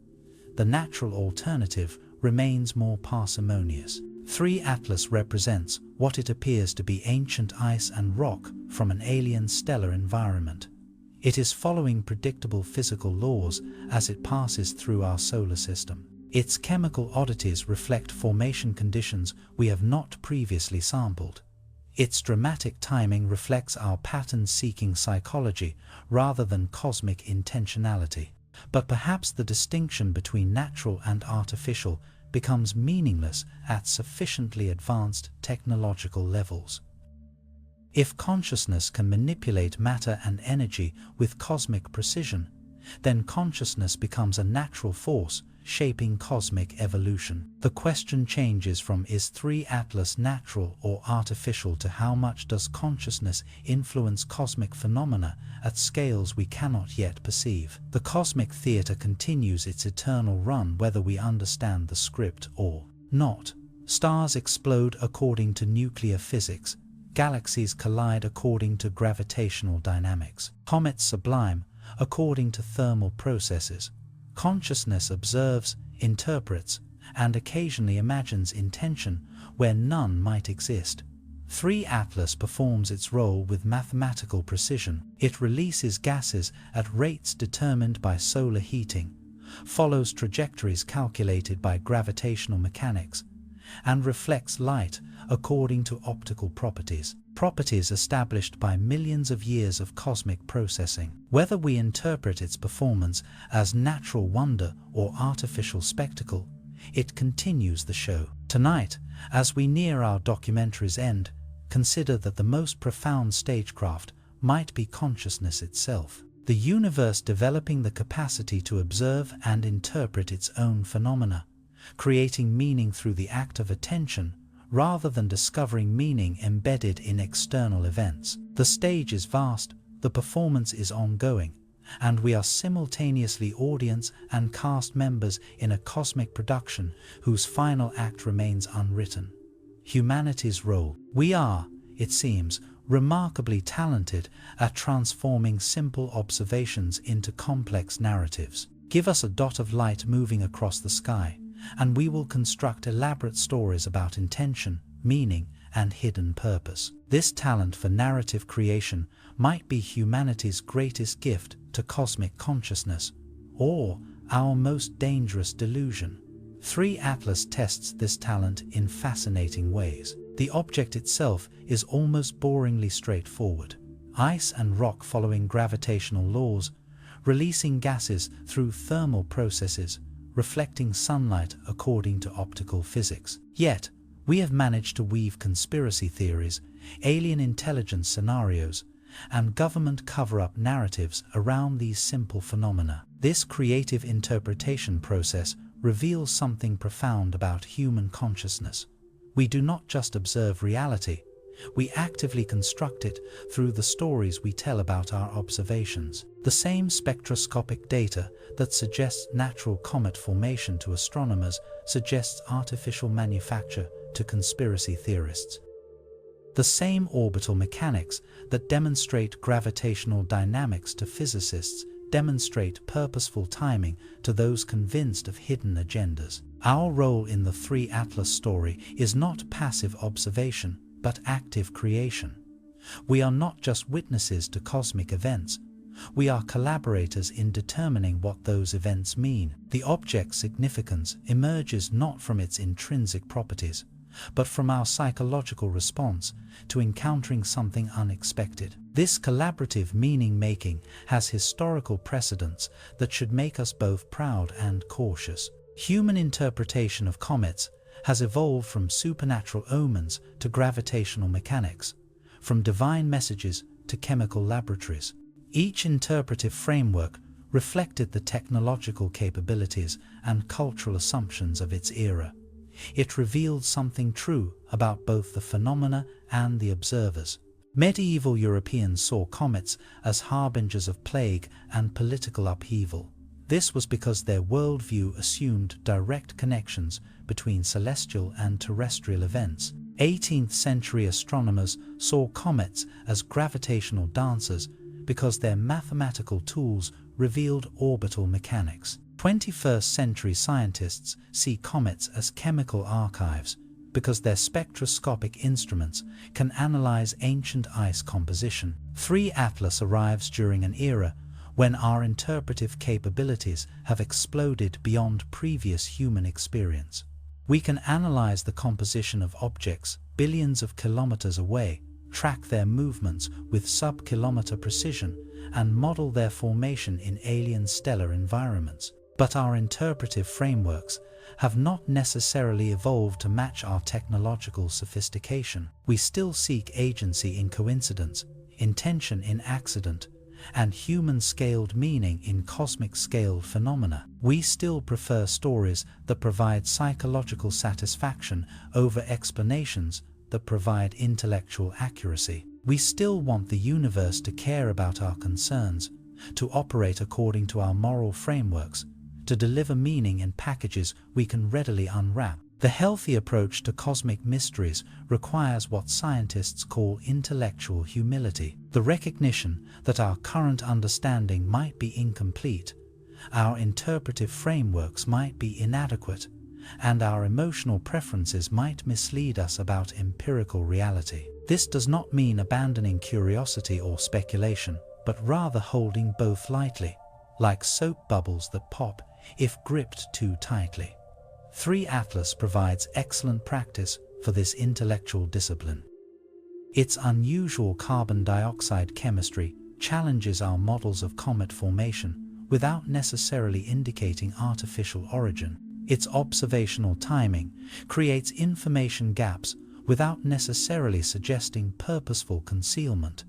The natural alternative remains more parsimonious. 3 Atlas represents what it appears to be ancient ice and rock from an alien stellar environment. It is following predictable physical laws as it passes through our solar system. Its chemical oddities reflect formation conditions we have not previously sampled. Its dramatic timing reflects our pattern-seeking psychology rather than cosmic intentionality. But perhaps the distinction between natural and artificial becomes meaningless at sufficiently advanced technological levels. If consciousness can manipulate matter and energy with cosmic precision, then consciousness becomes a natural force shaping cosmic evolution. The question changes from is 3 Atlas natural or artificial to how much does consciousness influence cosmic phenomena at scales we cannot yet perceive. The cosmic theater continues its eternal run whether we understand the script or not. Stars explode according to nuclear physics. Galaxies collide according to gravitational dynamics. Comets sublime according to thermal processes. Consciousness observes, interprets, and occasionally imagines intention where none might exist. 3 Atlas performs its role with mathematical precision. It releases gases at rates determined by solar heating, follows trajectories calculated by gravitational mechanics, and reflects light according to optical properties established by millions of years of cosmic processing. Whether we interpret its performance as natural wonder or artificial spectacle, it continues the show. Tonight, as we near our documentary's end, consider that the most profound stagecraft might be consciousness itself. The universe developing the capacity to observe and interpret its own phenomena, creating meaning through the act of attention, rather than discovering meaning embedded in external events. The stage is vast, the performance is ongoing, and we are simultaneously audience and cast members in a cosmic production whose final act remains unwritten. Humanity's role. We are, it seems, remarkably talented at transforming simple observations into complex narratives. Give us a dot of light moving across the sky, and we will construct elaborate stories about intention, meaning, and hidden purpose. This talent for narrative creation might be humanity's greatest gift to cosmic consciousness, or our most dangerous delusion. 3 Atlas tests this talent in fascinating ways. The object itself is almost boringly straightforward. Ice and rock following gravitational laws, releasing gases through thermal processes, reflecting sunlight according to optical physics. Yet, we have managed to weave conspiracy theories, alien intelligence scenarios, and government cover-up narratives around these simple phenomena. This creative interpretation process reveals something profound about human consciousness. We do not just observe reality, we actively construct it through the stories we tell about our observations. The same spectroscopic data that suggests natural comet formation to astronomers suggests artificial manufacture to conspiracy theorists. The same orbital mechanics that demonstrate gravitational dynamics to physicists demonstrate purposeful timing to those convinced of hidden agendas. Our role in the 3 Atlas story is not passive observation, but active creation. We are not just witnesses to cosmic events, we are collaborators in determining what those events mean. The object's significance emerges not from its intrinsic properties, but from our psychological response to encountering something unexpected. This collaborative meaning-making has historical precedents that should make us both proud and cautious. Human interpretation of comets has evolved from supernatural omens to gravitational mechanics, from divine messages to chemical laboratories. Each interpretive framework reflected the technological capabilities and cultural assumptions of its era. It revealed something true about both the phenomena and the observers. Medieval Europeans saw comets as harbingers of plague and political upheaval. This was because their worldview assumed direct connections between celestial and terrestrial events. 18th century astronomers saw comets as gravitational dancers because their mathematical tools revealed orbital mechanics. 21st century scientists see comets as chemical archives because their spectroscopic instruments can analyze ancient ice composition. 3 Atlas arrives during an era when our interpretive capabilities have exploded beyond previous human experience. We can analyze the composition of objects billions of kilometers away, track their movements with sub-kilometer precision, and model their formation in alien stellar environments. But our interpretive frameworks have not necessarily evolved to match our technological sophistication. We still seek agency in coincidence, intention in accident, and human-scaled meaning in cosmic-scaled phenomena. We still prefer stories that provide psychological satisfaction over explanations that provide intellectual accuracy. We still want the universe to care about our concerns, to operate according to our moral frameworks, to deliver meaning in packages we can readily unwrap. The healthy approach to cosmic mysteries requires what scientists call intellectual humility, the recognition that our current understanding might be incomplete, our interpretive frameworks might be inadequate, and our emotional preferences might mislead us about empirical reality. This does not mean abandoning curiosity or speculation, but rather holding both lightly, like soap bubbles that pop if gripped too tightly. 3 Atlas provides excellent practice for this intellectual discipline. Its unusual carbon dioxide chemistry challenges our models of comet formation without necessarily indicating artificial origin. Its observational timing creates information gaps without necessarily suggesting purposeful concealment.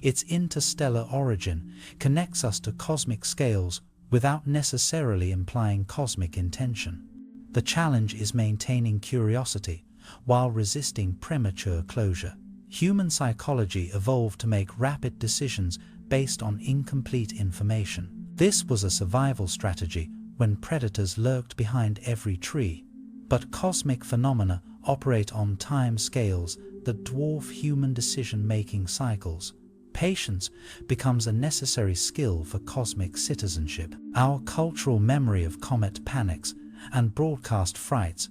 Its interstellar origin connects us to cosmic scales without necessarily implying cosmic intention. The challenge is maintaining curiosity while resisting premature closure. Human psychology evolved to make rapid decisions based on incomplete information. This was a survival strategy when predators lurked behind every tree. But cosmic phenomena operate on time scales that dwarf human decision-making cycles. Patience becomes a necessary skill for cosmic citizenship. Our cultural memory of comet panics and broadcast frights,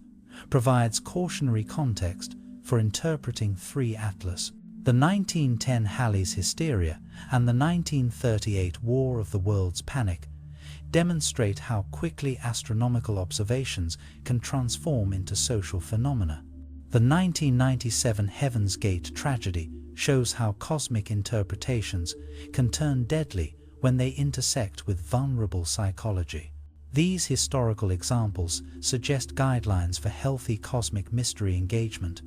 provides cautionary context for interpreting 3 Atlas. The 1910 Halley's hysteria and the 1938 War of the Worlds panic demonstrate how quickly astronomical observations can transform into social phenomena. The 1997 Heaven's Gate tragedy shows how cosmic interpretations can turn deadly when they intersect with vulnerable psychology. These historical examples suggest guidelines for healthy cosmic mystery engagement.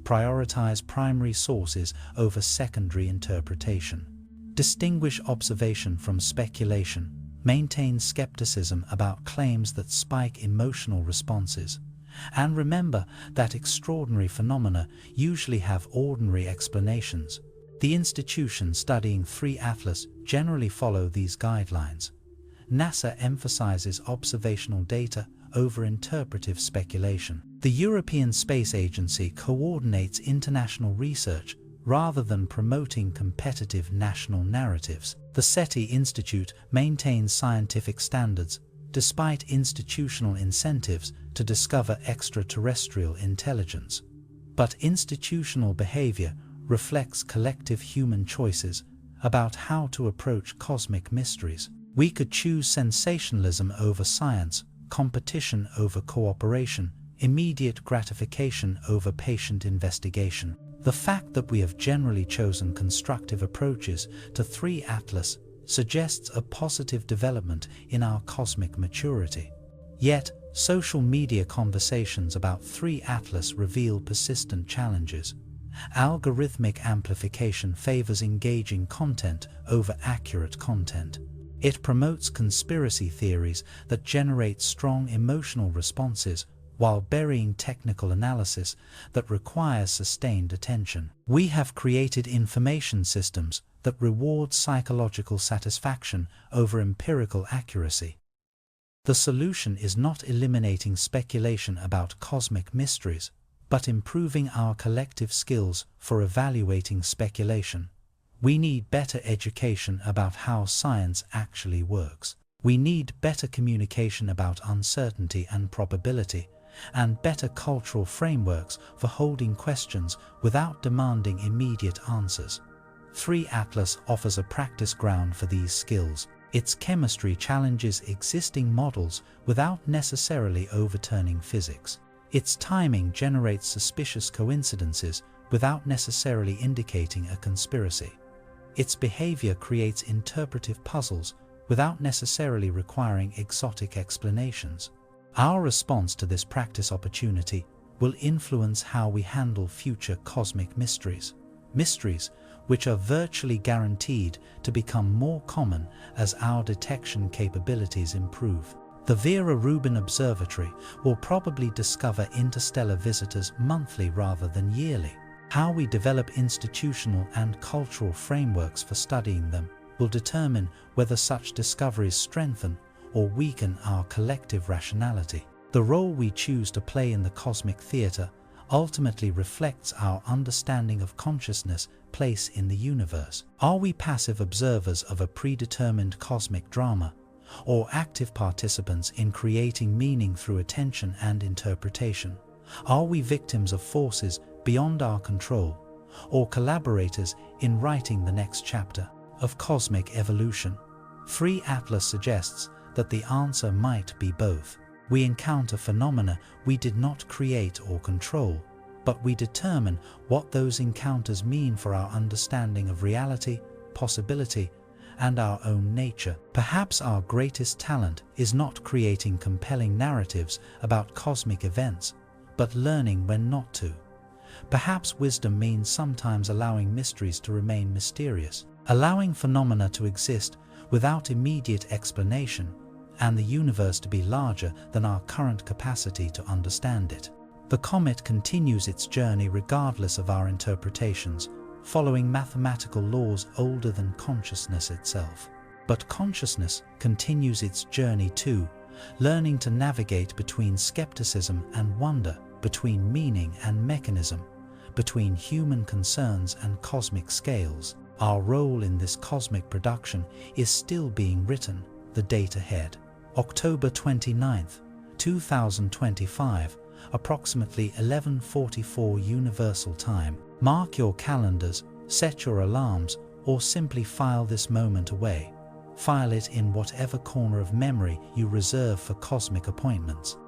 Prioritize primary sources over secondary interpretation. Distinguish observation from speculation. Maintain skepticism about claims that spike emotional responses. And remember that extraordinary phenomena usually have ordinary explanations. The institutions studying 3 Atlas generally follow these guidelines. NASA emphasizes observational data over interpretive speculation. The European Space Agency coordinates international research rather than promoting competitive national narratives. The SETI Institute maintains scientific standards despite institutional incentives to discover extraterrestrial intelligence. But institutional behavior reflects collective human choices about how to approach cosmic mysteries. We could choose sensationalism over science, competition over cooperation, immediate gratification over patient investigation. The fact that we have generally chosen constructive approaches to 3 Atlas suggests a positive development in our cosmic maturity. Yet, social media conversations about 3 Atlas reveal persistent challenges. Algorithmic amplification favors engaging content over accurate content. It promotes conspiracy theories that generate strong emotional responses while burying technical analysis that requires sustained attention. We have created information systems that reward psychological satisfaction over empirical accuracy. The solution is not eliminating speculation about cosmic mysteries, but improving our collective skills for evaluating speculation. We need better education about how science actually works. We need better communication about uncertainty and probability, and better cultural frameworks for holding questions without demanding immediate answers. 3 Atlas offers a practice ground for these skills. Its chemistry challenges existing models without necessarily overturning physics. Its timing generates suspicious coincidences without necessarily indicating a conspiracy. Its behavior creates interpretive puzzles without necessarily requiring exotic explanations. Our response to this practice opportunity will influence how we handle future cosmic mysteries. Mysteries which are virtually guaranteed to become more common as our detection capabilities improve. The Vera Rubin Observatory will probably discover interstellar visitors monthly rather than yearly. How we develop institutional and cultural frameworks for studying them will determine whether such discoveries strengthen or weaken our collective rationality. The role we choose to play in the cosmic theater ultimately reflects our understanding of consciousness' place in the universe. Are we passive observers of a predetermined cosmic drama, or active participants in creating meaning through attention and interpretation? Are we victims of forces beyond our control, or collaborators in writing the next chapter of cosmic evolution? 3 Atlas suggests that the answer might be both. We encounter phenomena we did not create or control, but we determine what those encounters mean for our understanding of reality, possibility, and our own nature. Perhaps our greatest talent is not creating compelling narratives about cosmic events, but learning when not to. Perhaps wisdom means sometimes allowing mysteries to remain mysterious, allowing phenomena to exist without immediate explanation, and the universe to be larger than our current capacity to understand it. The comet continues its journey regardless of our interpretations, following mathematical laws older than consciousness itself. But consciousness continues its journey too, learning to navigate between skepticism and wonder, between meaning and mechanism, between human concerns and cosmic scales. Our role in this cosmic production is still being written. The date ahead. October 29th, 2025, approximately 11:44 Universal Time. Mark your calendars, set your alarms, or simply file this moment away. File it in whatever corner of memory you reserve for cosmic appointments.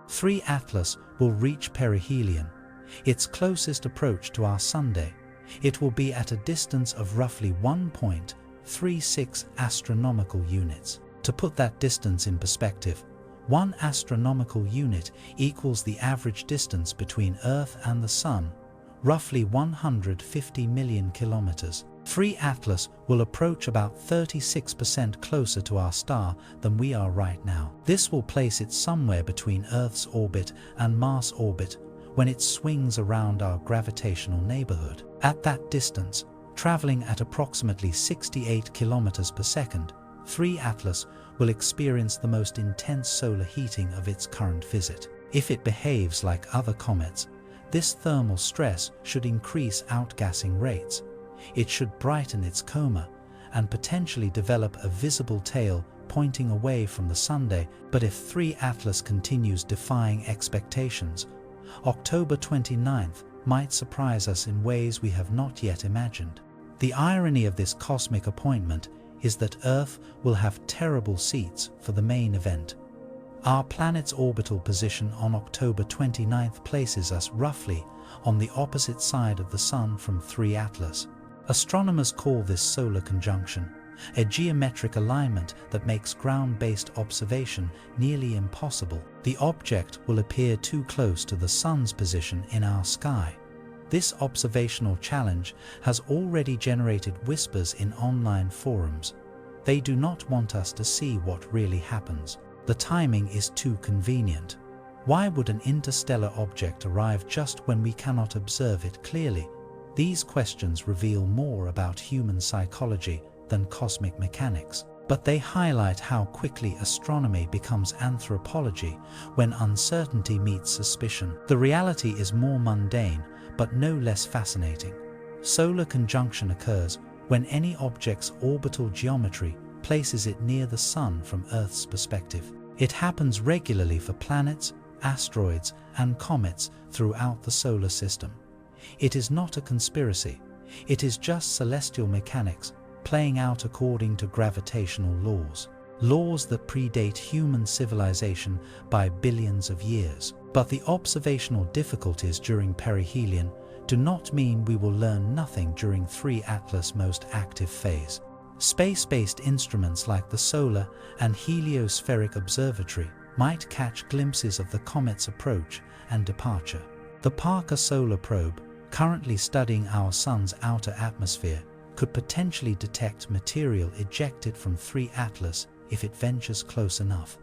3 Atlas will reach perihelion, its closest approach to our Sunday. It will be at a distance of roughly 1.36 astronomical units. To put that distance in perspective, 1 astronomical unit equals the average distance between Earth and the Sun, roughly 150 million kilometers. 3 Atlas will approach about 36% closer to our star than we are right now. This will place it somewhere between Earth's orbit and Mars' orbit when it swings around our gravitational neighborhood. At that distance, traveling at approximately 68 kilometers per second, 3 Atlas will experience the most intense solar heating of its current visit. If it behaves like other comets, this thermal stress should increase outgassing rates. It should brighten its coma and potentially develop a visible tail pointing away from the Sunday. But if 3 Atlas continues defying expectations, October 29th might surprise us in ways we have not yet imagined. The irony of this cosmic appointment is that Earth will have terrible seats for the main event. Our planet's orbital position on October 29th places us roughly on the opposite side of the Sun from 3 Atlas. Astronomers call this solar conjunction, a geometric alignment that makes ground-based observation nearly impossible. The object will appear too close to the Sun's position in our sky. This observational challenge has already generated whispers in online forums. They do not want us to see what really happens. The timing is too convenient. Why would an interstellar object arrive just when we cannot observe it clearly? These questions reveal more about human psychology than cosmic mechanics, but they highlight how quickly astronomy becomes anthropology when uncertainty meets suspicion. The reality is more mundane, but no less fascinating. Solar conjunction occurs when any object's orbital geometry places it near the Sun from Earth's perspective. It happens regularly for planets, asteroids, and comets throughout the solar system. It is not a conspiracy. It is just celestial mechanics playing out according to gravitational laws. Laws that predate human civilization by billions of years. But the observational difficulties during perihelion do not mean we will learn nothing during 3 Atlas' most active phase. Space-based instruments like the Solar and Heliospheric Observatory might catch glimpses of the comet's approach and departure. The Parker Solar Probe, currently studying our Sun's outer atmosphere, could potentially detect material ejected from 3 Atlas if it ventures close enough.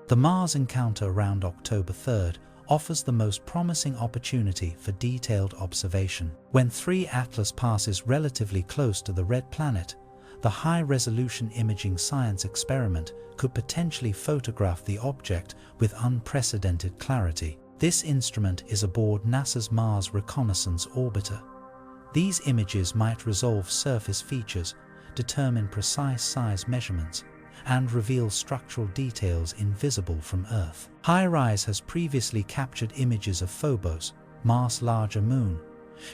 The Mars encounter around October 3rd offers the most promising opportunity for detailed observation. When 3 Atlas passes relatively close to the red planet, the high-resolution imaging science experiment could potentially photograph the object with unprecedented clarity. This instrument is aboard NASA's Mars Reconnaissance Orbiter. These images might resolve surface features, determine precise size measurements, and reveal structural details invisible from Earth. HiRISE has previously captured images of Phobos, Mars' larger moon,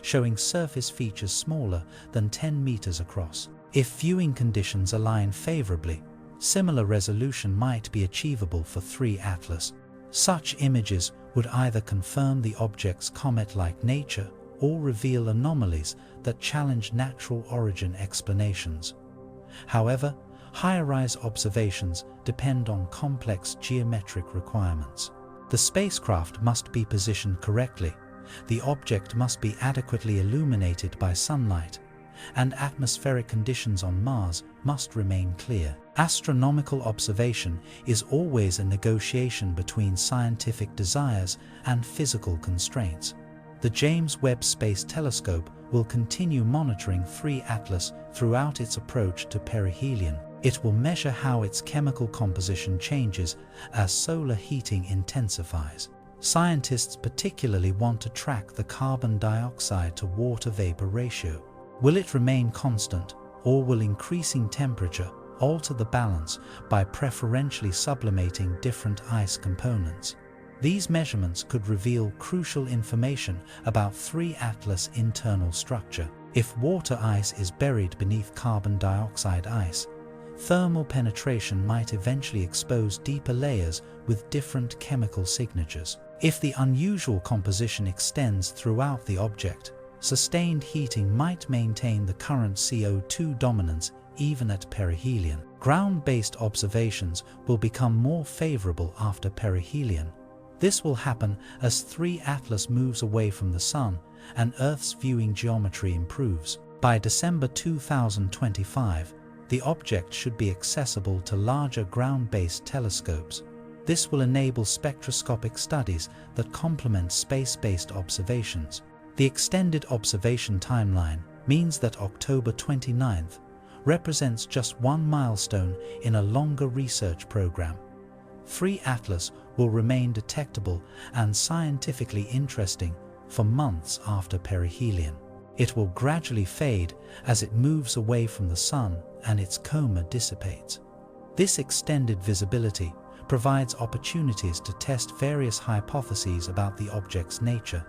showing surface features smaller than 10 meters across. If viewing conditions align favorably, similar resolution might be achievable for 3 Atlas. Such images would either confirm the object's comet-like nature or reveal anomalies that challenge natural origin explanations. However, HiRISE observations depend on complex geometric requirements. The spacecraft must be positioned correctly, the object must be adequately illuminated by sunlight, and atmospheric conditions on Mars must remain clear. Astronomical observation is always a negotiation between scientific desires and physical constraints. The James Webb Space Telescope will continue monitoring 3 Atlas throughout its approach to perihelion. It will measure how its chemical composition changes as solar heating intensifies. Scientists particularly want to track the carbon dioxide to water vapor ratio. Will it remain constant, or will increasing temperature alter the balance by preferentially sublimating different ice components. These measurements could reveal crucial information about 3 Atlas' internal structure. If water ice is buried beneath carbon dioxide ice, thermal penetration might eventually expose deeper layers with different chemical signatures. If the unusual composition extends throughout the object, sustained heating might maintain the current CO2 dominance even at perihelion. Ground-based observations will become more favorable after perihelion. This will happen as 3 Atlas moves away from the Sun and Earth's viewing geometry improves. By December 2025, the object should be accessible to larger ground-based telescopes. This will enable spectroscopic studies that complement space-based observations. The extended observation timeline means that October 29th represents just one milestone in a longer research program. 3 Atlas will remain detectable and scientifically interesting for months after perihelion. It will gradually fade as it moves away from the Sun and its coma dissipates. This extended visibility provides opportunities to test various hypotheses about the object's nature.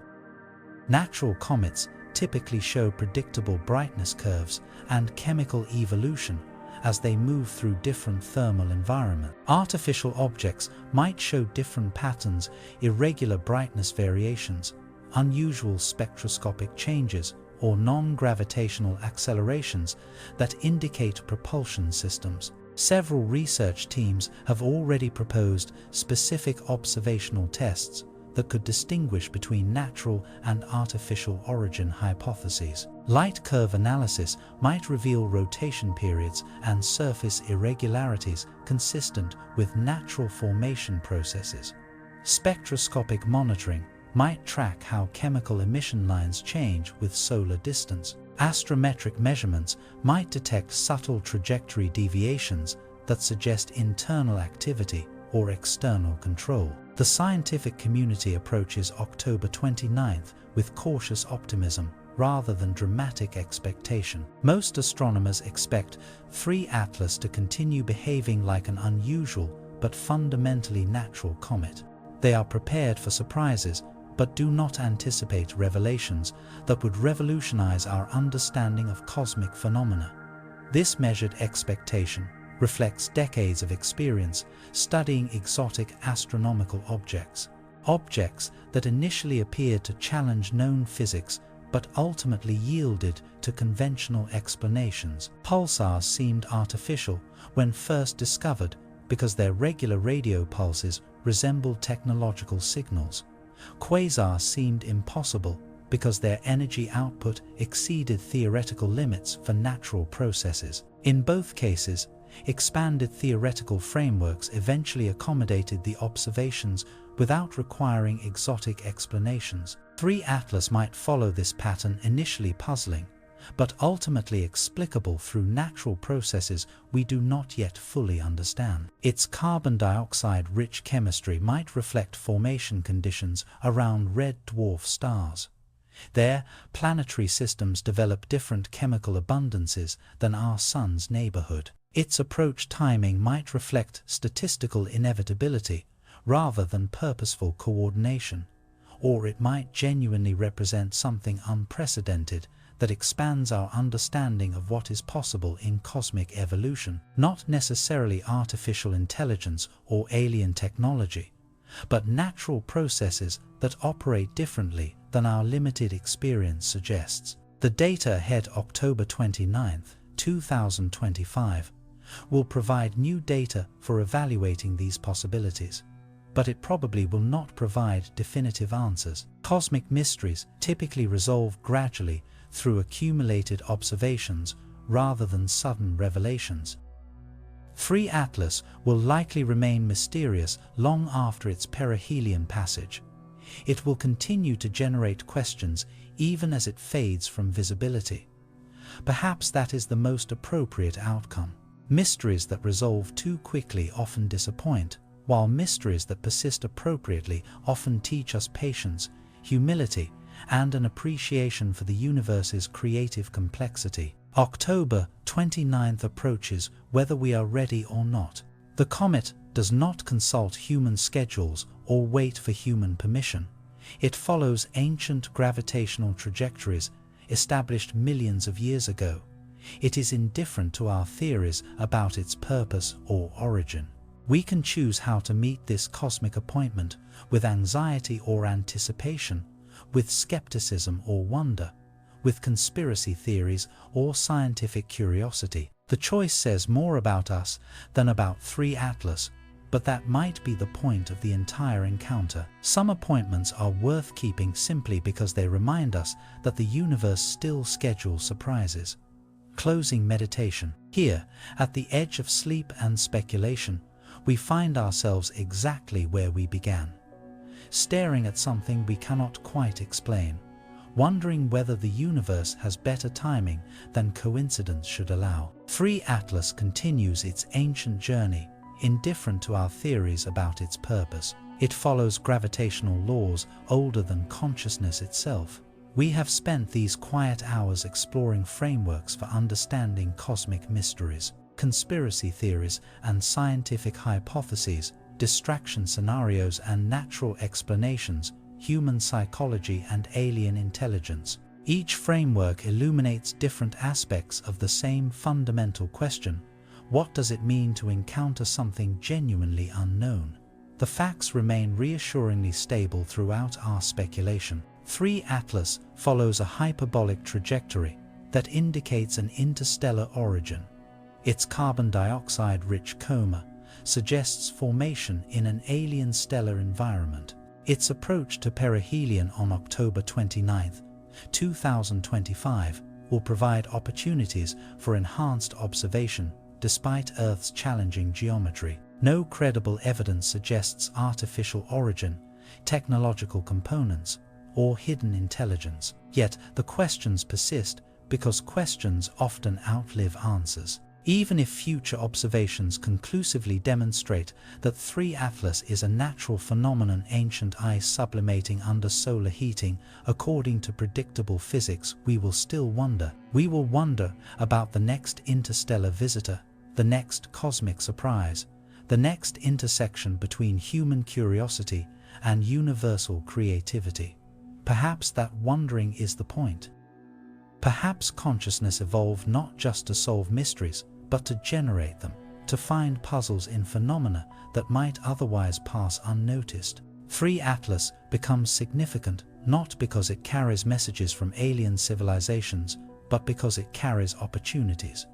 Natural comets typically show predictable brightness curves and chemical evolution as they move through different thermal environments. Artificial objects might show different patterns, irregular brightness variations, unusual spectroscopic changes, or non-gravitational accelerations that indicate propulsion systems. Several research teams have already proposed specific observational tests that could distinguish between natural and artificial origin hypotheses. Light curve analysis might reveal rotation periods and surface irregularities consistent with natural formation processes. Spectroscopic monitoring might track how chemical emission lines change with solar distance. Astrometric measurements might detect subtle trajectory deviations that suggest internal activity or external control. The scientific community approaches October 29th with cautious optimism rather than dramatic expectation. Most astronomers expect 3 Atlas to continue behaving like an unusual but fundamentally natural comet. They are prepared for surprises, but do not anticipate revelations that would revolutionize our understanding of cosmic phenomena. This measured expectation reflects decades of experience studying exotic astronomical objects. Objects that initially appeared to challenge known physics but ultimately yielded to conventional explanations. Pulsars seemed artificial when first discovered because their regular radio pulses resembled technological signals. Quasars seemed impossible because their energy output exceeded theoretical limits for natural processes. In both cases, expanded theoretical frameworks eventually accommodated the observations without requiring exotic explanations. 3 Atlas might follow this pattern, initially puzzling, but ultimately explicable through natural processes we do not yet fully understand. Its carbon dioxide-rich chemistry might reflect formation conditions around red dwarf stars. There, planetary systems develop different chemical abundances than our Sun's neighborhood. Its approach timing might reflect statistical inevitability rather than purposeful coordination, or it might genuinely represent something unprecedented that expands our understanding of what is possible in cosmic evolution. Not necessarily artificial intelligence or alien technology, but natural processes that operate differently than our limited experience suggests. The data ahead October 29th, 2025 will provide new data for evaluating these possibilities, but it probably will not provide definitive answers. Cosmic mysteries typically resolve gradually through accumulated observations rather than sudden revelations. 3 Atlas will likely remain mysterious long after its perihelion passage. It will continue to generate questions even as it fades from visibility. Perhaps that is the most appropriate outcome. Mysteries that resolve too quickly often disappoint, while mysteries that persist appropriately often teach us patience, humility, and an appreciation for the universe's creative complexity. October 29th approaches, whether we are ready or not. The comet does not consult human schedules or wait for human permission. It follows ancient gravitational trajectories established millions of years ago. It is indifferent to our theories about its purpose or origin. We can choose how to meet this cosmic appointment, with anxiety or anticipation, with skepticism or wonder, with conspiracy theories or scientific curiosity. The choice says more about us than about 3 Atlas, but that might be the point of the entire encounter. Some appointments are worth keeping simply because they remind us that the universe still schedules surprises. Closing meditation. Here, at the edge of sleep and speculation, we find ourselves exactly where we began, staring at something we cannot quite explain, wondering whether the universe has better timing than coincidence should allow. 3 Atlas continues its ancient journey, indifferent to our theories about its purpose. It follows gravitational laws older than consciousness itself. We have spent these quiet hours exploring frameworks for understanding cosmic mysteries, conspiracy theories and scientific hypotheses, distraction scenarios and natural explanations, human psychology and alien intelligence. Each framework illuminates different aspects of the same fundamental question: what does it mean to encounter something genuinely unknown? The facts remain reassuringly stable throughout our speculation. 3 Atlas follows a hyperbolic trajectory that indicates an interstellar origin. Its carbon dioxide-rich coma suggests formation in an alien stellar environment. Its approach to perihelion on October 29, 2025, will provide opportunities for enhanced observation despite Earth's challenging geometry. No credible evidence suggests artificial origin, technological components, or hidden intelligence. Yet the questions persist because questions often outlive answers. Even if future observations conclusively demonstrate that 3 Atlas is a natural phenomenon, ancient ice sublimating under solar heating, according to predictable physics, we will still wonder. We will wonder about the next interstellar visitor, the next cosmic surprise, the next intersection between human curiosity and universal creativity. Perhaps that wondering is the point. Perhaps consciousness evolved not just to solve mysteries, but to generate them, to find puzzles in phenomena that might otherwise pass unnoticed. 3 Atlas becomes significant not because it carries messages from alien civilizations, but because it carries opportunities.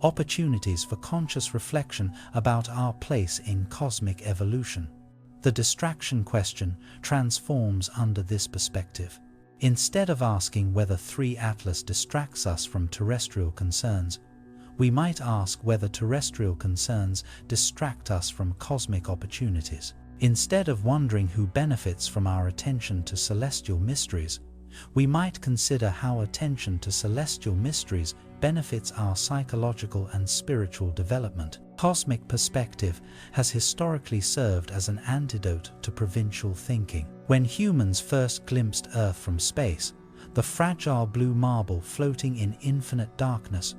Opportunities for conscious reflection about our place in cosmic evolution. The distraction question transforms under this perspective. Instead of asking whether 3 Atlas distracts us from terrestrial concerns, we might ask whether terrestrial concerns distract us from cosmic opportunities. Instead of wondering who benefits from our attention to celestial mysteries, we might consider how attention to celestial mysteries benefits our psychological and spiritual development. Cosmic perspective has historically served as an antidote to provincial thinking. When humans first glimpsed Earth from space, the fragile blue marble floating in infinite darkness,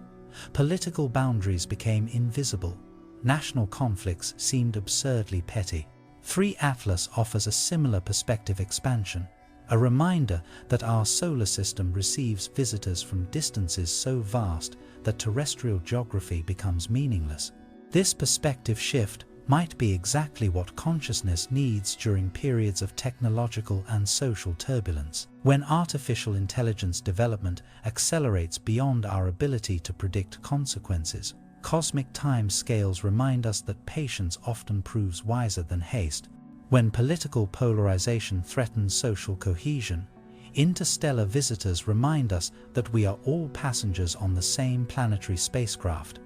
political boundaries became invisible. National conflicts seemed absurdly petty. 3 Atlas offers a similar perspective expansion, a reminder that our solar system receives visitors from distances so vast that terrestrial geography becomes meaningless. This perspective shift might be exactly what consciousness needs during periods of technological and social turbulence. When artificial intelligence development accelerates beyond our ability to predict consequences, cosmic time scales remind us that patience often proves wiser than haste. When political polarization threatens social cohesion, interstellar visitors remind us that we are all passengers on the same planetary spacecraft.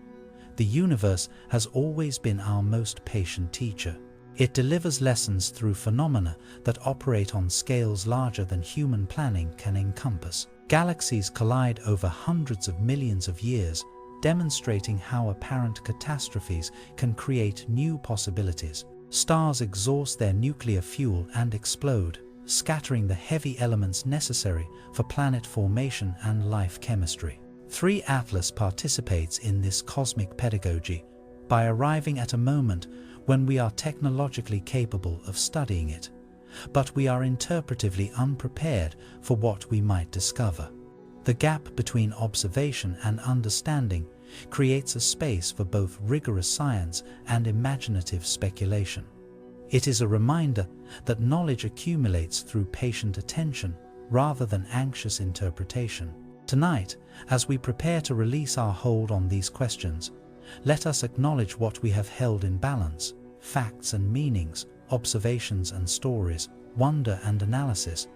The universe has always been our most patient teacher. It delivers lessons through phenomena that operate on scales larger than human planning can encompass. Galaxies collide over hundreds of millions of years, demonstrating how apparent catastrophes can create new possibilities. Stars exhaust their nuclear fuel and explode, scattering the heavy elements necessary for planet formation and life chemistry. 3 Atlas participates in this cosmic pedagogy by arriving at a moment when we are technologically capable of studying it, but we are interpretively unprepared for what we might discover. The gap between observation and understanding creates a space for both rigorous science and imaginative speculation. It is a reminder that knowledge accumulates through patient attention rather than anxious interpretation. Tonight, as we prepare to release our hold on these questions, let us acknowledge what we have held in balance: facts and meanings, observations and stories, wonder and analysis.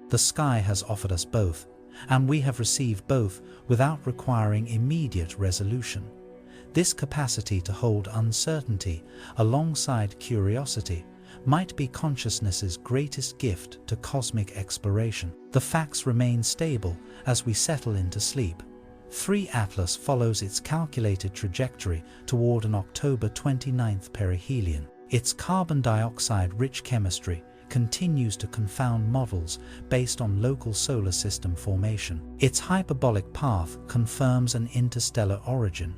The sky has offered us both, and we have received both without requiring immediate resolution. This capacity to hold uncertainty alongside curiosity might be consciousness's greatest gift to cosmic exploration. The facts remain stable as we settle into sleep. 3 Atlas follows its calculated trajectory toward an October 29th perihelion. Its carbon dioxide-rich chemistry continues to confound models based on local solar system formation. Its hyperbolic path confirms an interstellar origin.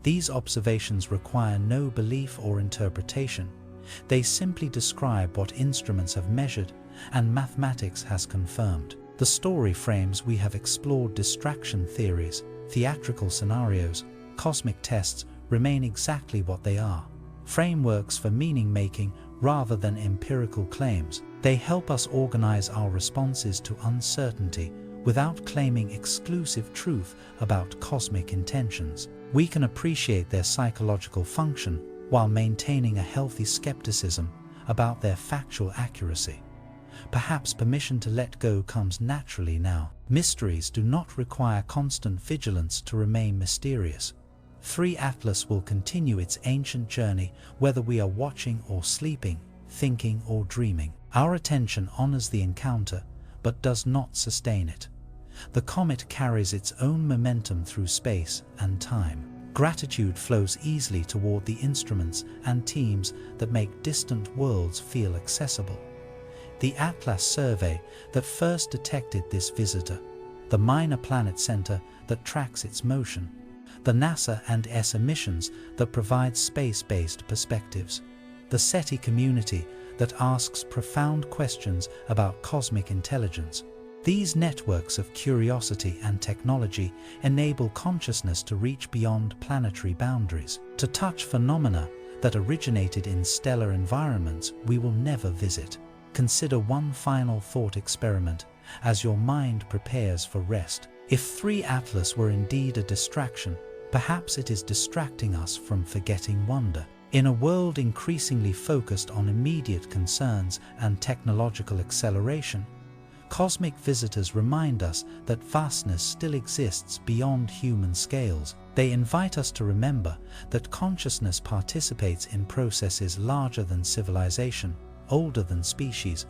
These observations require no belief or interpretation. They simply describe what instruments have measured and mathematics has confirmed. The story frames we have explored, distraction theories, theatrical scenarios, cosmic tests, remain exactly what they are: frameworks for meaning-making rather than empirical claims. They help us organize our responses to uncertainty without claiming exclusive truth about cosmic intentions. We can appreciate their psychological function while maintaining a healthy skepticism about their factual accuracy. Perhaps permission to let go comes naturally now. Mysteries do not require constant vigilance to remain mysterious. 3 Atlas will continue its ancient journey whether we are watching or sleeping, thinking or dreaming. Our attention honors the encounter, but does not sustain it. The comet carries its own momentum through space and time. Gratitude flows easily toward the instruments and teams that make distant worlds feel accessible. The Atlas survey that first detected this visitor, the Minor Planet Center that tracks its motion, the NASA and ESA missions that provide space-based perspectives, the SETI community that asks profound questions about cosmic intelligence. These networks of curiosity and technology enable consciousness to reach beyond planetary boundaries, to touch phenomena that originated in stellar environments we will never visit. Consider one final thought experiment as your mind prepares for rest. If 3 Atlas were indeed a distraction, perhaps it is distracting us from forgetting wonder. In a world increasingly focused on immediate concerns and technological acceleration, cosmic visitors remind us that vastness still exists beyond human scales. They invite us to remember that consciousness participates in processes larger than civilization, older than species,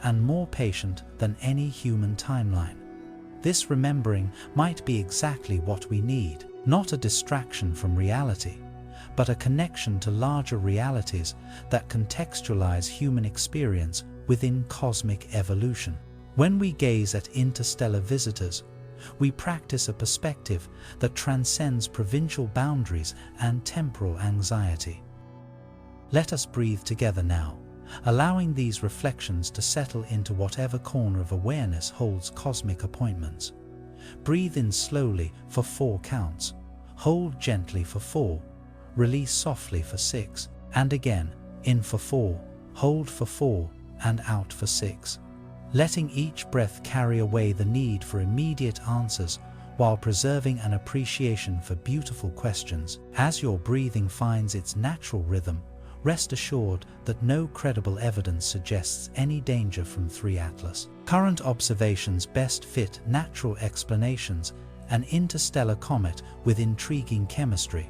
and more patient than any human timeline. This remembering might be exactly what we need, not a distraction from reality, but a connection to larger realities that contextualize human experience within cosmic evolution. When we gaze at interstellar visitors, we practice a perspective that transcends provincial boundaries and temporal anxiety. Let us breathe together now, allowing these reflections to settle into whatever corner of awareness holds cosmic appointments. Breathe in slowly for 4 counts, hold gently for 4, release softly for 6, and again, in for 4, hold for 4, and out for 6. Letting each breath carry away the need for immediate answers while preserving an appreciation for beautiful questions. As your breathing finds its natural rhythm, rest assured that no credible evidence suggests any danger from 3 Atlas. Current observations best fit natural explanations: an interstellar comet with intriguing chemistry,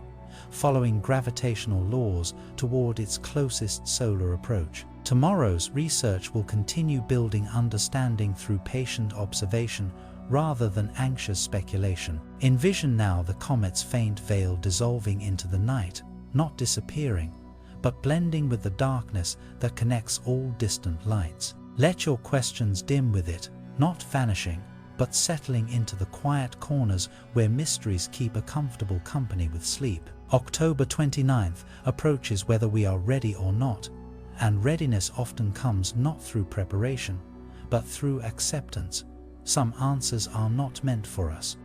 following gravitational laws toward its closest solar approach. Tomorrow's research will continue building understanding through patient observation rather than anxious speculation. Envision now the comet's faint veil dissolving into the night, not disappearing, but blending with the darkness that connects all distant lights. Let your questions dim with it, not vanishing, but settling into the quiet corners where mysteries keep a comfortable company with sleep. October 29th approaches whether we are ready or not, and readiness often comes not through preparation, but through acceptance. Some answers are not meant for us.